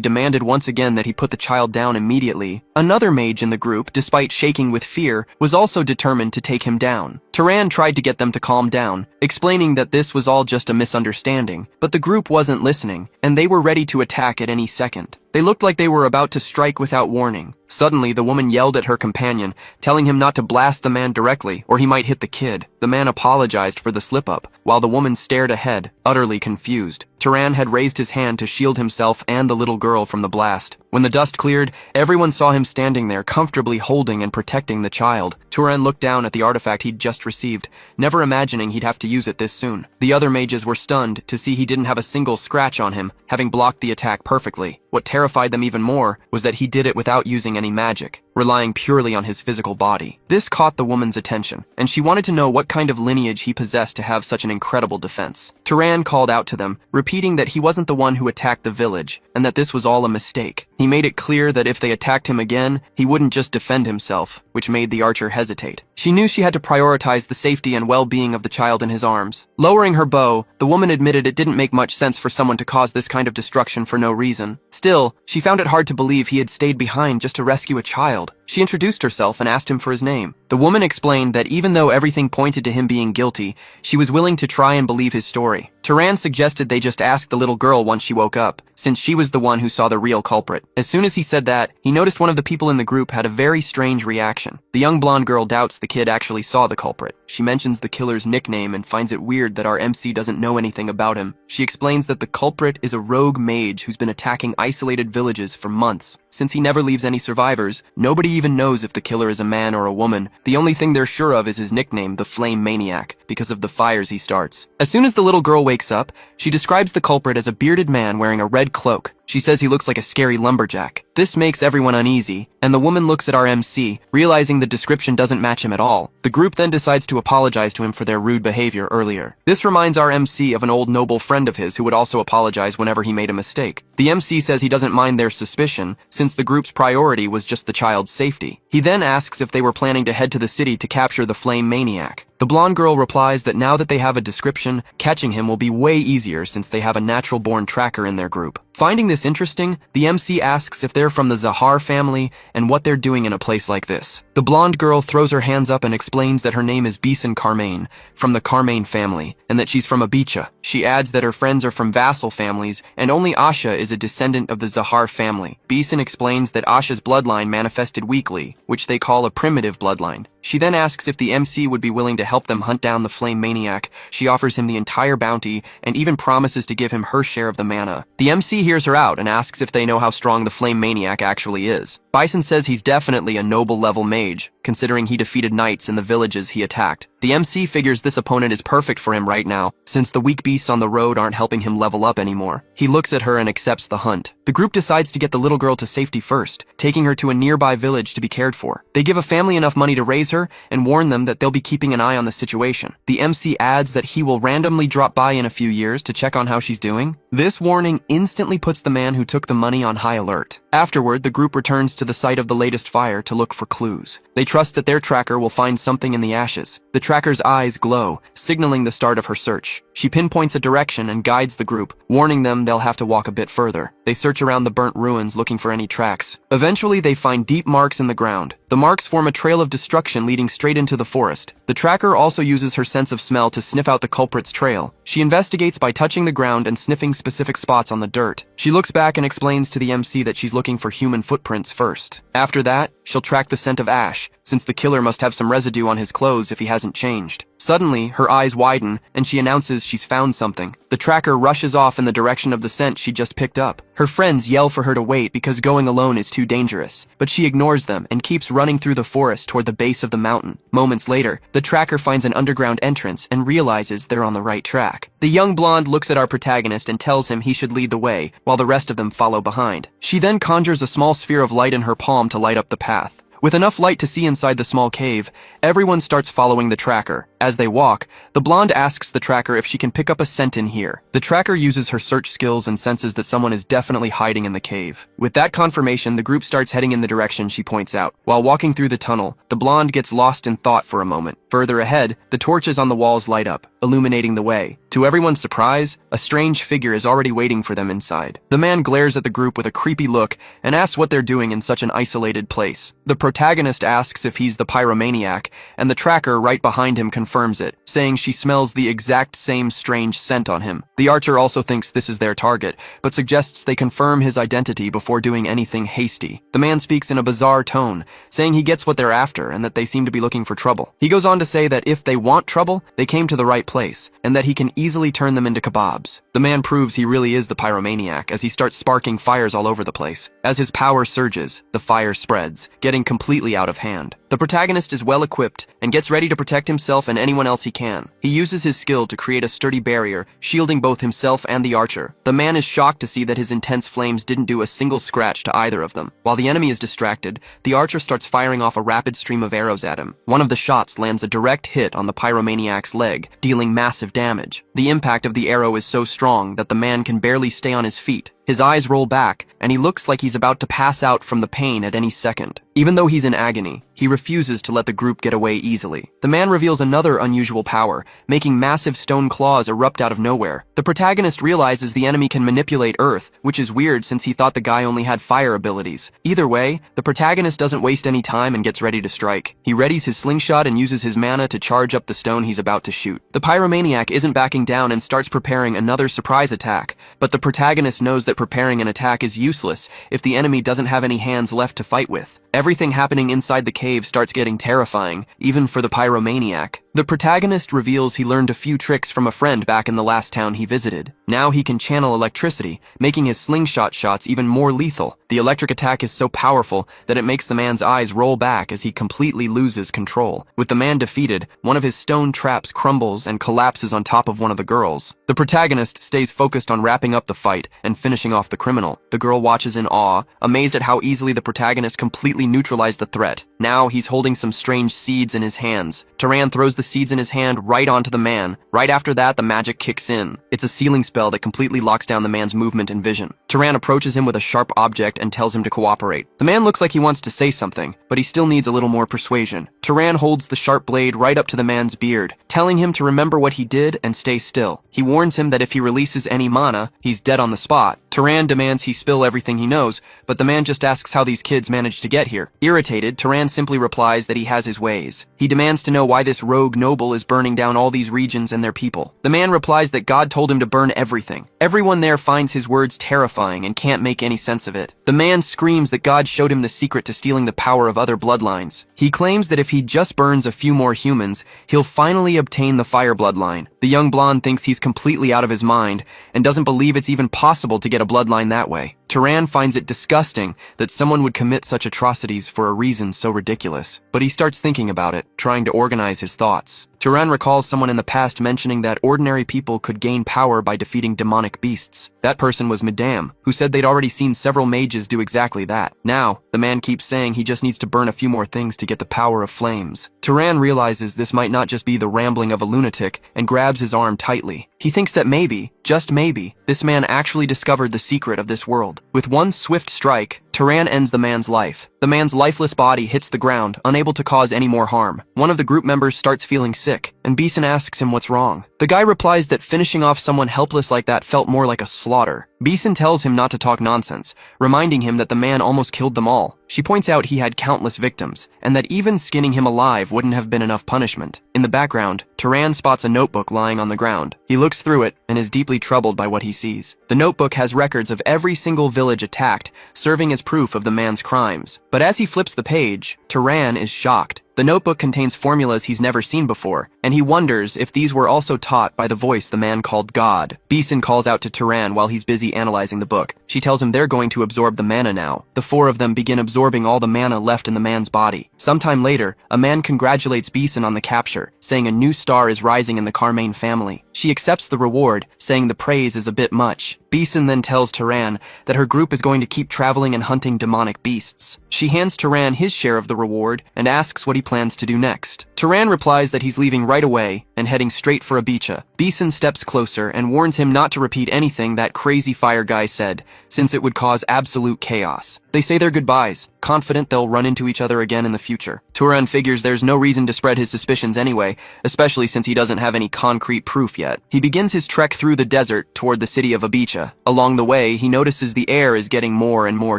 demanded once again that he put the child down immediately. Another mage in the group, despite shaking with fear, was also determined to take him down. Turan tried to get them to calm down, explaining that this was all just a misunderstanding, but the group wasn't listening, and they were ready to attack at any second. They looked like they were about to strike without warning. Suddenly, the woman yelled at her companion, telling him not to blast the man directly, or he might hit the kid. The man apologized for the slip-up, while the woman stared ahead, utterly confused. Turan had raised his hand to shield himself and the little girl from the blast. When the dust cleared, everyone saw him standing there, comfortably holding and protecting the child. Turan looked down at the artifact he'd just received, never imagining he'd have to use it this soon. The other mages were stunned to see he didn't have a single scratch on him, having blocked the attack perfectly. What terrified them even more was that he did it without using any magic, relying purely on his physical body. This caught the woman's attention, and she wanted to know what kind of lineage he possessed to have such an incredible defense. Turan called out to them, repeating that he wasn't the one who attacked the village, and that this was all a mistake. He made it clear that if they attacked him again, he wouldn't just defend himself, which made the archer hesitate. She knew she had to prioritize the safety and well-being of the child in his arms. Lowering her bow, the woman admitted it didn't make much sense for someone to cause this kind of destruction for no reason. Still, she found it hard to believe he had stayed behind just to rescue a child. She introduced herself and asked him for his name. The woman explained that even though everything pointed to him being guilty, she was willing to try and believe his story. Turan suggested they just ask the little girl once she woke up, since she was the one who saw the real culprit. As soon as he said that, he noticed one of the people in the group had a very strange reaction. The young blonde girl doubts the kid actually saw the culprit. She mentions the killer's nickname and finds it weird that our MC doesn't know anything about him. She explains that the culprit is a rogue mage who's been attacking isolated villages for months. Since he never leaves any survivors, nobody even knows if the killer is a man or a woman. The only thing they're sure of is his nickname, the Flame Maniac, because of the fires he starts. As soon as the little girl wakes up, she describes the culprit as a bearded man wearing a red cloak. She says he looks like a scary lumberjack. This makes everyone uneasy, and the woman looks at our MC, realizing the description doesn't match him at all. The group then decides to apologize to him for their rude behavior earlier. This reminds our MC of an old noble friend of his who would also apologize whenever he made a mistake. The MC says he doesn't mind their suspicion, since the group's priority was just the child's safety. He then asks if they were planning to head to the city to capture the Flame Maniac. The blonde girl replies that now that they have a description, catching him will be way easier since they have a natural-born tracker in their group. Finding this interesting, the MC asks if they're from the Zahar family and what they're doing in a place like this. The blonde girl throws her hands up and explains that her name is Beeson Carmaine, from the Carmaine family, and that she's from Abicha. She adds that her friends are from vassal families, and only Asha is a descendant of the Zahar family. Beeson explains that Asha's bloodline manifested weakly, which they call a primitive bloodline. She then asks if the MC would be willing to help them hunt down the Flame Maniac. She offers him the entire bounty and even promises to give him her share of the mana. The MC hears her out and asks if they know how strong the Flame Maniac actually is. Bison says he's definitely a noble-level mage, considering he defeated knights in the villages he attacked. The MC figures this opponent is perfect for him right now, since the weak beasts on the road aren't helping him level up anymore. He looks at her and accepts the hunt. The group decides to get the little girl to safety first, taking her to a nearby village to be cared for. They give a family enough money to raise her and warn them that they'll be keeping an eye on around the situation. The MC adds that he will randomly drop by in a few years to check on how she's doing. This warning instantly puts the man who took the money on high alert. Afterward, the group returns to the site of the latest fire to look for clues. They trust that their tracker will find something in the ashes. The tracker's eyes glow, signaling the start of her search. She pinpoints a direction and guides the group, warning them they'll have to walk a bit further. They search around the burnt ruins looking for any tracks. Eventually, they find deep marks in the ground. The marks form a trail of destruction leading straight into the forest. The tracker also uses her sense of smell to sniff out the culprit's trail. She investigates by touching the ground and sniffing specific spots on the dirt. She looks back and explains to the MC that she's looking for human footprints first. After that, she'll track the scent of ash, since the killer must have some residue on his clothes if he hasn't changed. Suddenly, her eyes widen, and she announces she's found something. The tracker rushes off in the direction of the scent she just picked up. Her friends yell for her to wait because going alone is too dangerous, but she ignores them and keeps running through the forest toward the base of the mountain. Moments later, the tracker finds an underground entrance and realizes they're on the right track. The young blonde looks at our protagonist and tells him he should lead the way, while the rest of them follow behind. She then conjures a small sphere of light in her palm to light up the path. With enough light to see inside the small cave, everyone starts following the tracker. As they walk, the blonde asks the tracker if she can pick up a scent in here. The tracker uses her search skills and senses that someone is definitely hiding in the cave. With that confirmation, the group starts heading in the direction she points out. While walking through the tunnel, the blonde gets lost in thought for a moment. Further ahead, the torches on the walls light up, illuminating the way. To everyone's surprise, a strange figure is already waiting for them inside. The man glares at the group with a creepy look and asks what they're doing in such an isolated place. The protagonist asks if he's the pyromaniac, and the tracker right behind him confirms it, saying she smells the exact same strange scent on him. The archer also thinks this is their target, but suggests they confirm his identity before doing anything hasty. The man speaks in a bizarre tone, saying he gets what they're after and that they seem to be looking for trouble. He goes on to say that if they want trouble, they came to the right place, and that he can easily turn them into kebabs. The man proves he really is the pyromaniac as he starts sparking fires all over the place. As his power surges, the fire spreads, getting completely out of hand. The protagonist is well equipped and gets ready to protect himself and anyone else he can. He uses his skill to create a sturdy barrier, shielding both himself and the archer. The man is shocked to see that his intense flames didn't do a single scratch to either of them. While the enemy is distracted, the archer starts firing off a rapid stream of arrows at him. One of the shots lands a direct hit on the pyromaniac's leg, dealing massive damage. The impact of the arrow is so strong that the man can barely stay on his feet. His eyes roll back, and he looks like he's about to pass out from the pain at any second. Even though he's in agony, he refuses to let the group get away easily. The man reveals another unusual power, making massive stone claws erupt out of nowhere. The protagonist realizes the enemy can manipulate earth, which is weird since he thought the guy only had fire abilities. Either way, the protagonist doesn't waste any time and gets ready to strike. He readies his slingshot and uses his mana to charge up the stone he's about to shoot. The pyromaniac isn't backing down and starts preparing another surprise attack, but the protagonist knows that preparing an attack is useless if the enemy doesn't have any hands left to fight with. Everything happening inside the cave starts getting terrifying, even for the pyromaniac. The protagonist reveals he learned a few tricks from a friend back in the last town he visited. Now he can channel electricity, making his slingshot shots even more lethal. The electric attack is so powerful that it makes the man's eyes roll back as he completely loses control. With the man defeated, one of his stone traps crumbles and collapses on top of one of the girls. The protagonist stays focused on wrapping up the fight and finishing off the criminal. The girl watches in awe, amazed at how easily the protagonist completely neutralized the threat. Now he's holding some strange seeds in his hands. Turan throws the seeds in his hand right onto the man. Right after that, the magic kicks in. It's a sealing spell that completely locks down the man's movement and vision. Turan approaches him with a sharp object and tells him to cooperate. The man looks like he wants to say something, but he still needs a little more persuasion. Turan holds the sharp blade right up to the man's beard, telling him to remember what he did and stay still. He warns him that if he releases any mana, he's dead on the spot. Turan demands he spill everything he knows, but the man just asks how these kids managed to get here. Irritated, Turan simply replies that he has his ways. He demands to know why this rogue noble is burning down all these regions and their people. The man replies that God told him to burn everything. Everyone there finds his words terrifying and can't make any sense of it. The man screams that God showed him the secret to stealing the power of other bloodlines. He claims that if he just burns a few more humans, he'll finally obtain the fire bloodline. The young blonde thinks he's completely out of his mind and doesn't believe it's even possible to get a bloodline that way. Turan finds it disgusting that someone would commit such atrocities for a reason so ridiculous, but he starts thinking about it, trying to organize his thoughts. Turan recalls someone in the past mentioning that ordinary people could gain power by defeating demonic beasts. That person was Madame, who said they'd already seen several mages do exactly that. Now, the man keeps saying he just needs to burn a few more things to get the power of flames. Turan realizes this might not just be the rambling of a lunatic and grabs his arm tightly. He thinks that maybe, just maybe, this man actually discovered the secret of this world. With one swift strike, Turan ends the man's life. The man's lifeless body hits the ground, unable to cause any more harm. One of the group members starts feeling sick, and Beeson asks him what's wrong. The guy replies that finishing off someone helpless like that felt more like a slaughter. Beeson tells him not to talk nonsense, reminding him that the man almost killed them all. She points out he had countless victims, and that even skinning him alive wouldn't have been enough punishment. In the background, Turan spots a notebook lying on the ground. He looks through it and is deeply troubled by what he sees. The notebook has records of every single village attacked, serving as proof of the man's crimes. But as he flips the page, Turan is shocked. The notebook contains formulas he's never seen before, and he wonders if these were also taught by the voice the man called God. Beeson calls out to Turan while he's busy analyzing the book. She tells him they're going to absorb the mana now. The four of them begin absorbing all the mana left in the man's body. Sometime later, a man congratulates Beeson on the capture, saying a new star is rising in the Carmane family. She accepts the reward, saying the praise is a bit much. Beeson then tells Turan that her group is going to keep traveling and hunting demonic beasts. She hands Turan his share of the reward and asks what he plans to do next. Turan replies that he's leaving right away and heading straight for Abicha. Beeson steps closer and warns him not to repeat anything that crazy fire guy said, since it would cause absolute chaos. They say their goodbyes, confident they'll run into each other again in the future. Turan figures there's no reason to spread his suspicions anyway, especially since he doesn't have any concrete proof yet. He begins his trek through the desert toward the city of Abicha. Along the way, he notices the air is getting more and more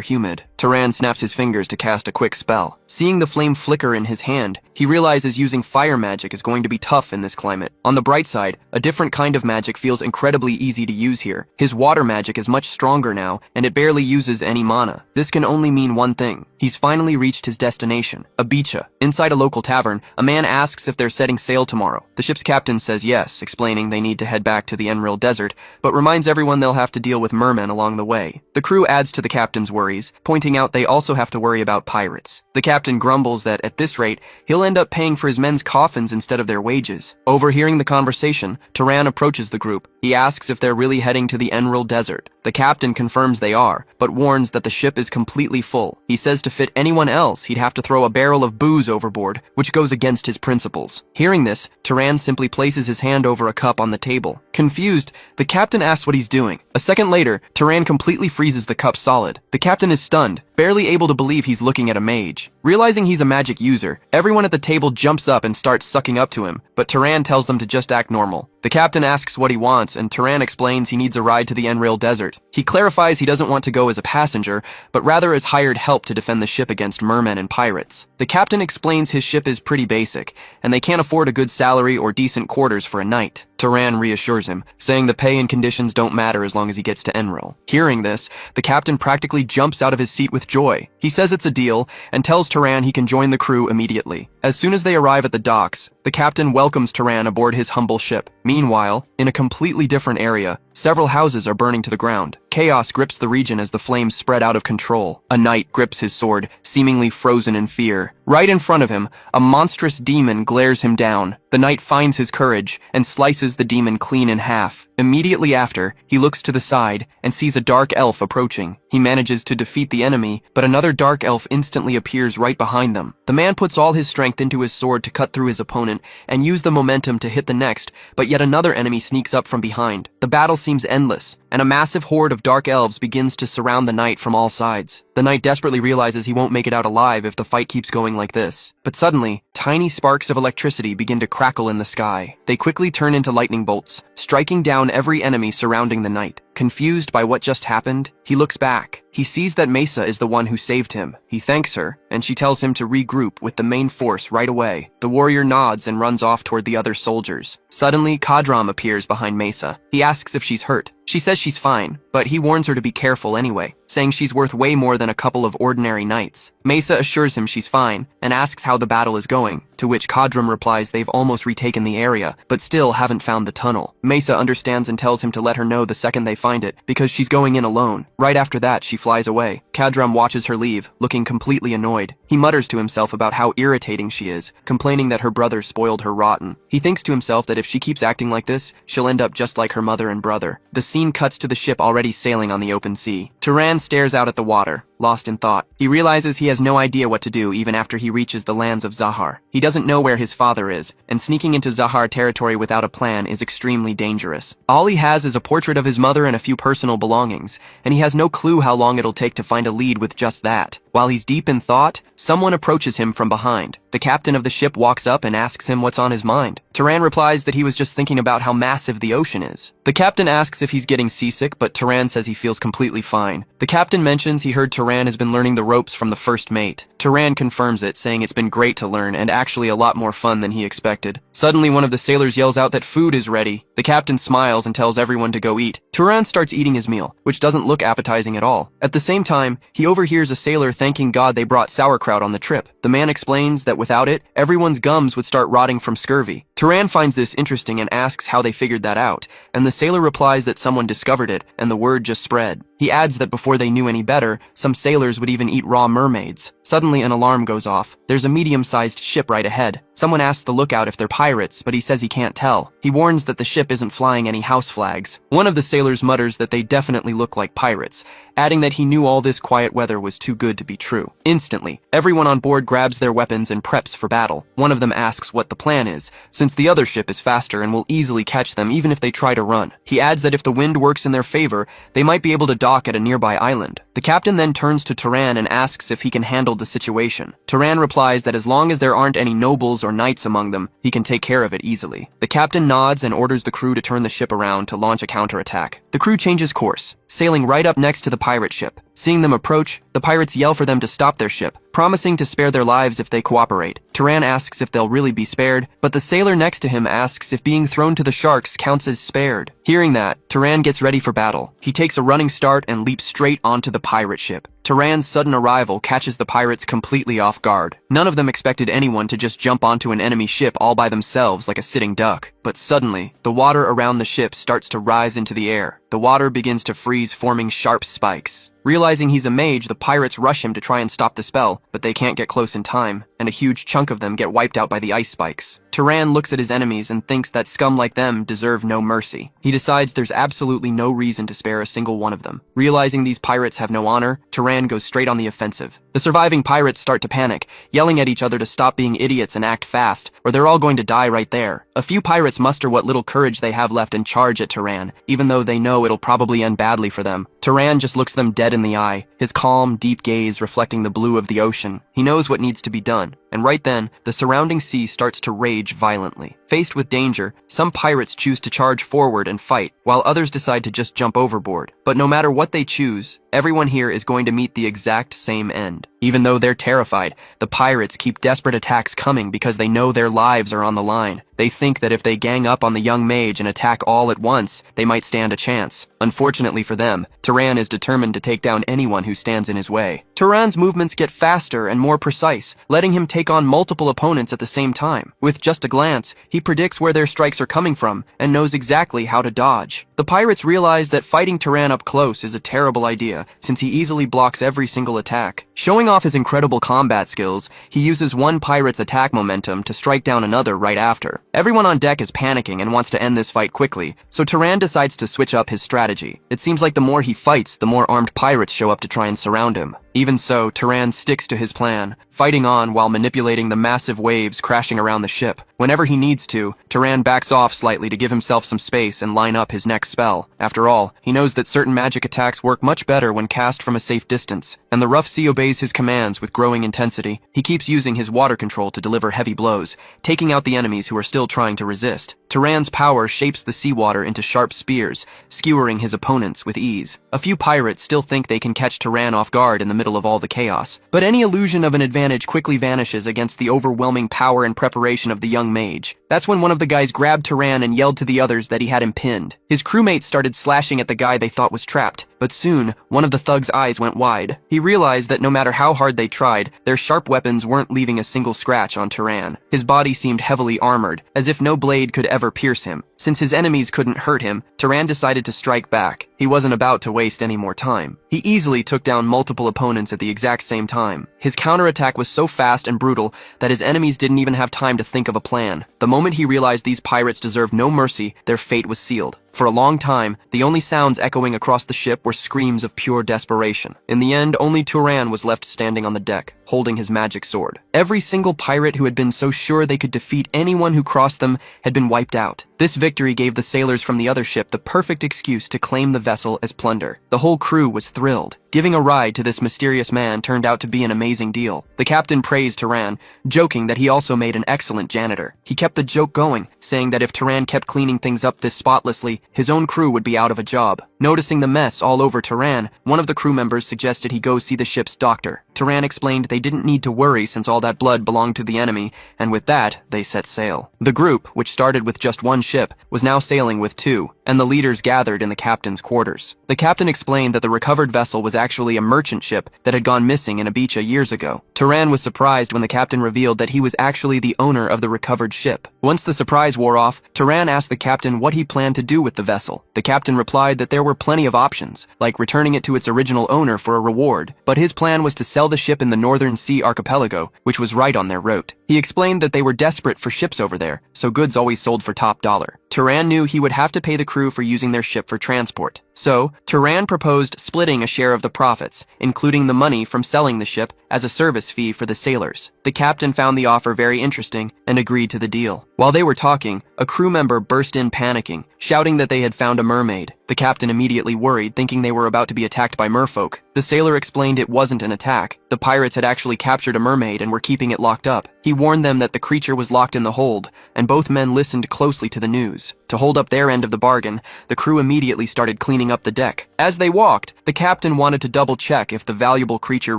humid. Turan snaps his fingers to cast a quick spell. Seeing the flame flicker in his hand, he realizes using fire magic is going to be tough in this climate. On the bright side, a different kind of magic feels incredibly easy to use here. His water magic is much stronger now, and it barely uses any mana. This can only mean one thing. He's finally reached his destination, Abicha. Inside a local tavern, a man asks if they're setting sail tomorrow. The ship's captain says yes, explaining they need to head back to the Enril Desert, but reminds everyone they'll have to deal with mermen along the way. The crew adds to the captain's worries, pointing out they also have to worry about pirates. The captain grumbles that at this rate, he'll end up paying for his men's coffins instead of their wages. Overhearing the conversation, Turan approaches the group. He asks if they're really heading to the Enril Desert. The captain confirms they are, but warns that the ship is completely full. He says to fit anyone else, he'd have to throw a barrel of booze overboard, which goes against his principles. Hearing this, Turan simply places his hand over a cup on the table. Confused, the captain asks what he's doing. A second later, Turan completely freezes the cup solid. The captain is stunned, barely able to believe he's looking at a mage. Realizing he's a magic user, everyone at the table jumps up and starts sucking up to him, but Turan tells them to just act normal. The captain asks what he wants, and Turan explains he needs a ride to the Enril Desert. He clarifies he doesn't want to go as a passenger, but rather as hired help to defend the ship against mermen and pirates. The captain explains his ship is pretty basic, and they can't afford a good salary or decent quarters for a night. Turan reassures him, saying the pay and conditions don't matter as long as he gets to Enril. Hearing this, the captain practically jumps out of his seat with joy. He says it's a deal, and tells Turan he can join the crew immediately. As soon as they arrive at the docks, the captain welcomes Turan aboard his humble ship. Meanwhile, in a completely different area, several houses are burning to the ground. Chaos grips the region as the flames spread out of control. A knight grips his sword, seemingly frozen in fear. Right in front of him, a monstrous demon glares him down. The knight finds his courage and slices the demon clean in half. Immediately after, he looks to the side and sees a dark elf approaching. He manages to defeat the enemy, but another dark elf instantly appears right behind them. The man puts all his strength into his sword to cut through his opponent and use the momentum to hit the next, but yet another enemy sneaks up from behind. The battle seems endless, and a massive horde of dark elves begins to surround the knight from all sides. The knight desperately realizes he won't make it out alive if the fight keeps going like this. But suddenly, tiny sparks of electricity begin to crackle in the sky. They quickly turn into lightning bolts, striking down every enemy surrounding the knight. Confused by what just happened, he looks back. He sees that Mesa is the one who saved him. He thanks her, and she tells him to regroup with the main force right away. The warrior nods and runs off toward the other soldiers. Suddenly, Kadram appears behind Mesa. He asks if she's hurt. She says she's fine, but he warns her to be careful anyway, saying she's worth way more than a couple of ordinary knights. Mesa assures him she's fine and asks how the battle is going. to which Kadram replies they've almost retaken the area, but still haven't found the tunnel. Mesa understands and tells him to let her know the second they find it, because she's going in alone. Right after that, she flies away. Kadram watches her leave, looking completely annoyed. He mutters to himself about how irritating she is, complaining that her brother spoiled her rotten. He thinks to himself that if she keeps acting like this, she'll end up just like her mother and brother. The scene cuts to the ship already sailing on the open sea. Turan stares out at the water, lost in thought. He realizes he has no idea what to do even after he reaches the lands of Zahar. He doesn't know where his father is, and sneaking into Zahar territory without a plan is extremely dangerous. All he has is a portrait of his mother and a few personal belongings, and he has no clue how long it'll take to find a lead with just that. While he's deep in thought, someone approaches him from behind. The captain of the ship walks up and asks him what's on his mind. Turan replies that he was just thinking about how massive the ocean is. The captain asks if he's getting seasick, but Turan says he feels completely fine. The captain mentions he heard Turan has been learning the ropes from the first mate. Turan confirms it, saying it's been great to learn and actually a lot more fun than he expected. Suddenly, one of the sailors yells out that food is ready. The captain smiles and tells everyone to go eat. Turan starts eating his meal, which doesn't look appetizing at all. At the same time, he overhears a sailor thanking God they brought sauerkraut on the trip. The man explains that without it, everyone's gums would start rotting from scurvy. Turan finds this interesting and asks how they figured that out, and the sailor replies that someone discovered it, and the word just spread. He adds that before they knew any better, some sailors would even eat raw mermaids. Suddenly, an alarm goes off. There's a medium-sized ship right ahead. Someone asks the lookout if they're pirates, but he says he can't tell. He warns that the ship isn't flying any house flags. One of the sailors mutters that they definitely look like pirates, adding that he knew all this quiet weather was too good to be true. Instantly, everyone on board grabs their weapons and preps for battle. One of them asks what the plan is, since the other ship is faster and will easily catch them even if they try to run. He adds that if the wind works in their favor, they might be able to dock at a nearby island. The captain then turns to Turan and asks if he can handle the situation. Turan replies that as long as there aren't any nobles or knights among them, he can take care of it easily. The captain nods and orders the crew to turn the ship around to launch a counterattack. The crew changes course, sailing right up next to the pirate ship. Seeing them approach, the pirates yell for them to stop their ship, promising to spare their lives if they cooperate. Turan asks if they'll really be spared, but the sailor next to him asks if being thrown to the sharks counts as spared. Hearing that, Turan gets ready for battle. He takes a running start and leaps straight onto the pirate ship. Turan's sudden arrival catches the pirates completely off guard. None of them expected anyone to just jump onto an enemy ship all by themselves like a sitting duck. But suddenly, the water around the ship starts to rise into the air. The water begins to freeze, forming sharp spikes. Realizing he's a mage, the pirates rush him to try and stop the spell, but they can't get close in time, and a huge chunk of them get wiped out by the ice spikes. Turan looks at his enemies and thinks that scum like them deserve no mercy. He decides there's absolutely no reason to spare a single one of them. Realizing these pirates have no honor, Turan goes straight on the offensive. The surviving pirates start to panic, yelling at each other to stop being idiots and act fast, or they're all going to die right there. A few pirates muster what little courage they have left and charge at Turan, even though they know it'll probably end badly for them. Turan just looks them dead in the eye, his calm, deep gaze reflecting the blue of the ocean. He knows what needs to be done. And right then, the surrounding sea starts to rage violently. Faced with danger, some pirates choose to charge forward and fight, while others decide to just jump overboard. But no matter what they choose, everyone here is going to meet the exact same end. Even though they're terrified, the pirates keep desperate attacks coming because they know their lives are on the line. They think that if they gang up on the young mage and attack all at once, they might stand a chance. Unfortunately for them, Turan is determined to take down anyone who stands in his way. Turan's movements get faster and more precise, letting him take on multiple opponents at the same time. With just a glance, he predicts where their strikes are coming from and knows exactly how to dodge. The pirates realize that fighting Turan up close is a terrible idea, since he easily blocks every single attack. Showing off his incredible combat skills, he uses one pirate's attack momentum to strike down another right after. Everyone on deck is panicking and wants to end this fight quickly, so Turan decides to switch up his strategy. It seems like the more he fights, the more armed pirates show up to try and surround him. Even so, Turan sticks to his plan, fighting on while manipulating the massive waves crashing around the ship. Whenever he needs to, Turan backs off slightly to give himself some space and line up his next spell. After all, he knows that certain magic attacks work much better when cast from a safe distance, and the rough sea obeys his commands with growing intensity. He keeps using his water control to deliver heavy blows, taking out the enemies who are still trying to resist. Turan's power shapes the seawater into sharp spears, skewering his opponents with ease. A few pirates still think they can catch Turan off guard in the middle of all the chaos, but any illusion of an advantage quickly vanishes against the overwhelming power and preparation of the young mage. That's when one of the guys grabbed Turan and yelled to the others that he had him pinned. His crewmates started slashing at the guy they thought was trapped, but But soon, one of the thugs' eyes went wide. He realized that no matter how hard they tried, their sharp weapons weren't leaving a single scratch on Turan. His body seemed heavily armored, as if no blade could ever pierce him. Since his enemies couldn't hurt him, Turan decided to strike back. He wasn't about to waste any more time. He easily took down multiple opponents at the exact same time. His counterattack was so fast and brutal that his enemies didn't even have time to think of a plan. The moment he realized these pirates deserved no mercy, their fate was sealed. For a long time, the only sounds echoing across the ship were screams of pure desperation. In the end, only Turan was left standing on the deck, holding his magic sword. Every single pirate who had been so sure they could defeat anyone who crossed them had been wiped out. This victory gave the sailors from the other ship the perfect excuse to claim the vessel as plunder. The whole crew was thrilled. Giving a ride to this mysterious man turned out to be an amazing deal. The captain praised Turan, joking that he also made an excellent janitor. He kept the joke going, saying that if Turan kept cleaning things up this spotlessly, his own crew would be out of a job. Noticing the mess all over Turan, one of the crew members suggested he go see the ship's doctor. Turan explained they didn't need to worry since all that blood belonged to the enemy, and with that, they set sail. The group, which started with just one ship, was now sailing with two, and the leaders gathered in the captain's quarters. The captain explained that the recovered vessel was actually a merchant ship that had gone missing in Ibiza years ago. Turan was surprised when the captain revealed that he was actually the owner of the recovered ship. Once the surprise wore off, Turan asked the captain what he planned to do with the vessel. The captain replied that there were plenty of options, like returning it to its original owner for a reward, but his plan was to sell the ship in the Northern Sea archipelago, which was right on their route. He explained that they were desperate for ships over there, so goods always sold for top dollar. Turan knew he would have to pay the crew for using their ship for transport. So, Turan proposed splitting a share of the profits, including the money from selling the ship, as a service fee for the sailors. The captain found the offer very interesting and agreed to the deal. While they were talking, a crew member burst in panicking, shouting that they had found a mermaid. The captain immediately worried, thinking they were about to be attacked by merfolk. The sailor explained it wasn't an attack. The pirates had actually captured a mermaid and were keeping it locked up. He warned them that the creature was locked in the hold, and both men listened closely to the news. To hold up their end of the bargain, the crew immediately started cleaning up the deck. As they walked, the captain wanted to double-check if the valuable creature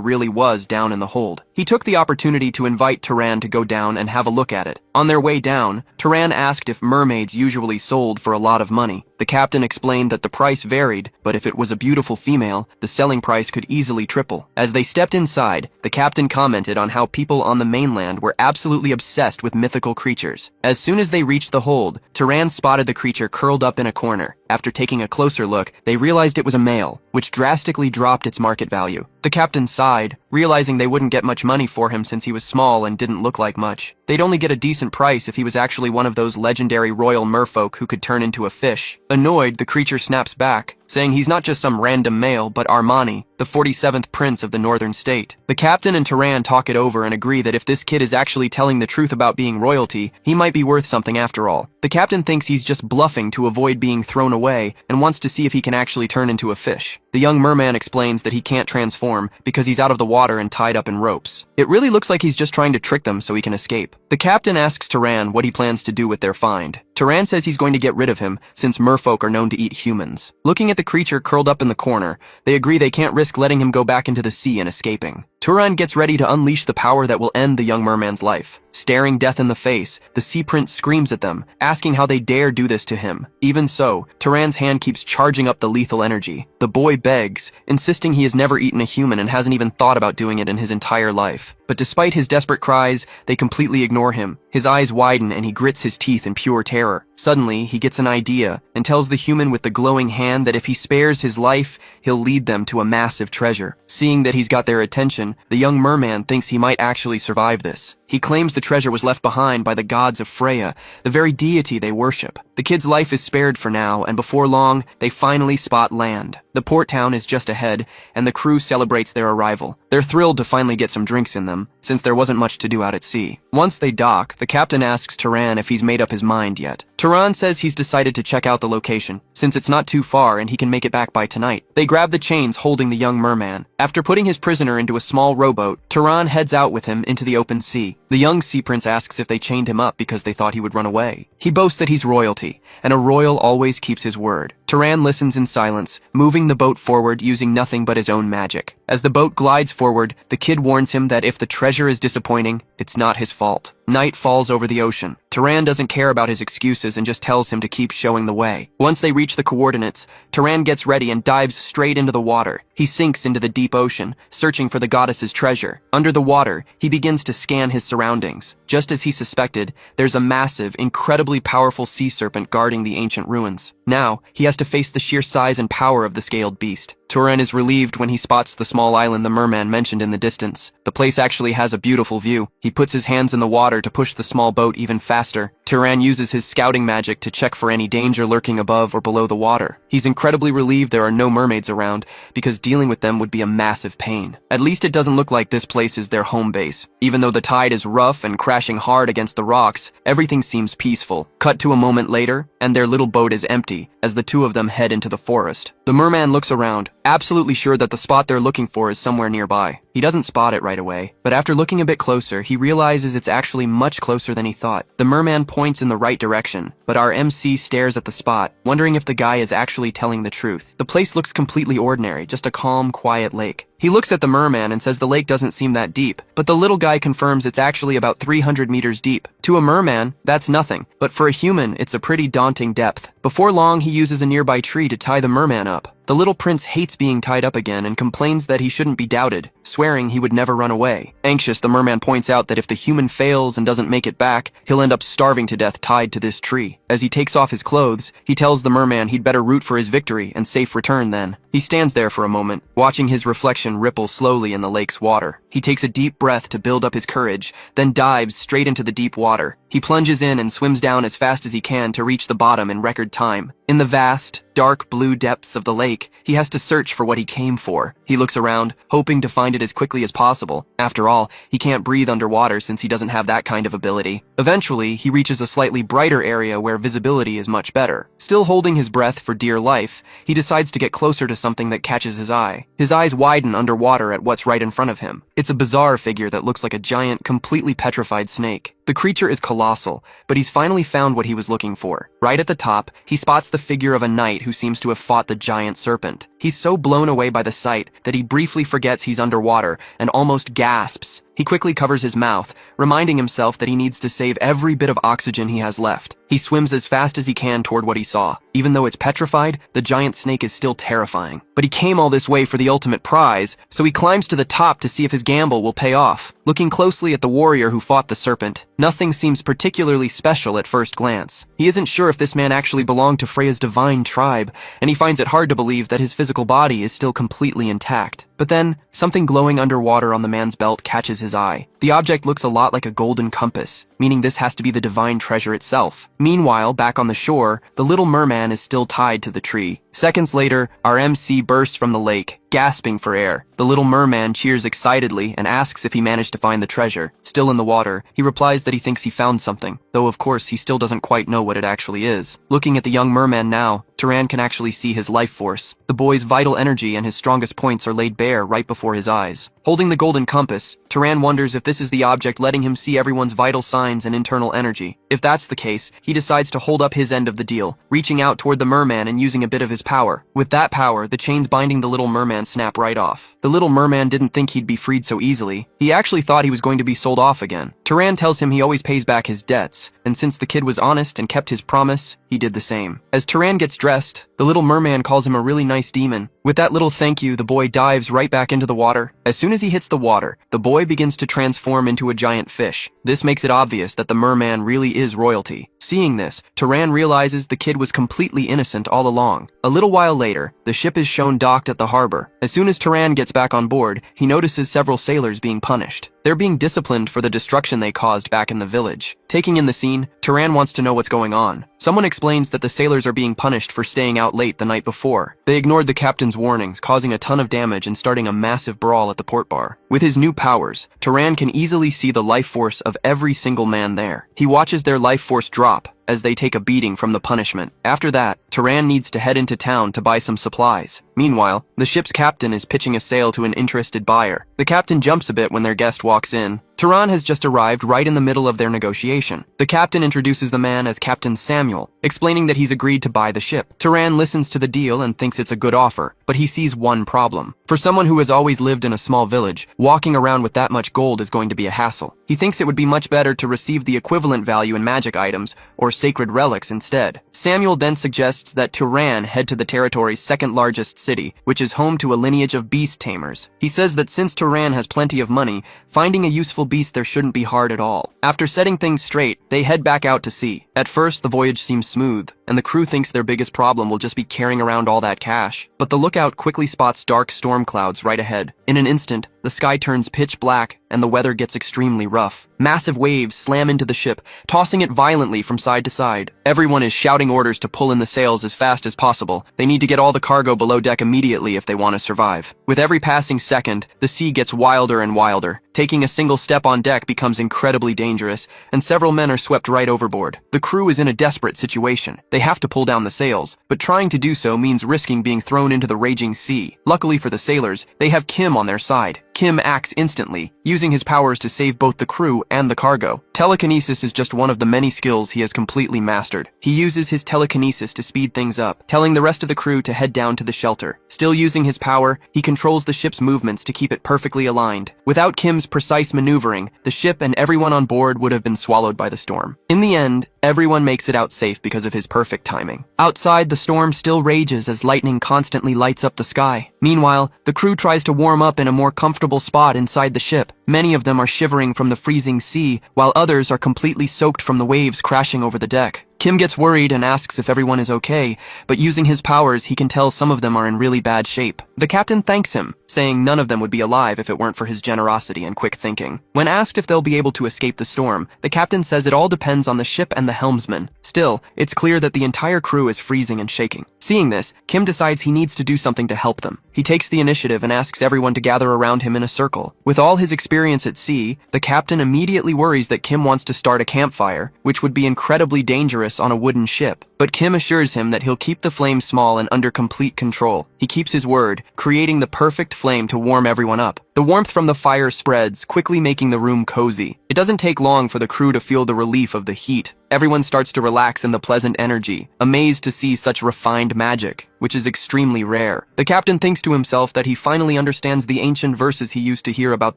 really was down in the hold. He took the opportunity to invite Turan to go down and have a look at it. On their way down, Turan asked if mermaids usually sold for a lot of money. The captain explained that the price varied, but if it was a beautiful female, the selling price could easily triple. As they stepped inside, the captain commented on how people on the mainland were absolutely obsessed with mythical creatures. As soon as they reached the hold, Turan spotted the creature curled up in a corner. After taking a closer look, they realized it was a male, which drastically dropped its market value. The captain sighed, realizing they wouldn't get much money for him since he was small and didn't look like much. They'd only get a decent price if he was actually one of those legendary royal merfolk who could turn into a fish. Annoyed, the creature snaps back, saying he's not just some random male, but Armani, the 47th prince of the northern state. The captain and Turan talk it over and agree that if this kid is actually telling the truth about being royalty, he might be worth something after all. The captain thinks he's just bluffing to avoid being thrown away and wants to see if he can actually turn into a fish. The young merman explains that he can't transform because he's out of the water and tied up in ropes. It really looks like he's just trying to trick them so he can escape. The captain asks Turan what he plans to do with their find. Turan says he's going to get rid of him since merfolk are known to eat humans. Looking at the creature curled up in the corner, they agree they can't risk letting him go back into the sea and escaping. Turan gets ready to unleash the power that will end the young merman's life. Staring death in the face, the sea prince screams at them, asking how they dare do this to him. Even so, Turan's hand keeps charging up the lethal energy. The boy begs, insisting he has never eaten a human and hasn't even thought about doing it in his entire life. But despite his desperate cries, they completely ignore him. His eyes widen and he grits his teeth in pure terror. Suddenly, he gets an idea and tells the human with the glowing hand that if he spares his life, he'll lead them to a massive treasure. Seeing that he's got their attention, the young merman thinks he might actually survive this. He claims the treasure was left behind by the gods of Freya, the very deity they worship. The kid's life is spared for now, and before long, they finally spot land. The port town is just ahead, and the crew celebrates their arrival. They're thrilled to finally get some drinks in them, since there wasn't much to do out at sea. Once they dock, the captain asks Turan if he's made up his mind yet. Turan says he's decided to check out the location, since it's not too far and he can make it back by tonight. They grab the chains holding the young merman. After putting his prisoner into a small rowboat, Turan heads out with him into the open sea. The young sea prince asks if they chained him up because they thought he would run away. He boasts that he's royalty, and a royal always keeps his word. Turan listens in silence, moving the boat forward using nothing but his own magic. As the boat glides forward, the kid warns him that if the treasure is disappointing, it's not his fault. Night falls over the ocean. Turan doesn't care about his excuses and just tells him to keep showing the way. Once they reach the coordinates, Turan gets ready and dives straight into the water. He sinks into the deep ocean, searching for the goddess's treasure. Under the water, he begins to scan his surroundings. Just as he suspected, there's a massive, incredibly powerful sea serpent guarding the ancient ruins. Now, he has to face the sheer size and power of the scaled beast. Turan is relieved when he spots the small island the merman mentioned in the distance. The place actually has a beautiful view. He puts his hands in the water to push the small boat even faster. Turan uses his scouting magic to check for any danger lurking above or below the water. He's incredibly relieved there are no mermaids around, because dealing with them would be a massive pain. At least it doesn't look like this place is their home base. Even though the tide is rough and crashing hard against the rocks, everything seems peaceful. Cut to a moment later, and their little boat is empty, as the two of them head into the forest. The merman looks around, absolutely sure that the spot they're looking for is somewhere nearby. He doesn't spot it right away, but after looking a bit closer, he realizes it's actually much closer than he thought. The merman points in the right direction, but our MC stares at the spot, wondering if the guy is actually telling the truth. The place looks completely ordinary, just a calm, quiet lake. He looks at the merman and says the lake doesn't seem that deep, but the little guy confirms it's actually about 300 meters deep. To a merman, that's nothing, but for a human, it's a pretty daunting depth. Before long, he uses a nearby tree to tie the merman up. The little prince hates being tied up again and complains that he shouldn't be doubted, swearing he would never run away. Anxious, the merman points out that if the human fails and doesn't make it back, he'll end up starving to death tied to this tree. As he takes off his clothes, he tells the merman he'd better root for his victory and safe return then. He stands there for a moment, watching his reflection ripple slowly in the lake's water. He takes a deep breath to build up his courage, then dives straight into the deep water. He plunges in and swims down as fast as he can to reach the bottom in record time. In the vast, dark blue depths of the lake, he has to search for what he came for. He looks around, hoping to find it as quickly as possible. After all, he can't breathe underwater since he doesn't have that kind of ability. Eventually, he reaches a slightly brighter area where visibility is much better. Still holding his breath for dear life, he decides to get closer to something that catches his eye. His eyes widen underwater at what's right in front of him. It's a bizarre figure that looks like a giant, completely petrified snake. The creature is colossal, but he's finally found what he was looking for. Right at the top, he spots the figure of a knight who seems to have fought the giant serpent. He's so blown away by the sight that he briefly forgets he's underwater and almost gasps. He quickly covers his mouth, reminding himself that he needs to save every bit of oxygen he has left. He swims as fast as he can toward what he saw. Even though it's petrified, the giant snake is still terrifying. But he came all this way for the ultimate prize, so he climbs to the top to see if his gamble will pay off. Looking closely at the warrior who fought the serpent, nothing seems particularly special at first glance. He isn't sure if this man actually belonged to Freya's divine tribe, and he finds it hard to believe that his physical body is still completely intact. But then, something glowing underwater on the man's belt catches his eye. The object looks a lot like a golden compass, meaning this has to be the divine treasure itself. Meanwhile, back on the shore, the little merman is still tied to the tree. Seconds later, our MC bursts from the lake, gasping for air. The little merman cheers excitedly and asks if he managed to find the treasure. Still in the water, he replies that he thinks he found something, though of course he still doesn't quite know what it actually is. Looking at the young merman now, Turan can actually see his life force. The boy's vital energy and his strongest points are laid bare right before his eyes. Holding the golden compass, Turan wonders if this is the object letting him see everyone's vital signs and internal energy. If that's the case, he decides to hold up his end of the deal, reaching out toward the merman and using a bit of his power. With that power, the chains binding the little merman snap right off. The little merman didn't think he'd be freed so easily. He actually thought he was going to be sold off again. Turan tells him he always pays back his debts, and since the kid was honest and kept his promise, he did the same. As Turan gets dressed, the little merman calls him a really nice demon. With that little thank you, the boy dives right back into the water. As soon as he hits the water, the boy begins to transform into a giant fish. This makes it obvious that the merman really is royalty. Seeing this, Turan realizes the kid was completely innocent all along. A little while later, the ship is shown docked at the harbor. As soon as Turan gets back on board, he notices several sailors being punished. They're being disciplined for the destruction they caused back in the village. Taking in the scene, Turan wants to know what's going on. Someone explains that the sailors are being punished for staying out late the night before. They ignored the captain's warnings, causing a ton of damage and starting a massive brawl at the port bar. With his new powers, Turan can easily see the life force of every single man there. He watches their life force drop as they take a beating from the punishment. After that, Turan needs to head into town to buy some supplies. Meanwhile, the ship's captain is pitching a sale to an interested buyer. The captain jumps a bit when their guest walks in. Turan has just arrived right in the middle of their negotiation. The captain introduces the man as Captain Samuel, explaining that he's agreed to buy the ship. Turan listens to the deal and thinks it's a good offer, but he sees one problem. For someone who has always lived in a small village, walking around with that much gold is going to be a hassle. He thinks it would be much better to receive the equivalent value in magic items or sacred relics instead. Samuel then suggests that Turan head to the territory's second largest city, which is home to a lineage of beast tamers. He says that since Turan has plenty of money, finding a useful beast there shouldn't be hard at all. After setting things straight, they head back out to sea. At first, the voyage seems smooth, and the crew thinks their biggest problem will just be carrying around all that cash. But the lookout quickly spots dark storm clouds right ahead. In an instant, the sky turns pitch black, and the weather gets extremely rough. Massive waves slam into the ship, tossing it violently from side to side. Everyone is shouting orders to pull in the sails as fast as possible. They need to get all the cargo below deck immediately if they want to survive. With every passing second, the sea gets wilder and wilder. Taking a single step on deck becomes incredibly dangerous, and several men are swept right overboard. The crew is in a desperate situation. They have to pull down the sails, but trying to do so means risking being thrown into the raging sea. Luckily for the sailors, they have Kim on their side. Kim acts instantly, using his powers to save both the crew and the cargo. Telekinesis is just one of the many skills he has completely mastered. He uses his telekinesis to speed things up, telling the rest of the crew to head down to the shelter. Still using his power, he controls the ship's movements to keep it perfectly aligned. Without Kim's precise maneuvering, the ship and everyone on board would have been swallowed by the storm. In the end, everyone makes it out safe because of his perfect timing. Outside, the storm still rages as lightning constantly lights up the sky. Meanwhile, the crew tries to warm up in a more comfortable spot inside the ship. Many of them are shivering from the freezing sea, while others are completely soaked from the waves crashing over the deck. Kim gets worried and asks if everyone is okay, but using his powers, he can tell some of them are in really bad shape. The captain thanks him, saying none of them would be alive if it weren't for his generosity and quick thinking. When asked if they'll be able to escape the storm, the captain says it all depends on the ship and the helmsman. Still, it's clear that the entire crew is freezing and shaking. Seeing this, Kim decides he needs to do something to help them. He takes the initiative and asks everyone to gather around him in a circle. With all his experience at sea, the captain immediately worries that Kim wants to start a campfire, which would be incredibly dangerous on a wooden ship. But Kim assures him that he'll keep the flame small and under complete control. He keeps his word, creating the perfect flame to warm everyone up. The warmth from the fire spreads, quickly making the room cozy. It doesn't take long for the crew to feel the relief of the heat. Everyone starts to relax in the pleasant energy, amazed to see such refined magic, which is extremely rare. The captain thinks to himself that he finally understands the ancient verses he used to hear about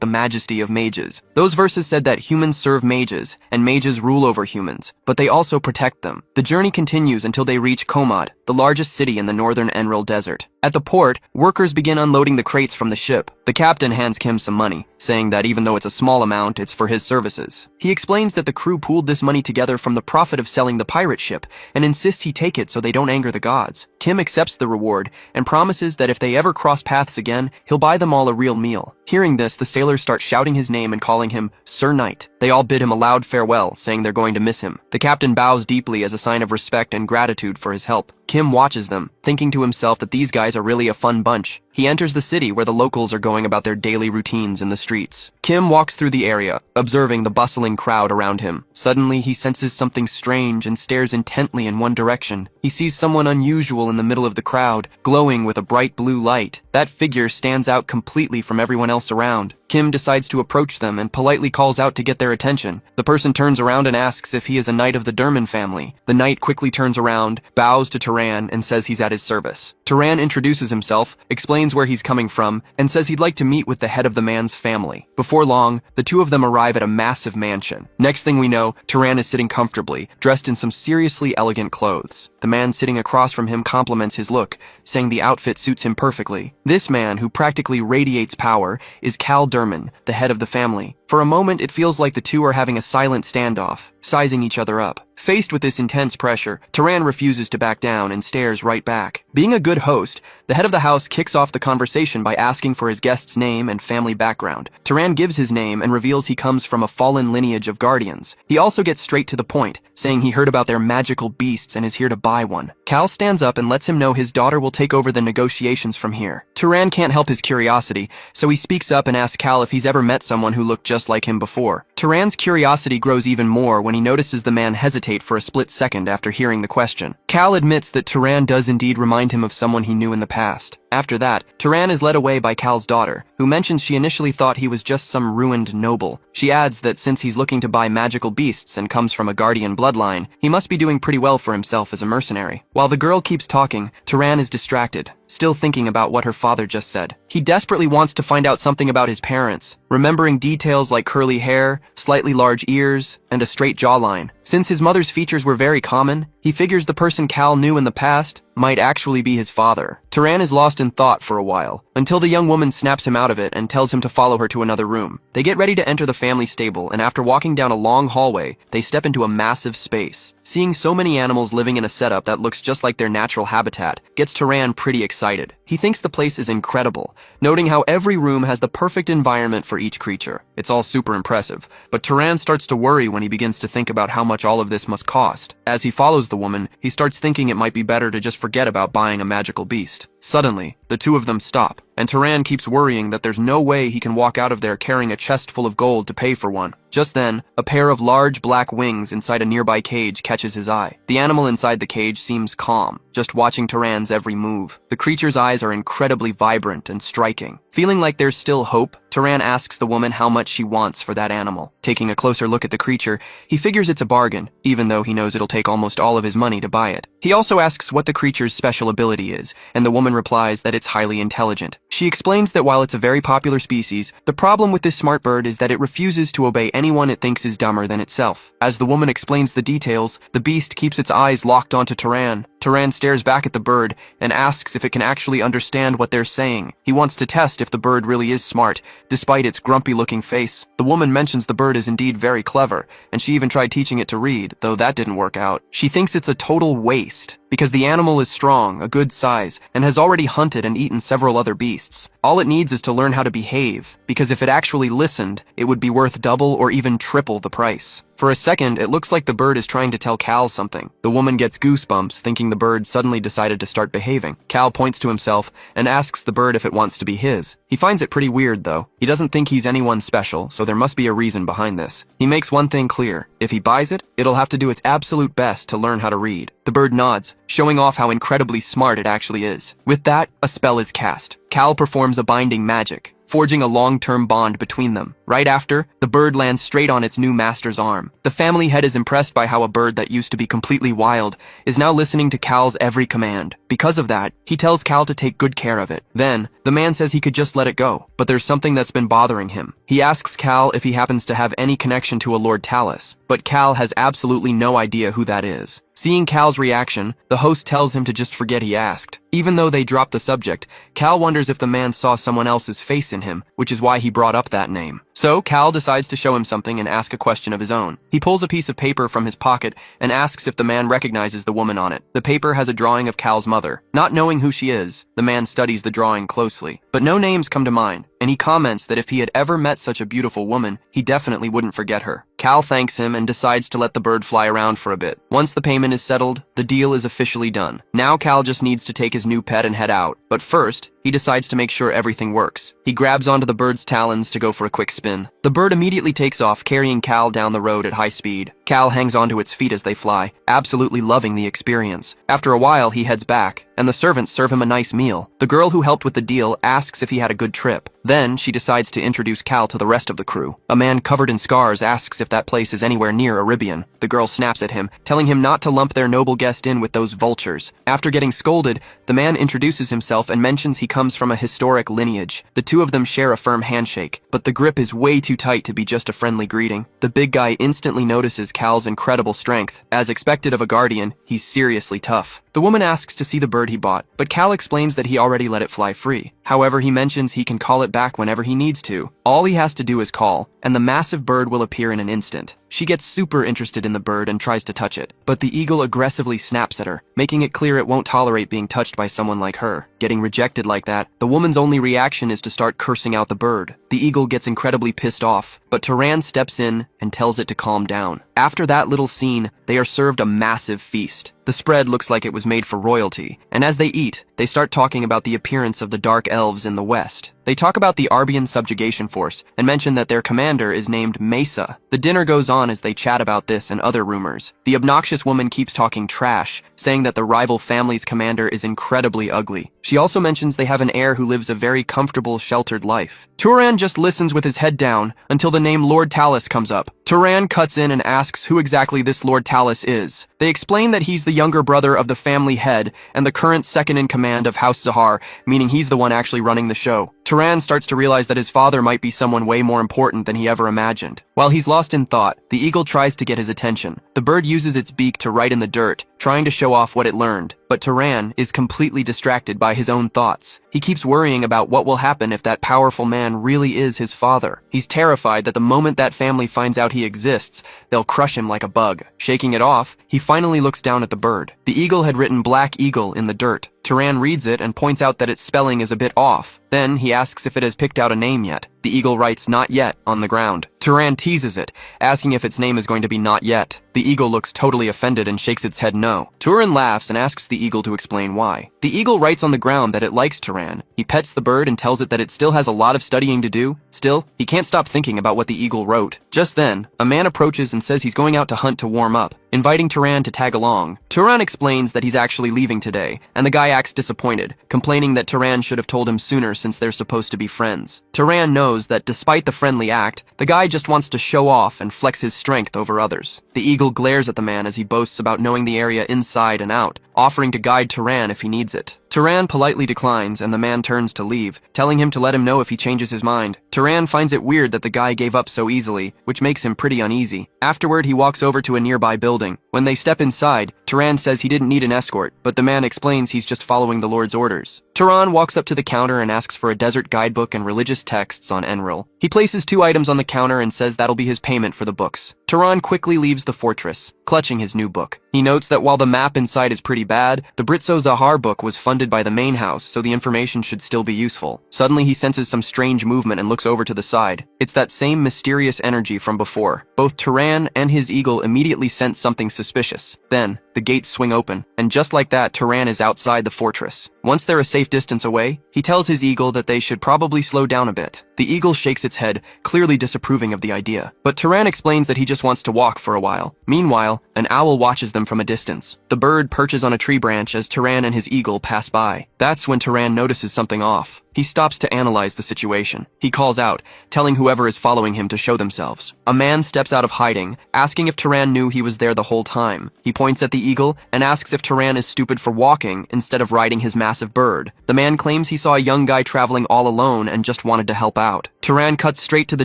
the majesty of mages. Those verses said that humans serve mages, and mages rule over humans, but they also protect them. The journey continues until they reach Komad, the largest city in the northern Enril Desert. At the port, workers begin unloading the crates from the ship. The captain hands Kim some money, saying that even though it's a small amount, it's for his services. He explains that the crew pooled this money together from the profit of selling the pirate ship, and insists he take it so they don't anger the gods. Kim accepts the reward, and promises that if they ever cross paths again, he'll buy them all a real meal. Hearing this, the sailors start shouting his name and calling him Sir Knight. They all bid him a loud farewell, saying they're going to miss him. The captain bows deeply as a sign of respect and gratitude for his help. Kim watches them, thinking to himself that these guys are really a fun bunch. He enters the city where the locals are going about their daily routines in the streets. Kim walks through the area, observing the bustling crowd around him. Suddenly, he senses something strange and stares intently in one direction. He sees someone unusual in the middle of the crowd, glowing with a bright blue light. That figure stands out completely from everyone else around. Kim decides to approach them and politely calls out to get their attention. The person turns around and asks if he is a knight of the Durman family. The knight quickly turns around, bows to Turan, and says he's at his service. Turan introduces himself, explains where he's coming from, and says he'd like to meet with the head of the man's family. Before long, the two of them arrive at a massive mansion. Next thing we know, Turan is sitting comfortably, dressed in some seriously elegant clothes. The man sitting across from him compliments his look, saying the outfit suits him perfectly. This man, who practically radiates power, is Cal Durman, the head of the family. For a moment, it feels like the two are having a silent standoff, sizing each other up. Faced with this intense pressure, Turan refuses to back down and stares right back. Being a good host, the head of the house kicks off the conversation by asking for his guest's name and family background. Turan gives his name and reveals he comes from a fallen lineage of guardians. He also gets straight to the point, saying he heard about their magical beasts and is here to buy one. Cal stands up and lets him know his daughter will take over the negotiations from here. Turan can't help his curiosity, so he speaks up and asks Cal if he's ever met someone who looked just like him before. Turan's curiosity grows even more when he notices the man hesitate for a split second after hearing the question. Cal admits that Turan does indeed remind him of someone he knew in the past. After that, Turan is led away by Cal's daughter, who mentions she initially thought he was just some ruined noble. She adds that since he's looking to buy magical beasts and comes from a guardian bloodline, he must be doing pretty well for himself as a mercenary. While the girl keeps talking, Turan is distracted, still thinking about what her father just said. He desperately wants to find out something about his parents, remembering details like curly hair, slightly large ears, and a straight jawline. Since his mother's features were very common, he figures the person Cal knew in the past might actually be his father. Turan is lost in thought for a while, until the young woman snaps him out of it and tells him to follow her to another room. They get ready to enter the family stable, and after walking down a long hallway, they step into a massive space. Seeing so many animals living in a setup that looks just like their natural habitat gets Turan pretty excited. He thinks the place is incredible, noting how every room has the perfect environment for each creature. It's all super impressive, but Turan starts to worry when he begins to think about how much all of this must cost. As he follows the woman, he starts thinking it might be better to just forget about buying a magical beast. Suddenly, the two of them stop, and Turan keeps worrying that there's no way he can walk out of there carrying a chest full of gold to pay for one. Just then, a pair of large black wings inside a nearby cage catches his eye. The animal inside the cage seems calm, just watching Turan's every move. The creature's eyes are incredibly vibrant and striking. Feeling like there's still hope, Turan asks the woman how much she wants for that animal. Taking a closer look at the creature, he figures it's a bargain, even though he knows it'll take almost all of his money to buy it. He also asks what the creature's special ability is, and the woman replies that it's highly intelligent. She explains that while it's a very popular species, the problem with this smart bird is that it refuses to obey anyone it thinks is dumber than itself. As the woman explains the details, the beast keeps its eyes locked onto Turan. Turan stares back at the bird and asks if it can actually understand what they're saying. He wants to test if the bird really is smart, despite its grumpy-looking face. The woman mentions the bird is indeed very clever, and she even tried teaching it to read, though that didn't work out. She thinks it's a total waste, because the animal is strong, a good size, and has already hunted and eaten several other beasts. All it needs is to learn how to behave, because if it actually listened, it would be worth double or even triple the price. For a second, it looks like the bird is trying to tell Cal something. The woman gets goosebumps, thinking the bird suddenly decided to start behaving. Cal points to himself and asks the bird if it wants to be his. He finds it pretty weird, though. He doesn't think he's anyone special, so there must be a reason behind this. He makes one thing clear. If he buys it, it'll have to do its absolute best to learn how to read. The bird nods, showing off how incredibly smart it actually is. With that, a spell is cast. Cal performs a binding magic, forging a long-term bond between them. Right after, the bird lands straight on its new master's arm. The family head is impressed by how a bird that used to be completely wild is now listening to Cal's every command. Because of that, he tells Cal to take good care of it. Then, the man says he could just let it go, but there's something that's been bothering him. He asks Cal if he happens to have any connection to a Lord Talus, but Cal has absolutely no idea who that is. Seeing Cal's reaction, the host tells him to just forget he asked. Even though they drop the subject, Cal wonders if the man saw someone else's face in him, which is why he brought up that name. So, Cal decides to show him something and ask a question of his own. He pulls a piece of paper from his pocket and asks if the man recognizes the woman on it. The paper has a drawing of Cal's mother. Not knowing who she is, the man studies the drawing closely, but no names come to mind, and he comments that if he had ever met such a beautiful woman, he definitely wouldn't forget her. Cal thanks him and decides to let the bird fly around for a bit. Once the payment is settled, the deal is officially done. Now Cal just needs to take his new pet and head out, but first, he decides to make sure everything works. He grabs onto the bird's talons to go for a quick spin. The bird immediately takes off, carrying Cal down the road at high speed. Cal hangs onto its feet as they fly, absolutely loving the experience. After a while, he heads back, and the servants serve him a nice meal. The girl who helped with the deal asks if he had a good trip. Then, she decides to introduce Cal to the rest of the crew. A man covered in scars asks if that place is anywhere near Arabian. The girl snaps at him, telling him not to lump their noble guest in with those vultures. After getting scolded, the man introduces himself and mentions he comes from a historic lineage. The two of them share a firm handshake, but the grip is way too tight to be just a friendly greeting. The big guy instantly notices Cal's incredible strength. As expected of a guardian, he's seriously tough. The woman asks to see the bird he bought, but Cal explains that he already let it fly free. However, he mentions he can call it back whenever he needs to. All he has to do is call, and the massive bird will appear in an instant. She gets super interested in the bird and tries to touch it, but the eagle aggressively snaps at her, making it clear it won't tolerate being touched by someone like her. Getting rejected like that, the woman's only reaction is to start cursing out the bird. The eagle gets incredibly pissed off, but Turan steps in and tells it to calm down. After that little scene, they are served a massive feast. The spread looks like it was made for royalty, and as they eat, they start talking about the appearance of the dark elves in the west. They talk about the Arbian subjugation force and mention that their commander is named Mesa. The dinner goes on as they chat about this and other rumors. The obnoxious woman keeps talking trash, saying that the rival family's commander is incredibly ugly. She also mentions they have an heir who lives a very comfortable, sheltered life. Turan just listens with his head down until the name Lord Talus comes up. Turan cuts in and asks who exactly this Lord Talus is. They explain that he's the younger brother of the family head and the current second in command of House Zahar, meaning he's the one actually running the show. Turan starts to realize that his father might be someone way more important than he ever imagined. While he's lost in thought, the eagle tries to get his attention. The bird uses its beak to write in the dirt, trying to show off what it learned, but Turan is completely distracted by his own thoughts. He keeps worrying about what will happen if that powerful man really is his father. He's terrified that the moment that family finds out he exists, they'll crush him like a bug. Shaking it off, he finally looks down at the bird. The eagle had written Black Eagle in the dirt. Turan reads it and points out that its spelling is a bit off. Then he asks if it has picked out a name yet. The eagle writes Not Yet on the ground. Turan teases it, asking if its name is going to be Not Yet. The eagle looks totally offended and shakes its head no. Turan laughs and asks the eagle to explain why. The eagle writes on the ground that it likes Turan. He pets the bird and tells it that it still has a lot of studying to do. Still, he can't stop thinking about what the eagle wrote. Just then, a man approaches and says he's going out to hunt to warm up, inviting Turan to tag along. Turan explains that he's actually leaving today, and the guy acts disappointed, complaining that Turan should have told him sooner since they're supposed to be friends. Turan knows that despite the friendly act, the guy just wants to show off and flex his strength over others. The eagle glares at the man as he boasts about knowing the area inside and out, offering to guide Turan if he needs it. Turan politely declines, and the man turns to leave, telling him to let him know if he changes his mind. Turan finds it weird that the guy gave up so easily, which makes him pretty uneasy. Afterward, he walks over to a nearby building. When they step inside, Turan says he didn't need an escort, but the man explains he's just following the Lord's orders. Turan walks up to the counter and asks for a desert guidebook and religious texts on Enril. He places 2 items on the counter and says that'll be his payment for the books. Turan quickly leaves the fortress, clutching his new book. He notes that while the map inside is pretty bad, the Britzo Zahar book was funded by the main house, so the information should still be useful. Suddenly he senses some strange movement and looks over to the side. It's that same mysterious energy from before. Both Turan and his eagle immediately sense something suspicious. Then, the gates swing open, and just like that, Turan is outside the fortress. Once they're a safe distance away, he tells his eagle that they should probably slow down a bit. The eagle shakes its head, clearly disapproving of the idea. But Turan explains that he just wants to walk for a while. Meanwhile, an owl watches them from a distance. The bird perches on a tree branch as Turan and his eagle pass by. That's when Turan notices something off. He stops to analyze the situation. He calls out, telling whoever is following him to show themselves. A man steps out of hiding, asking if Turan knew he was there the whole time. He points at the eagle and asks if Turan is stupid for walking instead of riding his massive bird. The man claims he saw a young guy traveling all alone and just wanted to help out. Turan cuts straight to the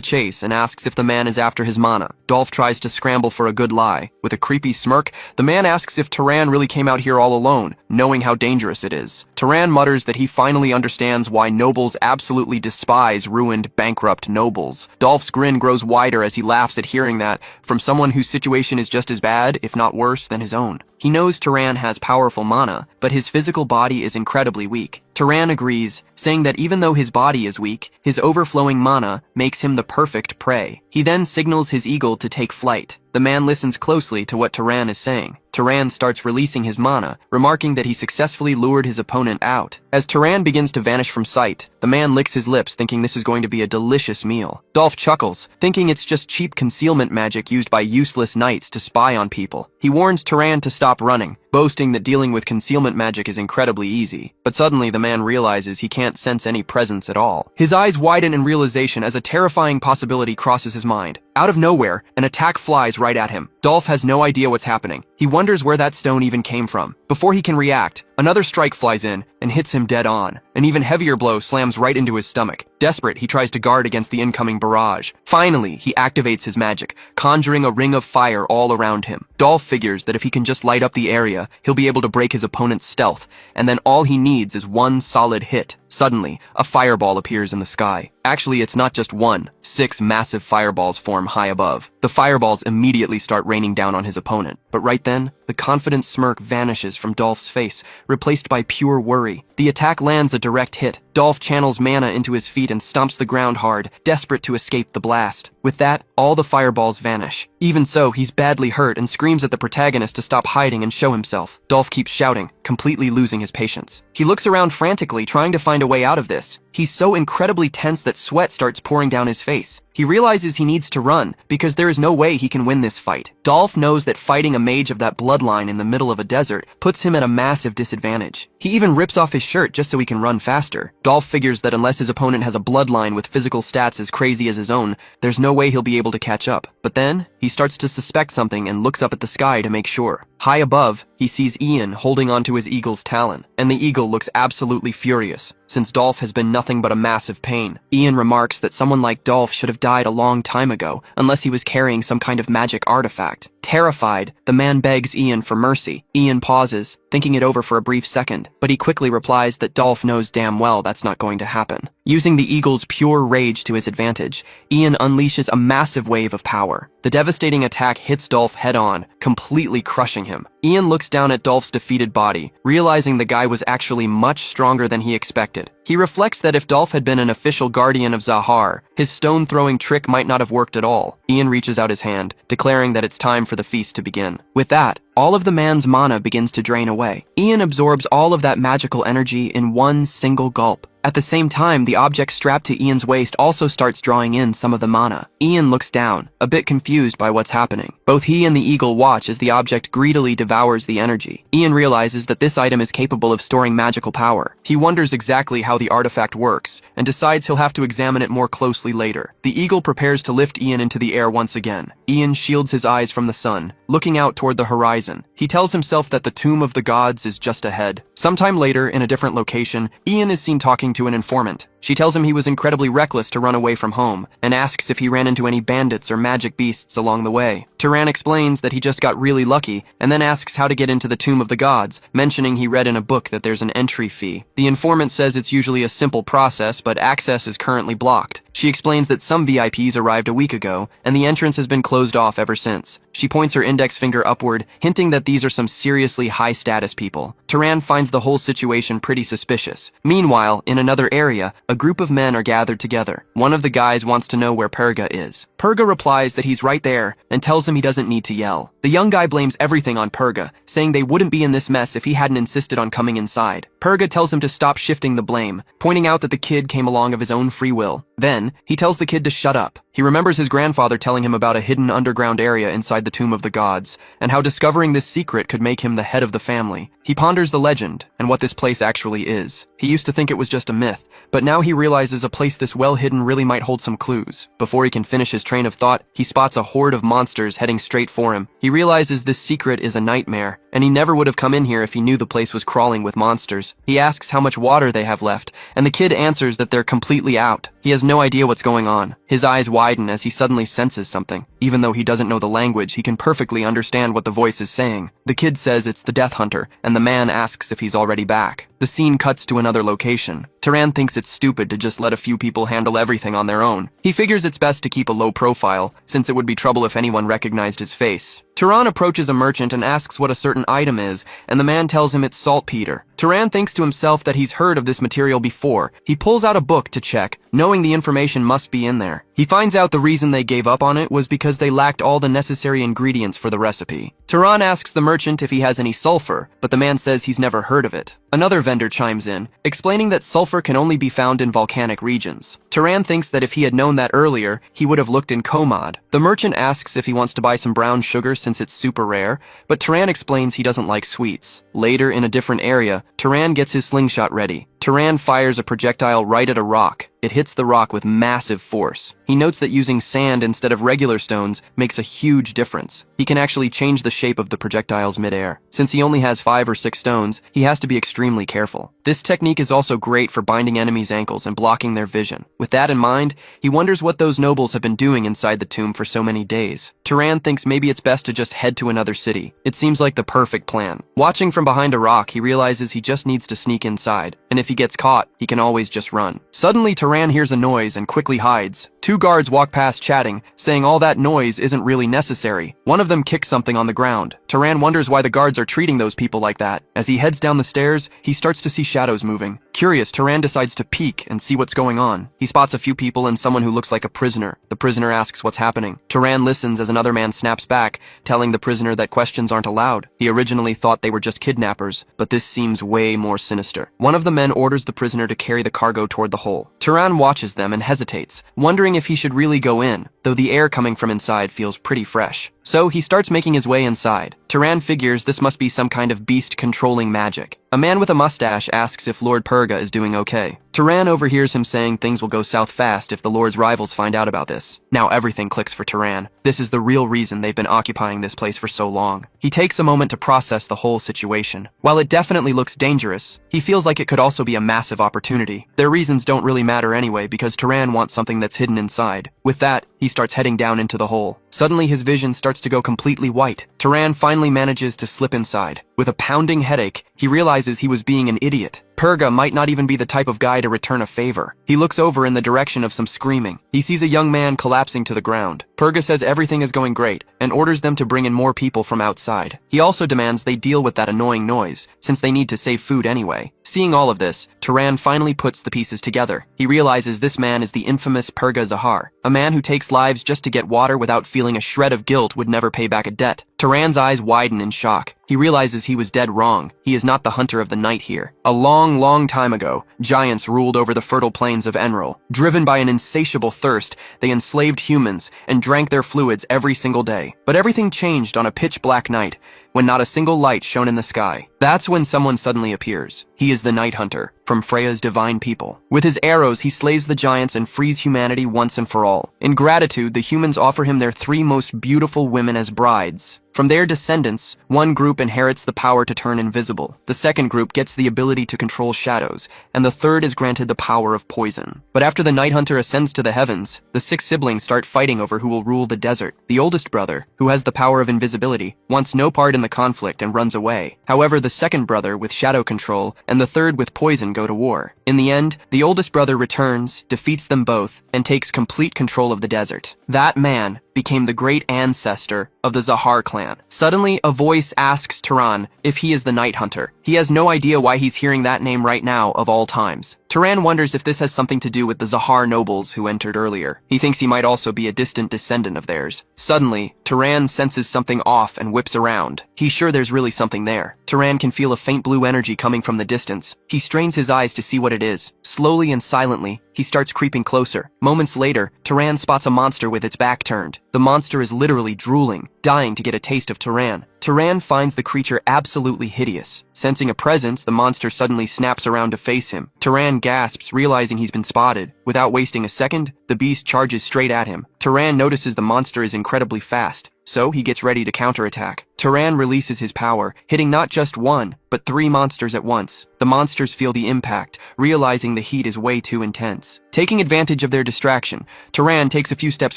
chase and asks if the man is after his mana. Dolph tries to scramble for a good lie. With a creepy smirk, the man asks if Turan really came out here all alone, knowing how dangerous it is. Turan mutters that he finally understands why nobles absolutely despise ruined, bankrupt nobles. Dolph's grin grows wider as he laughs at hearing that from someone whose situation is just as bad, if not worse, than his own. He knows Turan has powerful mana, but his physical body is incredibly weak. Turan agrees, saying that even though his body is weak, his overflowing mana makes him the perfect prey. He then signals his eagle to take flight. The man listens closely to what Turan is saying. Turan starts releasing his mana, remarking that he successfully lured his opponent out. As Turan begins to vanish from sight, the man licks his lips, thinking this is going to be a delicious meal. Dolph chuckles, thinking it's just cheap concealment magic used by useless knights to spy on people. He warns Turan to stop running, boasting that dealing with concealment magic is incredibly easy. But suddenly the man realizes he can't sense any presence at all. His eyes widen in realization as a terrifying possibility crosses his mind. Out of nowhere, an attack flies right at him. Dolph has no idea what's happening. He wonders where that stone even came from. Before he can react, another strike flies in and hits him dead on. An even heavier blow slams right into his stomach. Desperate, he tries to guard against the incoming barrage. Finally, he activates his magic, conjuring a ring of fire all around him. Dolph figures that if he can just light up the area, he'll be able to break his opponent's stealth, and then all he needs is one solid hit. Suddenly, a fireball appears in the sky. Actually, it's not just one. 6 massive fireballs form high above. The fireballs immediately start raining down on his opponent. But right then, the confident smirk vanishes from Dolph's face, replaced by pure worry. The attack lands a direct hit. Dolph channels mana into his feet and stomps the ground hard, desperate to escape the blast. With that, all the fireballs vanish. Even so, he's badly hurt and screams at the protagonist to stop hiding and show himself. Dolph keeps shouting, completely losing his patience. He looks around frantically, trying to find a way out of this. He's so incredibly tense that sweat starts pouring down his face. He realizes he needs to run, because there is no way he can win this fight. Dolph knows that fighting a mage of that bloodline in the middle of a desert puts him at a massive disadvantage. He even rips off his shirt just so he can run faster. Dolph figures that unless his opponent has a bloodline with physical stats as crazy as his own, there's no way he'll be able to catch up. But then, he starts to suspect something and looks up at the sky to make sure. High above, he sees Ian holding onto his eagle's talon, and the eagle looks absolutely furious, since Dolph has been nothing but a massive pain. Ian remarks that someone like Dolph should have died a long time ago, unless he was carrying some kind of magic artifact. Terrified, the man begs Ian for mercy. Ian pauses, thinking it over for a brief second, but he quickly replies that Dolph knows damn well that's not going to happen. Using the eagle's pure rage to his advantage, Ian unleashes a massive wave of power. The devastating attack hits Dolph head-on, completely crushing him. Ian looks down at Dolph's defeated body, realizing the guy was actually much stronger than he expected. He reflects that if Dolph had been an official guardian of Zahar, his stone-throwing trick might not have worked at all. Ian reaches out his hand, declaring that it's time for the feast to begin. With that, all of the man's mana begins to drain away. Ian absorbs all of that magical energy in one single gulp. At the same time, the object strapped to Ian's waist also starts drawing in some of the mana. Ian looks down, a bit confused by what's happening. Both he and the eagle watch as the object greedily devours the energy. Ian realizes that this item is capable of storing magical power. He wonders exactly how the artifact works, and decides he'll have to examine it more closely later. The eagle prepares to lift Ian into the air once again. Ian shields his eyes from the sun, looking out toward the horizon. He tells himself that the tomb of the gods is just ahead. Sometime later, in a different location, Ian is seen talking to an informant. She tells him he was incredibly reckless to run away from home, and asks if he ran into any bandits or magic beasts along the way. Turan explains that he just got really lucky, and then asks how to get into the Tomb of the Gods, mentioning he read in a book that there's an entry fee. The informant says it's usually a simple process, but access is currently blocked. She explains that some VIPs arrived a week ago, and the entrance has been closed off ever since. She points her index finger upward, hinting that these are some seriously high-status people. Turan finds the whole situation pretty suspicious. Meanwhile, in another area, a group of men are gathered together. One of the guys wants to know where Perga is. Perga replies that he's right there, and tells him he doesn't need to yell. The young guy blames everything on Perga, saying they wouldn't be in this mess if he hadn't insisted on coming inside. Perga tells him to stop shifting the blame, pointing out that the kid came along of his own free will. Then, he tells the kid to shut up. He remembers his grandfather telling him about a hidden underground area inside the Tomb of the Gods, and how discovering this secret could make him the head of the family. He ponders the legend, and what this place actually is. He used to think it was just a myth, but now he realizes a place this well hidden really might hold some clues. Before he can finish his train of thought, he spots a horde of monsters heading straight for him. He realizes this secret is a nightmare, and he never would have come in here if he knew the place was crawling with monsters. He asks how much water they have left, and the kid answers that they're completely out. He has no idea what's going on. His eyes widen as he suddenly senses something. Even though he doesn't know the language, he can perfectly understand what the voice is saying. The kid says it's the Death Hunter, and the man asks if he's already back. The scene cuts to another location. Turan thinks it's stupid to just let a few people handle everything on their own. He figures it's best to keep a low profile, since it would be trouble if anyone recognized his face. Turan approaches a merchant and asks what a certain item is, and the man tells him it's saltpeter. Turan thinks to himself that he's heard of this material before. He pulls out a book to check, knowing the information must be in there. He finds out the reason they gave up on it was because they lacked all the necessary ingredients for the recipe. Turan asks the merchant if he has any sulfur, but the man says he's never heard of it. Another vendor chimes in, explaining that sulfur can only be found in volcanic regions. Turan thinks that if he had known that earlier, he would have looked in Komad. The merchant asks if he wants to buy some brown sugar since it's super rare, but Turan explains he doesn't like sweets. Later, in a different area, Turan gets his slingshot ready. Turan fires a projectile right at a rock. It hits the rock with massive force. He notes that using sand instead of regular stones makes a huge difference. He can actually change the shape of the projectiles midair. Since he only has 5 or 6 stones, he has to be extremely careful. This technique is also great for binding enemies' ankles and blocking their vision. With that in mind, he wonders what those nobles have been doing inside the tomb for so many days. Turan thinks maybe it's best to just head to another city. It seems like the perfect plan. Watching from behind a rock, he realizes he just needs to sneak inside, and if he gets caught, he can always just run. Suddenly, Turan hears a noise and quickly hides. 2 guards walk past chatting, saying all that noise isn't really necessary. One of them kicks something on the ground. Turan wonders why the guards are treating those people like that. As he heads down the stairs, he starts to see shadows moving. Curious, Turan decides to peek and see what's going on. He spots a few people and someone who looks like a prisoner. The prisoner asks what's happening. Turan listens as another man snaps back, telling the prisoner that questions aren't allowed. He originally thought they were just kidnappers, but this seems way more sinister. One of the men orders the prisoner to carry the cargo toward the hole. Turan watches them and hesitates, wondering if he should really go in, though the air coming from inside feels pretty fresh. So he starts making his way inside. Turan figures this must be some kind of beast-controlling magic. A man with a mustache asks if Lord Purga is doing okay. Turan overhears him saying things will go south fast if the Lord's rivals find out about this. Now everything clicks for Turan. This is the real reason they've been occupying this place for so long. He takes a moment to process the whole situation. While it definitely looks dangerous, he feels like it could also be a massive opportunity. Their reasons don't really matter anyway because Turan wants something that's hidden inside. With that, he starts heading down into the hole. Suddenly his vision starts to go completely white. Turan finally manages to slip inside. With a pounding headache, he realizes he was being an idiot. Purga might not even be the type of guy to return a favor. He looks over in the direction of some screaming. He sees a young man collapsing to the ground. Purga says everything is going great and orders them to bring in more people from outside. He also demands they deal with that annoying noise, since they need to save food anyway. Seeing all of this, Turan finally puts the pieces together. He realizes this man is the infamous Purga Zahar, a man who takes lives just to get water without feeling a shred of guilt would never pay back a debt. Turan's eyes widen in shock. He realizes he was dead wrong. He is not the hunter of the night here. A long, long time ago, giants ruled over the fertile plains of Enril. Driven by an insatiable thirst, they enslaved humans and drank their fluids every single day. But everything changed on a pitch-black night, when not a single light shone in the sky. That's when someone suddenly appears. He is the Night Hunter, from Freya's divine people. With his arrows, he slays the giants and frees humanity once and for all. In gratitude, the humans offer him their 3 most beautiful women as brides. From their descendants, one group inherits the power to turn invisible, the second group gets the ability to control shadows, and the third is granted the power of poison. But after the Night Hunter ascends to the heavens, the 6 siblings start fighting over who will rule the desert. The oldest brother, who has the power of invisibility, wants no part in the conflict and runs away. However, the second brother with shadow control and the third with poison go to war. In the end, the oldest brother returns, defeats them both, and takes complete control of the desert. That man became the great ancestor of the Zahar clan. Suddenly, a voice asks Turan if he is the Night Hunter. He has no idea why he's hearing that name right now of all times. Turan wonders if this has something to do with the Zahar nobles who entered earlier. He thinks he might also be a distant descendant of theirs. Suddenly, Turan senses something off and whips around. He's sure there's really something there. Turan can feel a faint blue energy coming from the distance. He strains his eyes to see what it is. Slowly and silently, he starts creeping closer. Moments later, Turan spots a monster with its back turned. The monster is literally drooling, dying to get a taste of Turan. Turan finds the creature absolutely hideous. Sensing a presence, the monster suddenly snaps around to face him. Turan gasps, realizing he's been spotted. Without wasting a second, the beast charges straight at him. Turan notices the monster is incredibly fast, so he gets ready to counterattack. Turan releases his power, hitting not just one, but 3 monsters at once. The monsters feel the impact, realizing the heat is way too intense. Taking advantage of their distraction, Turan takes a few steps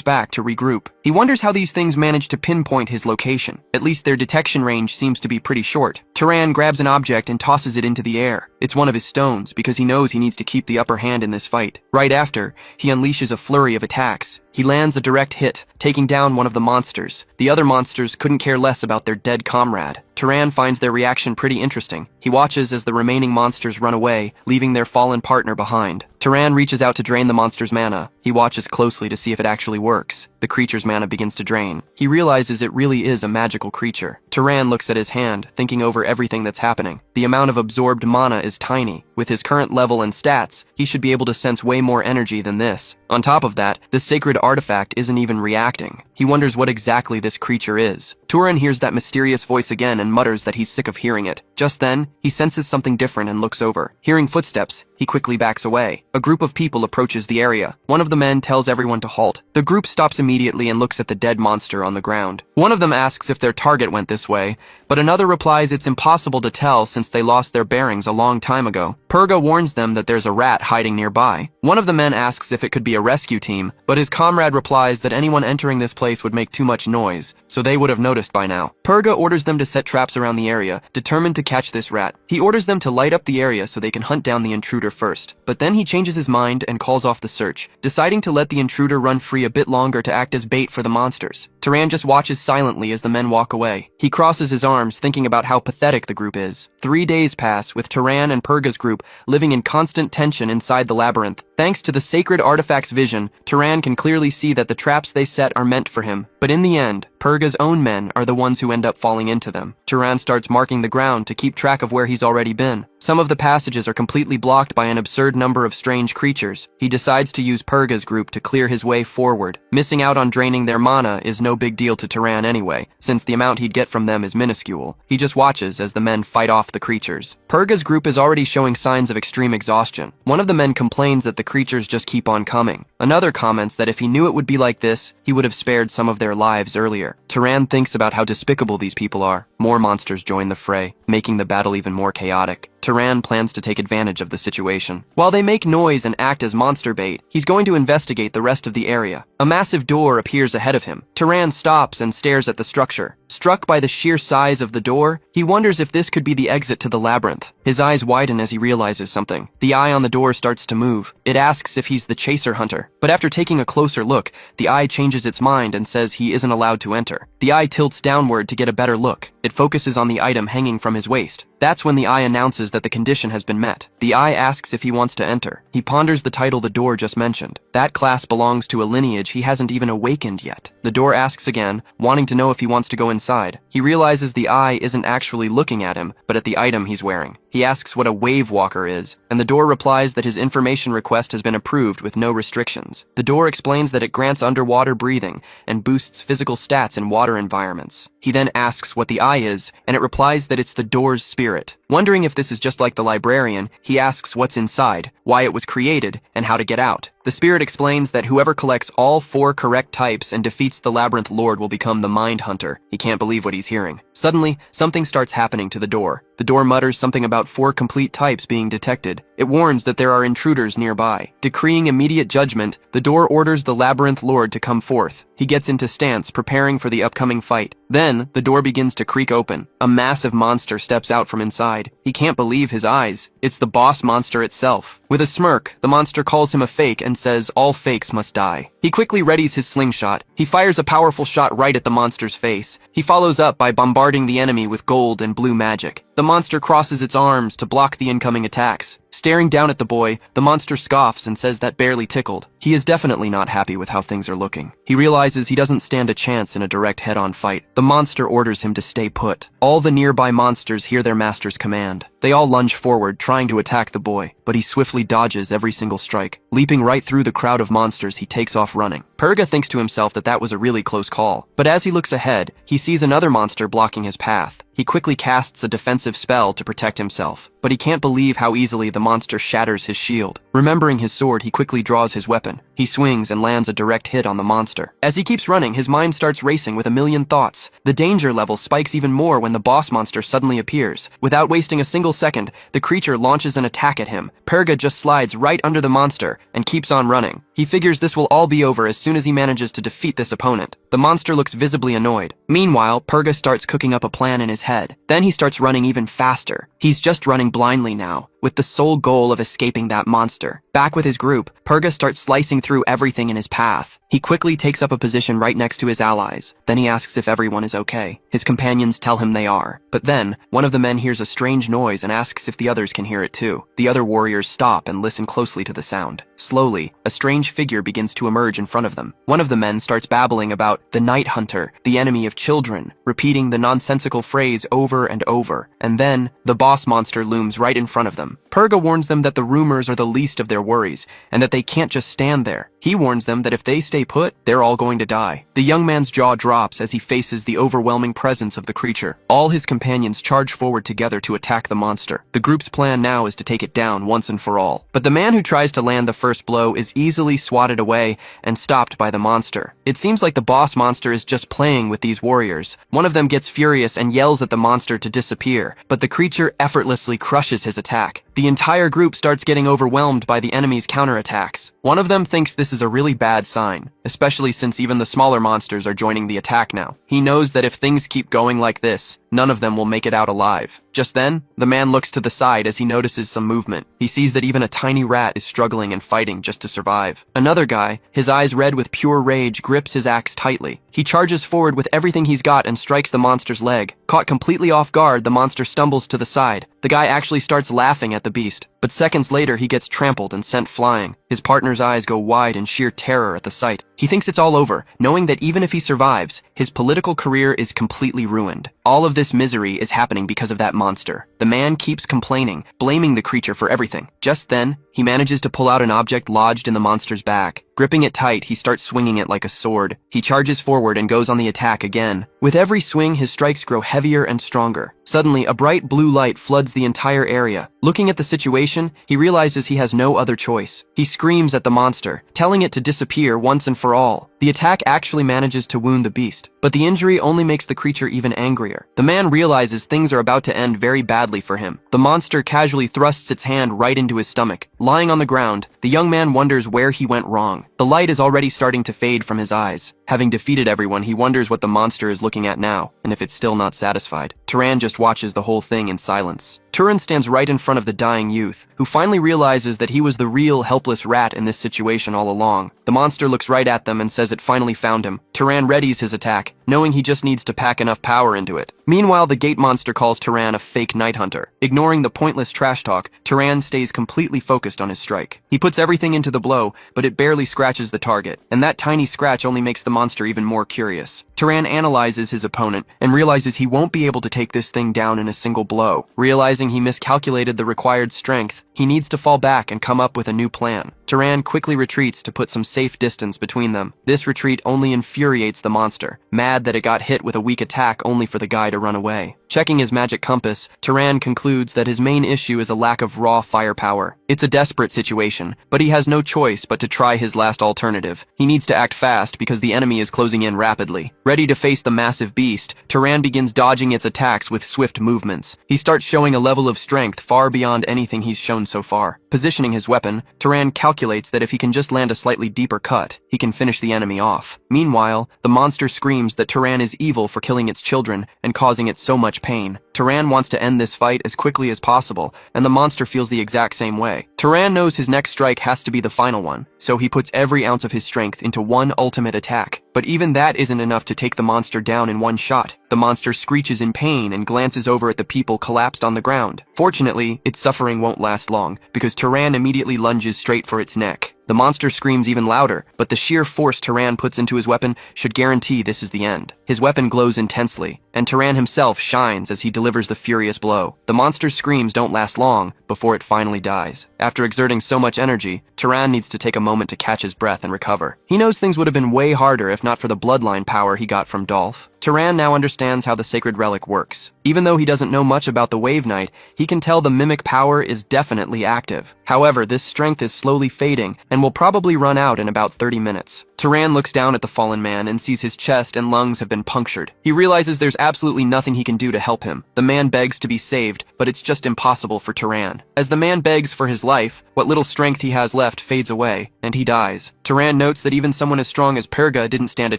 back to regroup. He wonders how these things manage to pinpoint his location. At least their detection range seems to be pretty short. Turan grabs an object and tosses it into the air. It's one of his stones, because he knows he needs to keep the upper hand in this fight. Right after, he unleashes a flurry of attacks. He lands a direct hit, taking down one of the monsters. The other monsters couldn't care less about their dead comrade. Turan finds their reaction pretty interesting. He watches as the remaining monsters run away, leaving their fallen partner behind. Turan reaches out to drain the monster's mana. He watches closely to see if it actually works. The creature's mana begins to drain. He realizes it really is a magical creature. Turan looks at his hand, thinking over everything that's happening. The amount of absorbed mana is tiny. With his current level and stats, he should be able to sense way more energy than this. On top of that, the sacred artifact isn't even reacting. He wonders what exactly this creature is. Turan hears that mysterious voice again and mutters that he's sick of hearing it. Just then, he senses something different and looks over. Hearing footsteps, he quickly backs away. A group of people approaches the area. One of the men tells everyone to halt. The group stops immediately and looks at the dead monster on the ground. One of them asks if their target went this way, but another replies it's impossible to tell since they lost their bearings a long time ago. Purga warns them that there's a rat hiding nearby. One of the men asks if it could be a rescue team, but his comrade replies that anyone entering this place would make too much noise, so they would have noticed by now. Purga orders them to set traps around the area, determined to catch this rat. He orders them to light up the area so they can hunt down the intruder first, but then he changes his mind and calls off the search, deciding to let the intruder run free a bit longer to act as bait for the monsters. Turan just watches silently as the men walk away. He crosses his arms, thinking about how pathetic the group is. 3 days pass, with Turan and Purga's group living in constant tension inside the labyrinth. Thanks to the sacred artifact's vision, Turan can clearly see that the traps they set are meant for him. But in the end, Purga's own men are the ones who end up falling into them. Turan starts marking the ground to keep track of where he's already been. Some of the passages are completely blocked by an absurd number of strange creatures. He decides to use Purga's group to clear his way forward. Missing out on draining their mana is no big deal to Turan anyway, since the amount he'd get from them is minuscule. He just watches as the men fight off the creatures. Purga's group is already showing signs of extreme exhaustion. One of the men complains that the creatures just keep on coming. Another comments that if he knew it would be like this, he would have spared some of their lives earlier. Turan thinks about how despicable these people are. More monsters join the fray, making the battle even more chaotic. Turan plans to take advantage of the situation. While they make noise and act as monster bait, he's going to investigate the rest of the area. A massive door appears ahead of him. Turan stops and stares at the structure. Struck by the sheer size of the door, he wonders if this could be the exit to the labyrinth. His eyes widen as he realizes something. The eye on the door starts to move. It asks if he's the chaser hunter. But after taking a closer look, the eye changes its mind and says he isn't allowed to enter. The eye tilts downward to get a better look. It focuses on the item hanging from his waist. That's when the eye announces that the condition has been met. The eye asks if he wants to enter. He ponders the title the door just mentioned. That class belongs to a lineage he hasn't even awakened yet. The door asks again, wanting to know if he wants to go inside. He realizes the eye isn't actually looking at him, but at the item he's wearing. He asks what a wave walker is, and the door replies that his information request has been approved with no restrictions. The door explains that it grants underwater breathing and boosts physical stats in water environments. He then asks what the eye is, and it replies that it's the door's spirit. Wondering if this is just like the librarian, he asks what's inside, why it was created, and how to get out. The spirit explains that whoever collects all 4 correct types and defeats the labyrinth lord will become the mind hunter. He can't believe what he's hearing. Suddenly, something starts happening to the door. The door mutters something about 4 complete types being detected. It warns that there are intruders nearby. Decreeing immediate judgment, the door orders the labyrinth lord to come forth. He gets into stance, preparing for the upcoming fight. Then, the door begins to creak open. A massive monster steps out from inside. He can't believe his eyes. It's the boss monster itself. With a smirk, the monster calls him a fake and says all fakes must die. He quickly readies his slingshot. He fires a powerful shot right at the monster's face. He follows up by bombarding the enemy with gold and blue magic. The monster crosses its arms to block the incoming attacks. Staring down at the boy, the monster scoffs and says that barely tickled. He is definitely not happy with how things are looking. He realizes he doesn't stand a chance in a direct head-on fight. The monster orders him to stay put. All the nearby monsters hear their master's command. They all lunge forward, trying to attack the boy, but he swiftly dodges every single strike. Leaping right through the crowd of monsters, he takes off running. Purga thinks to himself that that was a really close call, but as he looks ahead, he sees another monster blocking his path. He quickly casts a defensive spell to protect himself, but he can't believe how easily the monster shatters his shield. Remembering his sword, he quickly draws his weapon. He swings and lands a direct hit on the monster. As he keeps running, his mind starts racing with a million thoughts. The danger level spikes even more when the boss monster suddenly appears. Without wasting a single second, the creature launches an attack at him. Purga just slides right under the monster and keeps on running. He figures this will all be over as soon as he manages to defeat this opponent. The monster looks visibly annoyed. Meanwhile, Purga starts cooking up a plan in his head. Then he starts running even faster. He's just running blindly now, with the sole goal of escaping that monster. Back with his group, Purga starts slicing through everything in his path. He quickly takes up a position right next to his allies. Then he asks if everyone is okay. His companions tell him they are. But then, one of the men hears a strange noise and asks if the others can hear it too. The other warriors stop and listen closely to the sound. Slowly, a strange figure begins to emerge in front of them. One of the men starts babbling about the night hunter, the enemy of children, repeating the nonsensical phrase over and over. And then, the boss monster looms right in front of them. Purga warns them that the rumors are the least of their worries, and that they can't just stand there. He warns them that if they stay put, they're all going to die. The young man's jaw drops as he faces the overwhelming presence of the creature. All his companions charge forward together to attack the monster. The group's plan now is to take it down once and for all. But the man who tries to land the first blow is easily swatted away and stopped by the monster. It seems like the boss monster is just playing with these warriors. One of them gets furious and yells at the monster to disappear, but the creature effortlessly crushes his attack. The entire group starts getting overwhelmed by the enemy's counterattacks. One of them thinks this is a really bad sign, especially since even the smaller monsters are joining the attack now. He knows that if things keep going like this, None of them will make it out alive. Just then, the man looks to the side as he notices some movement. He sees that even a tiny rat is struggling and fighting just to survive. Another guy, his eyes red with pure rage, grips his axe tightly. He charges forward with everything he's got and strikes the monster's leg. Caught completely off guard, the monster stumbles to the side. The guy actually starts laughing at the beast, but seconds later he gets trampled and sent flying. His partner's eyes go wide in sheer terror at the sight. He thinks it's all over, knowing that even if he survives, his political career is completely ruined. All of this misery is happening because of that monster. The man keeps complaining, blaming the creature for everything. Just then, he manages to pull out an object lodged in the monster's back. Gripping it tight, he starts swinging it like a sword. He charges forward and goes on the attack again. With every swing, his strikes grow heavier and stronger. Suddenly, a bright blue light floods the entire area. Looking at the situation, he realizes he has no other choice. He screams at the monster, telling it to disappear once and for all. The attack actually manages to wound the beast, but the injury only makes the creature even angrier. The man realizes things are about to end very badly for him. The monster casually thrusts its hand right into his stomach. Lying on the ground, the young man wonders where he went wrong. The light is already starting to fade from his eyes. Having defeated everyone, he wonders what the monster is looking at now, and if it's still not satisfied. Turan just watches the whole thing in silence. Turan stands right in front of the dying youth, who finally realizes that he was the real helpless rat in this situation all along. The monster looks right at them and says it finally found him. Turan readies his attack, knowing he just needs to pack enough power into it. Meanwhile, the gate monster calls Turan a fake night hunter. Ignoring the pointless trash talk, Turan stays completely focused on his strike. He puts everything into the blow, but it barely scratches the target, and that tiny scratch only makes the monster even more curious. Turan analyzes his opponent and realizes he won't be able to take this thing down in a single blow. Realizing he miscalculated the required strength, he needs to fall back and come up with a new plan. Turan quickly retreats to put some safe distance between them. This retreat only infuriates the monster, mad that it got hit with a weak attack only for the guy to run away. Checking his magic compass, Turan concludes that his main issue is a lack of raw firepower. It's a desperate situation, but he has no choice but to try his last alternative. He needs to act fast because the enemy is closing in rapidly. Ready to face the massive beast, Turan begins dodging its attacks with swift movements. He starts showing a level of strength far beyond anything he's shown so far. Positioning his weapon, Turan calculates that if he can just land a slightly deeper cut, he can finish the enemy off. Meanwhile, the monster screams that Turan is evil for killing its children and causing it so much pain. Turan wants to end this fight as quickly as possible, and the monster feels the exact same way. Turan knows his next strike has to be the final one, so he puts every ounce of his strength into one ultimate attack. But even that isn't enough to take the monster down in one shot. The monster screeches in pain and glances over at the people collapsed on the ground. Fortunately, its suffering won't last long, because Turan immediately lunges straight for its neck. The monster screams even louder, but the sheer force Turan puts into his weapon should guarantee this is the end. His weapon glows intensely, and Turan himself shines as he delivers the furious blow. The monster's screams don't last long before it finally dies. After exerting so much energy, Turan needs to take a moment to catch his breath and recover. He knows things would have been way harder if not for the bloodline power he got from Dolph. Turan now understands how the sacred relic works. Even though he doesn't know much about the Wave Knight, he can tell the mimic power is definitely active. However, this strength is slowly fading and will probably run out in about 30 minutes. Turan looks down at the fallen man and sees his chest and lungs have been punctured. He realizes there's absolutely nothing he can do to help him. The man begs to be saved, but it's just impossible for Turan. As the man begs for his life, what little strength he has left fades away, and he dies. Turan notes that even someone as strong as Perga didn't stand a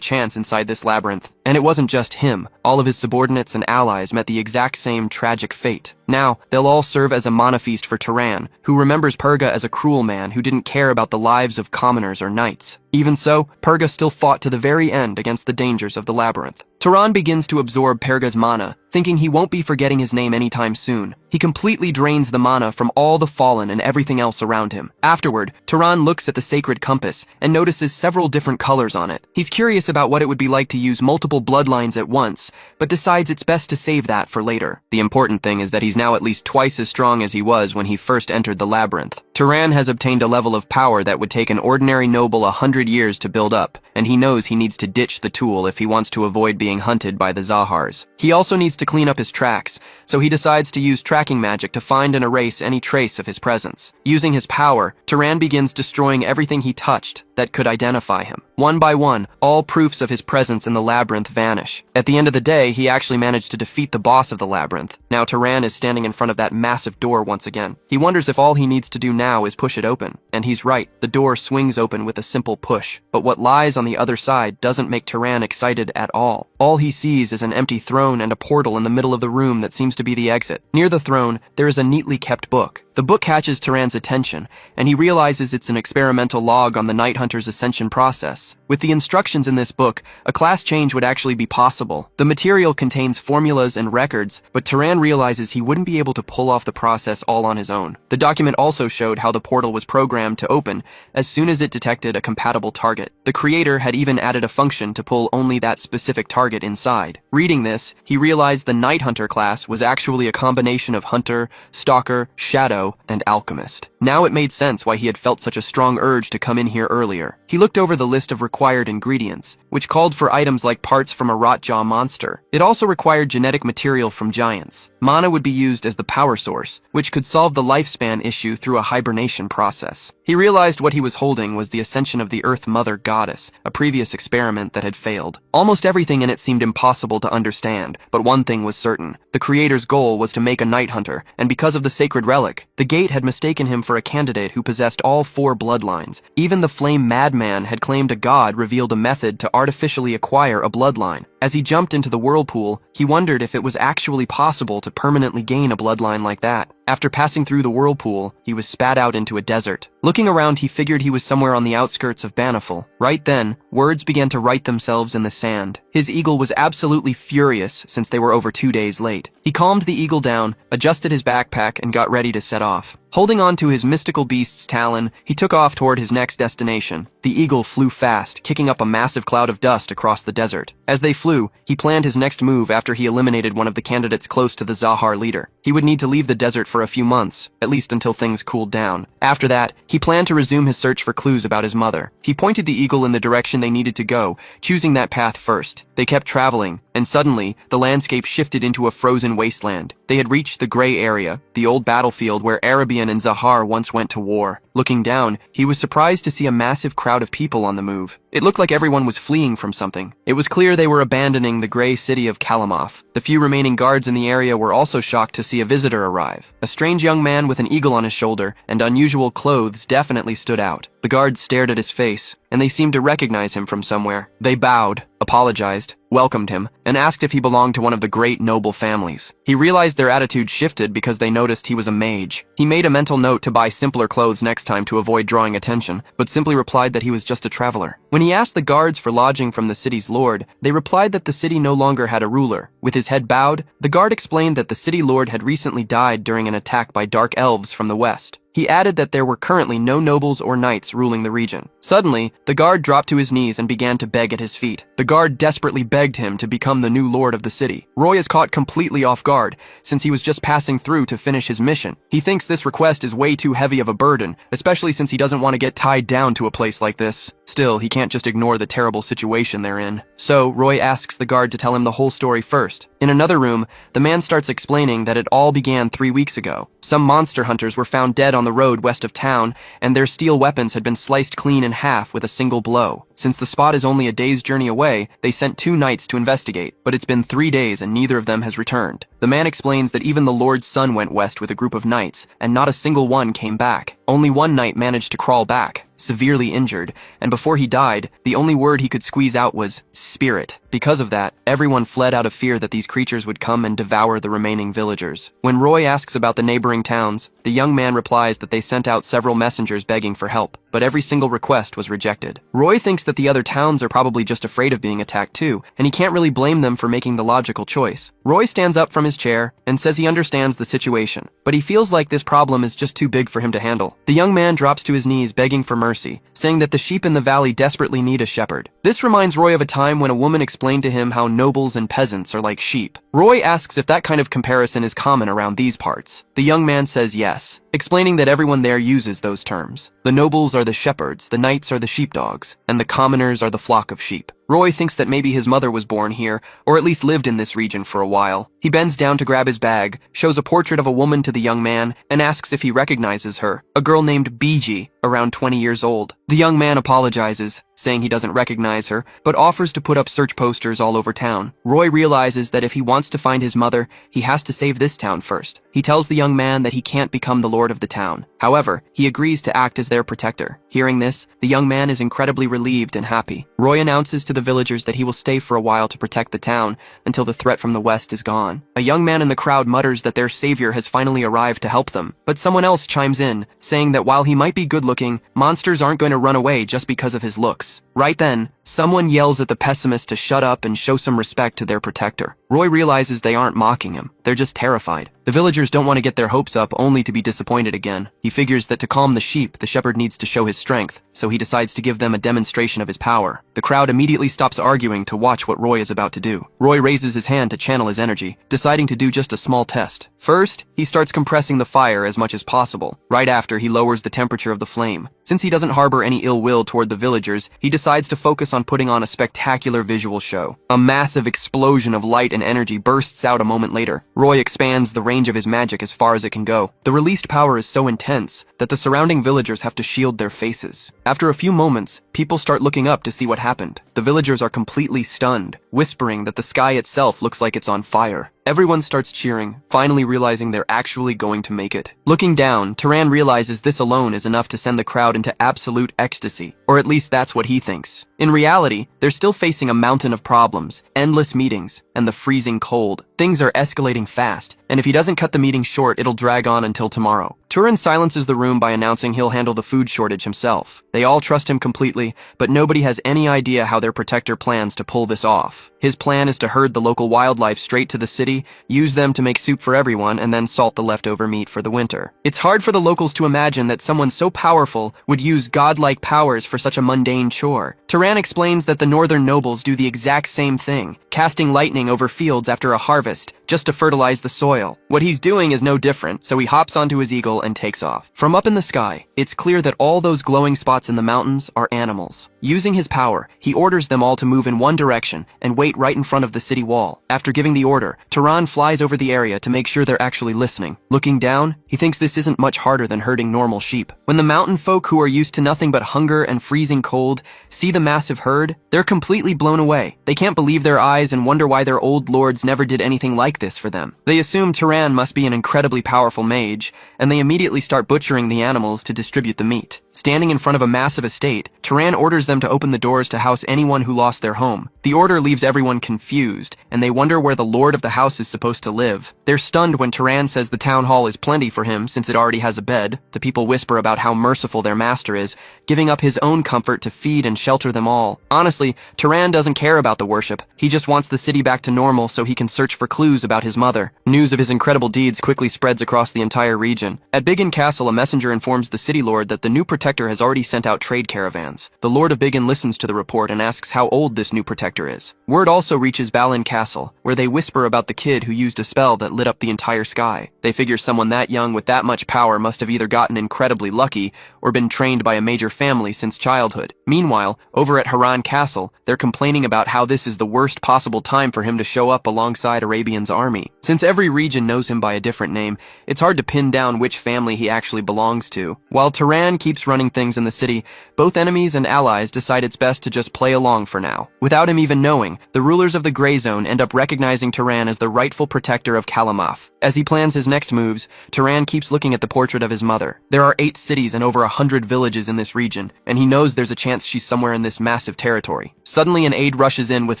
chance inside this labyrinth. And it wasn't just him. All of his subordinates and allies met the exact same tragic fate. Now, they'll all serve as a mana feast for Turan, who remembers Perga as a cruel man who didn't care about the lives of commoners or knights. Even so, Perga still fought to the very end against the dangers of the labyrinth. Turan begins to absorb Perga's mana, thinking he won't be forgetting his name anytime soon. He completely drains the mana from all the fallen and everything else around him. Afterward, Turan looks at the sacred compass and notices several different colors on it. He's curious about what it would be like to use multiple bloodlines at once, but decides it's best to save that for later. The important thing is that he's now at least twice as strong as he was when he first entered the labyrinth. Turan has obtained a level of power that would take an ordinary noble 100 years to build up, and he knows he needs to ditch the tool if he wants to avoid being hunted by the Zahars. He also needs to clean up his tracks, so he decides to use tracking magic to find and erase any trace of his presence. Using his power, Turan begins destroying everything he touched that could identify him. One by one, all proofs of his presence in the labyrinth vanish. At the end of the day, he actually managed to defeat the boss of the labyrinth. Now Turan is standing in front of that massive door once again. He wonders if all he needs to do now is push it open. And he's right. The door swings open with a simple push. But what lies on the other side doesn't make Turan excited at all. All he sees is an empty throne and a portal in the middle of the room that seems to be the exit. Near the throne, there is a neatly kept book. The book catches Turan's attention, and he realizes it's an experimental log on the Night Hunter's ascension process. With the instructions in this book, a class change would actually be possible. The material contains formulas and records, but Turan realizes he wouldn't be able to pull off the process all on his own. The document also showed how the portal was programmed to open as soon as it detected a compatible target. The creator had even added a function to pull only that specific target inside. Reading this, he realized the Night Hunter class was actually a combination of Hunter, Stalker, Shadow, and Alchemist. Now it made sense why he had felt such a strong urge to come in here earlier. He looked over the list of required ingredients, which called for items like parts from a rot-jaw monster. It also required genetic material from giants. Mana would be used as the power source, which could solve the lifespan issue through a hibernation process. He realized what he was holding was the ascension of the Earth Mother Goddess, a previous experiment that had failed. Almost everything in it seemed impossible to understand, but one thing was certain. The creator's goal was to make a Night Hunter, and because of the sacred relic, the Gate had mistaken him for a candidate who possessed all 4 bloodlines. Even the Flame Madman had claimed a god revealed a method to artificially acquire a bloodline. As he jumped into the whirlpool, he wondered if it was actually possible to permanently gain a bloodline like that. After passing through the whirlpool, he was spat out into a desert. Looking around, he figured he was somewhere on the outskirts of Banifal. Right then, words began to write themselves in the sand. His eagle was absolutely furious since they were over 2 days late. He calmed the eagle down, adjusted his backpack, and got ready to set off. Holding on to his mystical beast's talon, he took off toward his next destination. The eagle flew fast, kicking up a massive cloud of dust across the desert. As they flew, he planned his next move after he eliminated one of the candidates close to the Zahar leader. He would need to leave the desert for a few months, at least until things cooled down. After that, he planned to resume his search for clues about his mother. He pointed the eagle in the direction they needed to go, choosing that path first. They kept traveling, and suddenly, the landscape shifted into a frozen wasteland. They had reached the gray area, the old battlefield where Arabian and Zahar once went to war. Looking down, he was surprised to see a massive crowd of people on the move. It looked like everyone was fleeing from something. It was clear they were abandoning the gray city of Kalamoth. The few remaining guards in the area were also shocked to see a visitor arrive. A strange young man with an eagle on his shoulder and unusual clothes definitely stood out. The guards stared at his face, and they seemed to recognize him from somewhere. They bowed, apologized, welcomed him, and asked if he belonged to one of the great noble families. He realized their attitude shifted because they noticed he was a mage. He made a mental note to buy simpler clothes next time to avoid drawing attention, but simply replied that he was just a traveler. When he asked the guards for lodging from the city's lord, they replied that the city no longer had a ruler. With his head bowed, the guard explained that the city lord had recently died during an attack by dark elves from the west. He added that there were currently no nobles or knights ruling the region. Suddenly, the guard dropped to his knees and began to beg at his feet. The guard desperately begged him to become the new lord of the city. Roy is caught completely off guard, since he was just passing through to finish his mission. He thinks this request is way too heavy of a burden, especially since he doesn't want to get tied down to a place like this. Still, he can't just ignore the terrible situation they're in. So, Roy asks the guard to tell him the whole story first. In another room, the man starts explaining that it all began 3 weeks ago. Some monster hunters were found dead on the road west of town, and their steel weapons had been sliced clean in half with a single blow. Since the spot is only a day's journey away, they sent 2 knights to investigate, but it's been 3 days and neither of them has returned. The man explains that even the Lord's son went west with a group of knights, and not a single one came back. Only one knight managed to crawl back, severely injured, and before he died, the only word he could squeeze out was spirit. Because of that, everyone fled out of fear that these creatures would come and devour the remaining villagers. When Roy asks about the neighboring towns, the young man replies that they sent out several messengers begging for help, but every single request was rejected. Roy thinks that the other towns are probably just afraid of being attacked too, and he can't really blame them for making the logical choice. Roy stands up from his chair and says he understands the situation, but he feels like this problem is just too big for him to handle. The young man drops to his knees begging for mercy, saying that the sheep in the valley desperately need a shepherd. This reminds Roy of a time when a woman explained to him how nobles and peasants are like sheep. Roy asks if that kind of comparison is common around these parts. The young man says yes, explaining that everyone there uses those terms. The nobles are the shepherds, the knights are the sheepdogs, and the commoners are the flock of sheep. Roy thinks that maybe his mother was born here, or at least lived in this region for a while. He bends down to grab his bag, shows a portrait of a woman to the young man, and asks if he recognizes her, a girl named Biji, around 20 years old. The young man apologizes, saying he doesn't recognize her, but offers to put up search posters all over town. Roy realizes that if he wants to find his mother, he has to save this town first. He tells the young man that he can't become the lord of the town. However, he agrees to act as their protector. Hearing this, the young man is incredibly relieved and happy. Roy announces to the villagers that he will stay for a while to protect the town until the threat from the west is gone. A young man in the crowd mutters that their savior has finally arrived to help them, but someone else chimes in, saying that while he might be good-looking, monsters aren't going to run away just because of his looks. Right then, someone yells at the pessimist to shut up and show some respect to their protector. Roy realizes they aren't mocking him, they're just terrified. The villagers don't want to get their hopes up only to be disappointed again. He figures that to calm the sheep, the shepherd needs to show his strength, so he decides to give them a demonstration of his power. The crowd immediately stops arguing to watch what Roy is about to do. Roy raises his hand to channel his energy, deciding to do just a small test. First, he starts compressing the fire as much as possible. Right after, he lowers the temperature of the flame. Since he doesn't harbor any ill will toward the villagers, he decides to focus on putting on a spectacular visual show. A massive explosion of light and energy bursts out a moment later. Roy expands the range of his magic as far as it can go. The released power is so intense that the surrounding villagers have to shield their faces. After a few moments, people start looking up to see what happened. The villagers are completely stunned, whispering that the sky itself looks like it's on fire. Everyone starts cheering, finally realizing they're actually going to make it. Looking down, Turan realizes this alone is enough to send the crowd into absolute ecstasy, or at least that's what he thinks. In reality, they're still facing a mountain of problems, endless meetings, and the freezing cold. Things are escalating fast, and if he doesn't cut the meeting short, it'll drag on until tomorrow. Turan silences the room by announcing he'll handle the food shortage himself. They all trust him completely, but nobody has any idea how their protector plans to pull this off. His plan is to herd the local wildlife straight to the city, use them to make soup for everyone, and then salt the leftover meat for the winter. It's hard for the locals to imagine that someone so powerful would use godlike powers for such a mundane chore. Turan explains that the northern nobles do the exact same thing, casting lightning over fields after a harvest, just to fertilize the soil. What he's doing is no different, so he hops onto his eagle and takes off. From up in the sky, it's clear that all those glowing spots in the mountains are animals. Using his power, he orders them all to move in one direction and wait right in front of the city wall. After giving the order, Turan flies over the area to make sure they're actually listening. Looking down, he thinks this isn't much harder than herding normal sheep. When the mountain folk who are used to nothing but hunger and freezing cold see the massive herd, they're completely blown away. They can't believe their eyes and wonder why their old lords never did anything like this for them. They assume Turan must be an incredibly powerful mage, and they immediately start butchering the animals to distribute the meat. Standing in front of a massive estate, Turan orders them to open the doors to house anyone who lost their home. The order leaves everyone confused, and they wonder where the lord of the house is supposed to live. They're stunned when Turan says the town hall is plenty for him since it already has a bed. The people whisper about how merciful their master is, giving up his own comfort to feed and shelter them all. Honestly, Turan doesn't care about the worship. He just wants the city back to normal so he can search for clues about his mother. News of his incredible deeds quickly spreads across the entire region. At Biggin Castle, a messenger informs the city lord that the new protector has already sent out trade caravans. The Lord of Biggin listens to the report and asks how old this new protector is. Word also reaches Balin Castle, where they whisper about the kid who used a spell that lit up the entire sky. They figure someone that young with that much power must have either gotten incredibly lucky or been trained by a major family since childhood. Meanwhile, over at Haran Castle, they're complaining about how this is the worst possible time for him to show up alongside Arabian's army. Since every region knows him by a different name, it's hard to pin down which family he actually belongs to. While Turan keeps running things in the city, both enemies and allies decide it's best to just play along for now. Without him even knowing, the rulers of the Grey Zone end up recognizing Turan as the rightful protector of Kalamaf. As he plans his next moves, Turan keeps looking at the portrait of his mother. There are 8 cities and over 100 villages in this region, and he knows there's a chance she's somewhere in this massive territory. Suddenly, an aide rushes in with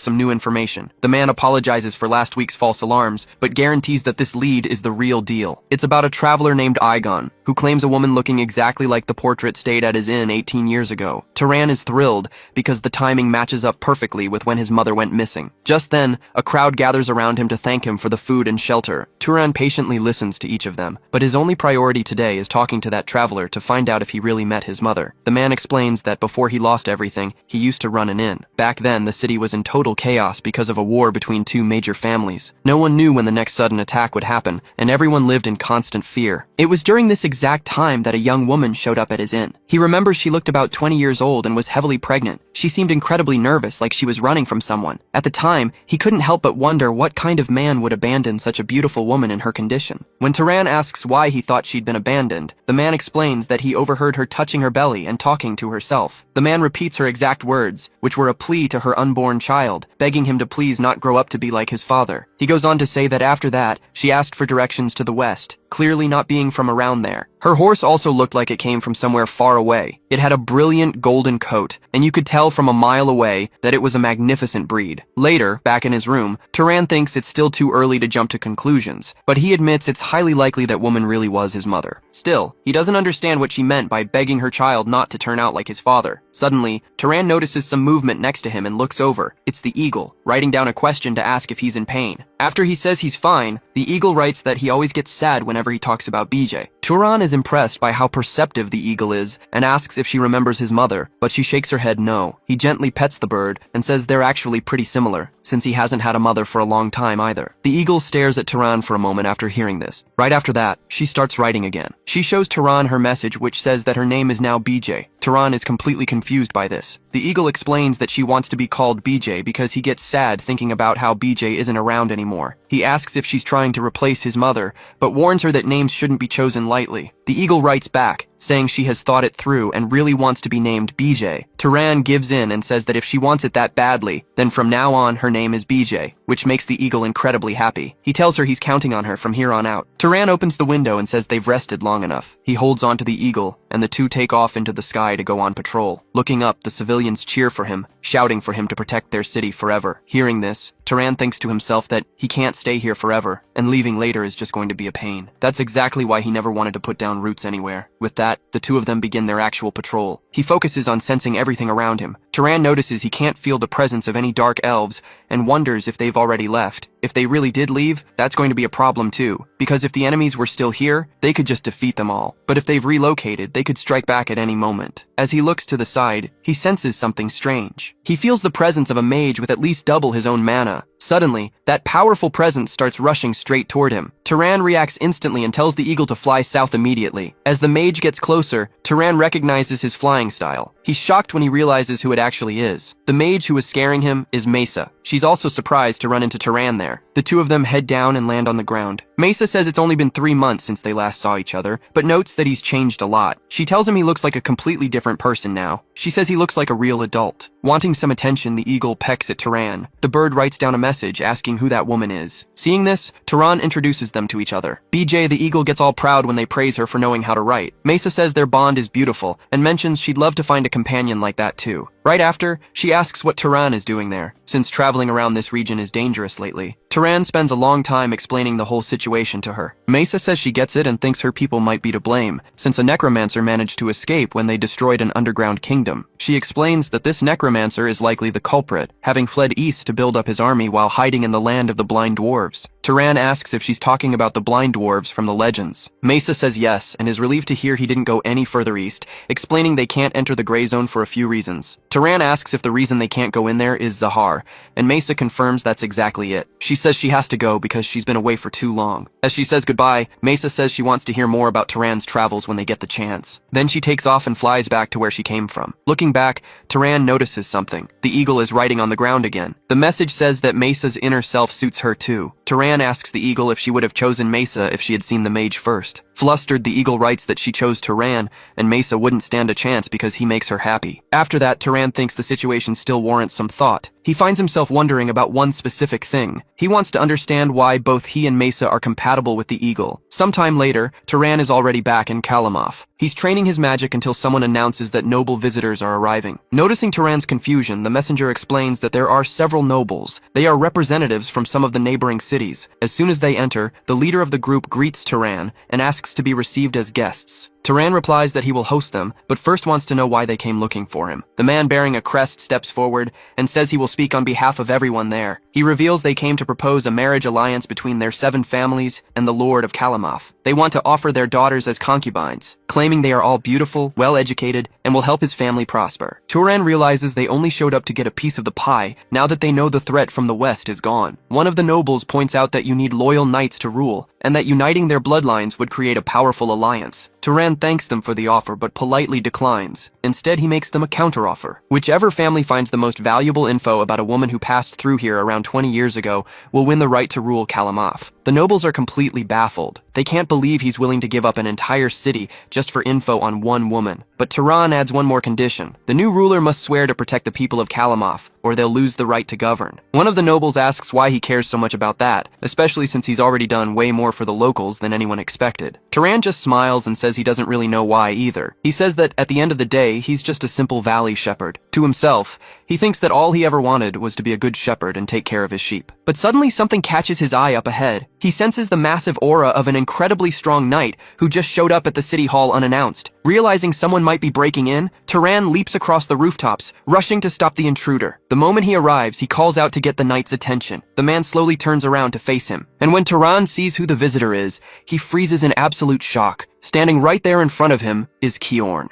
some new information. The man apologizes for last week's false alarms, but guarantees that this lead is the real deal. It's about a traveler named Igon, who claims a woman looking exactly like the portrait stayed at his inn 18 years ago. Turan is thrilled because the timing matches up perfectly with when his mother went missing. Just then, a crowd gathers around him to thank him for the food and shelter. Turan patiently listens to each of them, but his only priority today is talking to that traveler to find out if he really met his mother. The man explains that before he lost everything, he used to run an inn. Back then, the city was in total chaos because of a war between 2 major families. No one knew when the next sudden attack would happen, and everyone lived in constant fear. It was during this exact time that a young woman showed up at his inn. He remembers she looked about 20 years old and was heavily pregnant. She seemed incredibly nervous, like she was running from someone. At the time, he couldn't help but wonder what kind of man would abandon such a beautiful woman in her condition. When Turan asks why he thought she'd been abandoned, the man explains that he overheard her touching her belly and talking to herself. The man repeats her exact words, which were a plea to her unborn child, begging him to please not grow up to be like his father. He goes on to say that after that, she asked for directions to the west, clearly not being from around there. Her horse also looked like it came from somewhere far away. It had a brilliant golden coat, and you could tell from a mile away that it was a magnificent breed. Later, back in his room, Turan thinks it's still too early to jump to conclusions, but he admits it's highly likely that woman really was his mother. Still, he doesn't understand what she meant by begging her child not to turn out like his father. Suddenly, Turan notices some movement next to him and looks over. It's the eagle, writing down a question to ask if he's in pain. After he says he's fine, the eagle writes that he always gets sad whenever he talks about BJ. Turan is impressed by how perceptive the eagle is and asks if she remembers his mother, but she shakes her head no. He gently pets the bird and says they're actually pretty similar, since he hasn't had a mother for a long time either. The eagle stares at Turan for a moment after hearing this. Right after that, she starts writing again. She shows Turan her message, which says that her name is now BJ. Turan is completely confused by this. The eagle explains that she wants to be called BJ because he gets sad thinking about how BJ isn't around anymore. He asks if she's trying to replace his mother, but warns her that names shouldn't be chosen lightly. The eagle writes back, saying she has thought it through and really wants to be named BJ. Turan gives in and says that if she wants it that badly, then from now on her name is BJ, which makes the eagle incredibly happy. He tells her he's counting on her from here on out. Turan opens the window and says they've rested long enough. He holds onto the eagle, and the two take off into the sky to go on patrol. Looking up, the civilians cheer for him, shouting for him to protect their city forever. Hearing this, Turan thinks to himself that he can't stay here forever, and leaving later is just going to be a pain. That's exactly why he never wanted to put down roots anywhere. With that, the two of them begin their actual patrol. He focuses on sensing everything around him. Turan notices he can't feel the presence of any dark elves and wonders if they've already left. If they really did leave, that's going to be a problem too, because if the enemies were still here, they could just defeat them all. But if they've relocated, they could strike back at any moment. As he looks to the side, he senses something strange. He feels the presence of a mage with at least double his own mana. Suddenly, that powerful presence starts rushing straight toward him. Turan reacts instantly and tells the eagle to fly south immediately. As the mage gets closer, Turan recognizes his flying style. He's shocked when he realizes who it actually is. The mage who was scaring him is Mesa. She's also surprised to run into Turan there. The two of them head down and land on the ground. Mesa says it's only been 3 months since they last saw each other, but notes that he's changed a lot. She tells him he looks like a completely different person now. She says he looks like a real adult. Wanting some attention, the eagle pecks at Turan. The bird writes down a message asking who that woman is. Seeing this, Turan introduces them to each other. BJ the eagle gets all proud when they praise her for knowing how to write. Mesa says their bond is beautiful and mentions she'd love to find a companion like that too. Right after, she asks what Turan is doing there, since traveling around this region is dangerous lately. Turan spends a long time explaining the whole situation to her. Mesa says she gets it and thinks her people might be to blame, since a necromancer managed to escape when they destroyed an underground kingdom. She explains that this necromancer is likely the culprit, having fled east to build up his army while hiding in the land of the blind dwarves. Turan asks if she's talking about the blind dwarves from the legends. Mesa says yes, and is relieved to hear he didn't go any further east, explaining they can't enter the gray zone for a few reasons. Turan asks if the reason they can't go in there is Zahar, and Mesa confirms that's exactly it. She says she has to go because she's been away for too long. As she says goodbye, Mesa says she wants to hear more about Turan's travels when they get the chance. Then she takes off and flies back to where she came from. Looking back, Turan notices something. The eagle is writing on the ground again. The message says that Mesa's inner self suits her too. Turan asks the eagle if she would have chosen Mesa if she had seen the mage first. Flustered, the eagle writes that she chose Turan, and Mesa wouldn't stand a chance because he makes her happy. After that, Turan thinks the situation still warrants some thought. He finds himself wondering about one specific thing. He wants to understand why both he and Mesa are compatible with the eagle. Sometime later, Turan is already back in Kalamov. He's training his magic until someone announces that noble visitors are arriving. Noticing Turan's confusion, the messenger explains that there are several nobles. They are representatives from some of the neighboring cities. As soon as they enter, the leader of the group greets Turan and asks to be received as guests. Turan replies that he will host them, but first wants to know why they came looking for him. The man bearing a crest steps forward and says he will speak on behalf of everyone there. He reveals they came to propose a marriage alliance between their 7 families and the Lord of Kalamov. They want to offer their daughters as concubines, claiming they are all beautiful, well-educated, and will help his family prosper. Turan realizes they only showed up to get a piece of the pie now that they know the threat from the west is gone. One of the nobles points out that you need loyal knights to rule, and that uniting their bloodlines would create a powerful alliance. Turan thanks them for the offer but politely declines. Instead, he makes them a counteroffer. Whichever family finds the most valuable info about a woman who passed through here around 20 years ago will win the right to rule Kalamaf. The nobles are completely baffled. They can't believe he's willing to give up an entire city just for info on one woman. But Turan adds one more condition. The new ruler must swear to protect the people of Kalamaf, or they'll lose the right to govern. One of the nobles asks why he cares so much about that, especially since he's already done way more for the locals than anyone expected. Turan just smiles and says he doesn't really know why either. He says that at the end of the day, he's just a simple valley shepherd. To himself, he thinks that all he ever wanted was to be a good shepherd and take care of his sheep. But suddenly something catches his eye up ahead. He senses the massive aura of an incredibly strong knight who just showed up at the city hall unannounced. Realizing someone might be breaking in, Turan leaps across the rooftops, rushing to stop the intruder. The moment he arrives, he calls out to get the knight's attention. The man slowly turns around to face him, and when Turan sees who the visitor is, he freezes in absolute shock. Standing right there in front of him is Kiorn.